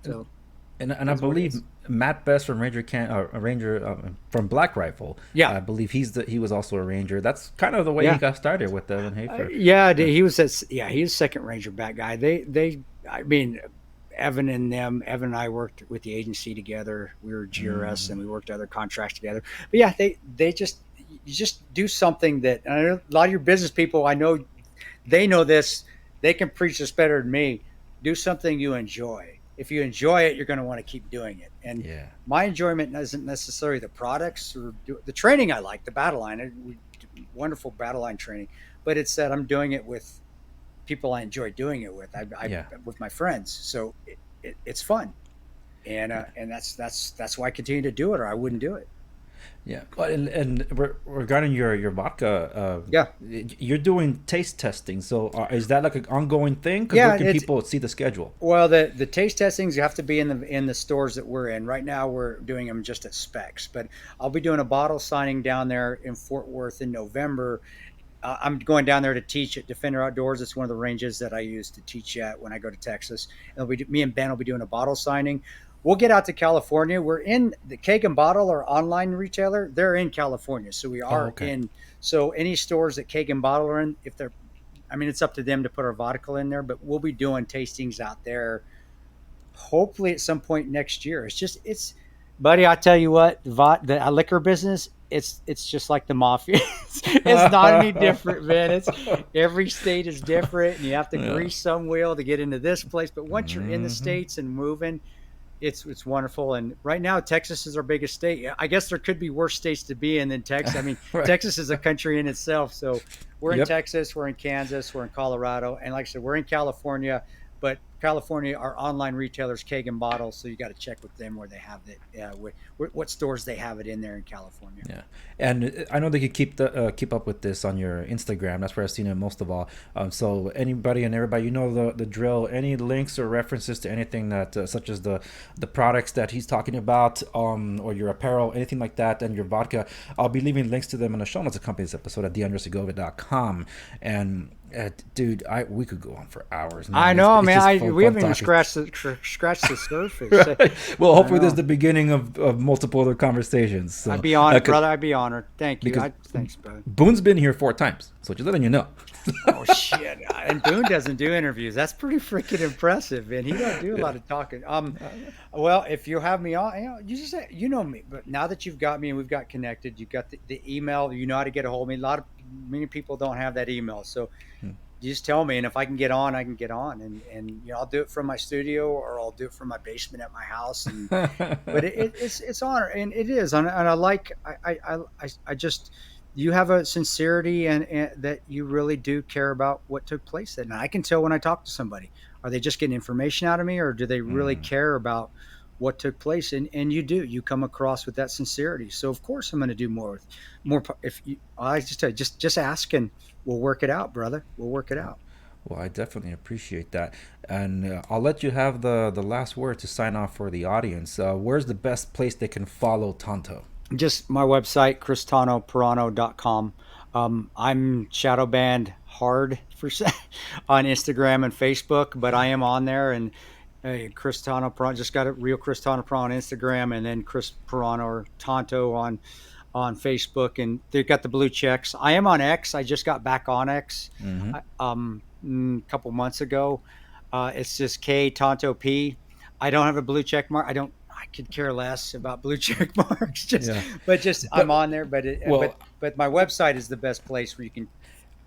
So and I believe Matt Best from from Black Rifle. Yeah. I believe he was also a Ranger. That's kind of the way he got started with Evan Hafer. He was he's second Ranger bat guy. I mean, Evan and I worked with the agency together. We were GRS and we worked other contracts together. But yeah, you just do something that, and I know a lot of your business people, I know they know this. They can preach this better than me. Do something you enjoy. If you enjoy it, you're going to want to keep doing it. And my enjoyment isn't necessarily the products or the training. I like the battle line, wonderful battle line training, but it's that I'm doing it with people I enjoy doing it with. With my friends, so it's fun, and that's why I continue to do it, or I wouldn't do it. Yeah, and regarding your vodka, you're doing taste testing. So is that like an ongoing thing? Because where can people see the schedule? Well, the taste testings you have to be in the stores that we're in. Right now, we're doing them just at Specs, but I'll be doing a bottle signing down there in Fort Worth in November. I'm going down there to teach at Defender Outdoors. It's one of the ranges that I use to teach at when I go to Texas. And me and Ben will be doing a bottle signing. We'll get out to California. We're in the Keg and Bottle, our online retailer. They're in California, so we are in. So any stores that Keg and Bottle are in, it's up to them to put our vodka in there. But we'll be doing tastings out there, hopefully at some point next year. It's, buddy. I tell you what, the liquor business, it's just like the mafia. It's not any different, man. It's every state is different, and you have to grease some wheel to get into this place. But once you're in the States and moving, it's wonderful. And right now, Texas is our biggest state. I guess there could be worse states to be in than Texas. I mean, Texas is a country in itself. So we're in Texas, we're in Kansas, we're in Colorado, and like I said, we're in California. But California, our online retailers, Keg and Bottle, so you got to check with them where they have it, what stores they have it in there in California. Yeah, and I know they can keep up with this on your Instagram. That's where I've seen it most of all. So anybody and everybody, you know the drill. Any links or references to anything that, such as the products that he's talking about, or your apparel, anything like that, and your vodka, I'll be leaving links to them in the show notes of this episode at theundersegovia.com. And dude, we could go on for hours. Man. I know, man. We haven't even scratched the surface. Right. Well, hopefully this is the beginning of multiple other conversations. So, I'd be honored, brother. I'd be honored. Thank you. Thanks, bro. Boone's been here 4 times, so just letting you know. Oh shit! And Boone doesn't do interviews. That's pretty freaking impressive, and he don't do a lot of talking. Well, if you have me on, you know me. But now that you've got me and we've got connected, you've got the email. You know how to get a hold of me. Many people don't have that email, so you just tell me, and if I can get on, I can get on, and I'll do it from my studio or I'll do it from my basement at my house. But it's honor, and it is, and I like I just. You have a sincerity and that you really do care about what took place that night. I can tell when I talk to somebody. Are they just getting information out of me, or do they really care about what took place? And you do. You come across with that sincerity. So of course I'm going to do more. I just tell you, just ask and we'll work it out, brother. We'll work it out. Well, I definitely appreciate that, and I'll let you have the last word to sign off for the audience. Where's the best place they can follow Tanto? Just my website, Paronto.com. I'm shadow banned hard on Instagram and Facebook, but I am on there. And Chris Tanto Paronto, just got a real Chris Tanto Paronto on Instagram, and then Chris Paronto or Tanto on Facebook. And they've got the blue checks. I am on X. I just got back on X a couple months ago. It's just K Tanto P. I don't have a blue check mark. I could care less about blue check marks. But I'm on there. But my website is the best place where you can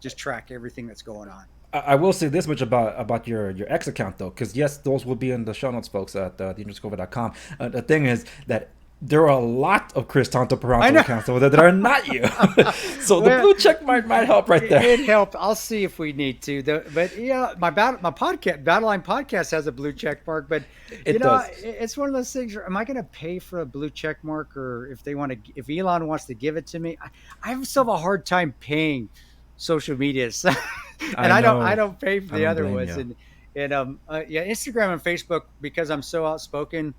just track everything that's going on. I will say this much about your X account though, because yes, those will be in the show notes, folks, at theundersegovia.com. The thing is that there are a lot of Kris Tanto I Paronto know. accounts over there that are not you. So the Well, blue check mark might help right there. it helped. I'll see if we need to. But yeah, my podcast, Battleline podcast, has a blue check mark. But It does. it's one of those things. Am I going to pay for a blue check mark, or if they want to, if Elon wants to give it to me? I still have a hard time paying social media, so, and I I know. don't pay for I the don't other blame ones. you. And yeah, Instagram and Facebook, because I'm so outspoken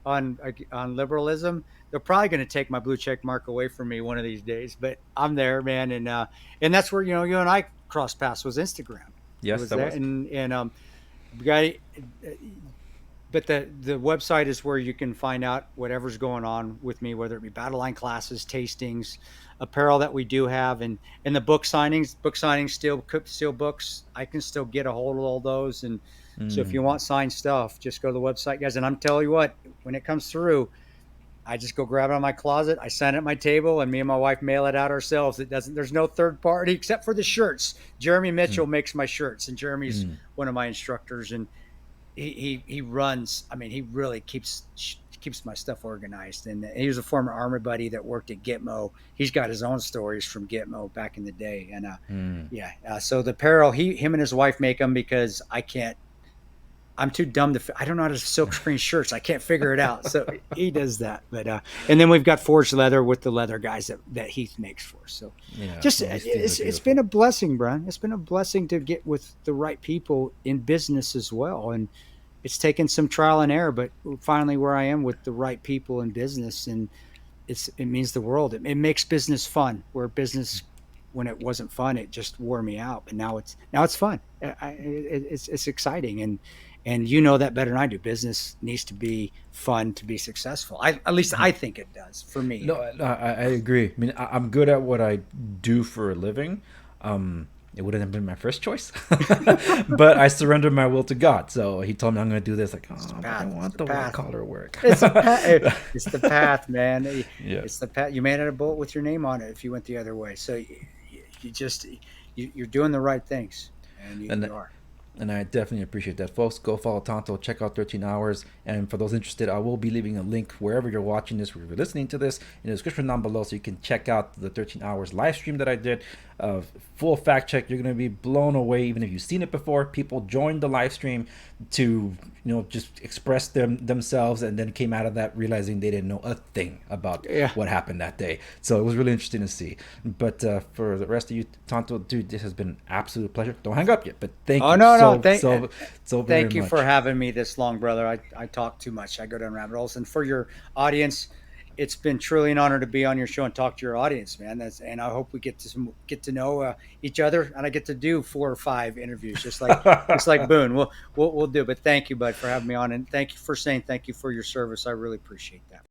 on liberalism, they're probably going to take my blue check mark away from me one of these days. But I'm there, man, and that's where you and I crossed paths, was Instagram. It Yes, was that there, was. and we got but the website is where you can find out whatever's going on with me, whether it be battle line classes, tastings, apparel that we do have, and the book signings. Book signings, still books. I can still get a hold of all those, and so if you want signed stuff, just go to the website, guys. And I'm telling you what, when it comes through, I just go grab it out of my closet. I sign it at my table, and me and my wife mail it out ourselves. It doesn't. There's no third party except for the shirts. Jeremy Mitchell makes my shirts, and Jeremy's one of my instructors, and he runs. I mean, he really keeps my stuff organized. And he was a former Army buddy that worked at Gitmo. He's got his own stories from Gitmo back in the day. And so the apparel, him and his wife make them, because I can't. I'm too dumb to. I don't know how to silk screen shirts. I can't figure it out. So he does that. But and then we've got Forged Leather with the leather guys that Heath makes for us. So Yeah, just these things are it's beautiful. been a blessing, Brian. It's been a blessing to get with the right people in business as well. And it's taken some trial and error, but finally where I am with the right people in business, and it means the world. It makes business fun. Where business, when it wasn't fun, it just wore me out. But now it's fun. It's exciting, and you know that better than I do. Business needs to be fun to be successful. At least I think it does for me. No, I agree. I mean, I'm good at what I do for a living. It wouldn't have been my first choice, but I surrendered my will to God. So He told me I'm going to do this. Like, but I want the white collar work. It's the path, man. Yeah. It's the path. You may not have a bullet with your name on it if you went the other way. So you're doing the right things, and you are. And I definitely appreciate that, folks. Go follow Tanto, check out 13 Hours. And for those interested, I will be leaving a link wherever you're watching this, wherever you're listening to this, in the description down below, so you can check out the 13 Hours live stream that I did. Full fact check. You're going to be blown away, even if you've seen it before. People joined the live stream to, just express themselves, and then came out of that realizing they didn't know a thing about what happened that day. So it was really interesting to see. But for the rest of you, Tanto, dude, this has been an absolute pleasure. Don't hang up yet, but thank you so very Thank you much. for having me this long, brother. I talk too much. I go down rabbit holes. And for your audience, it's been truly an honor to be on your show and talk to your audience, man. And I hope we get to know each other, and I get to do 4 or 5 interviews, just like Boone. We'll do. But thank you, bud, for having me on, and thank you for saying thank you for your service. I really appreciate that.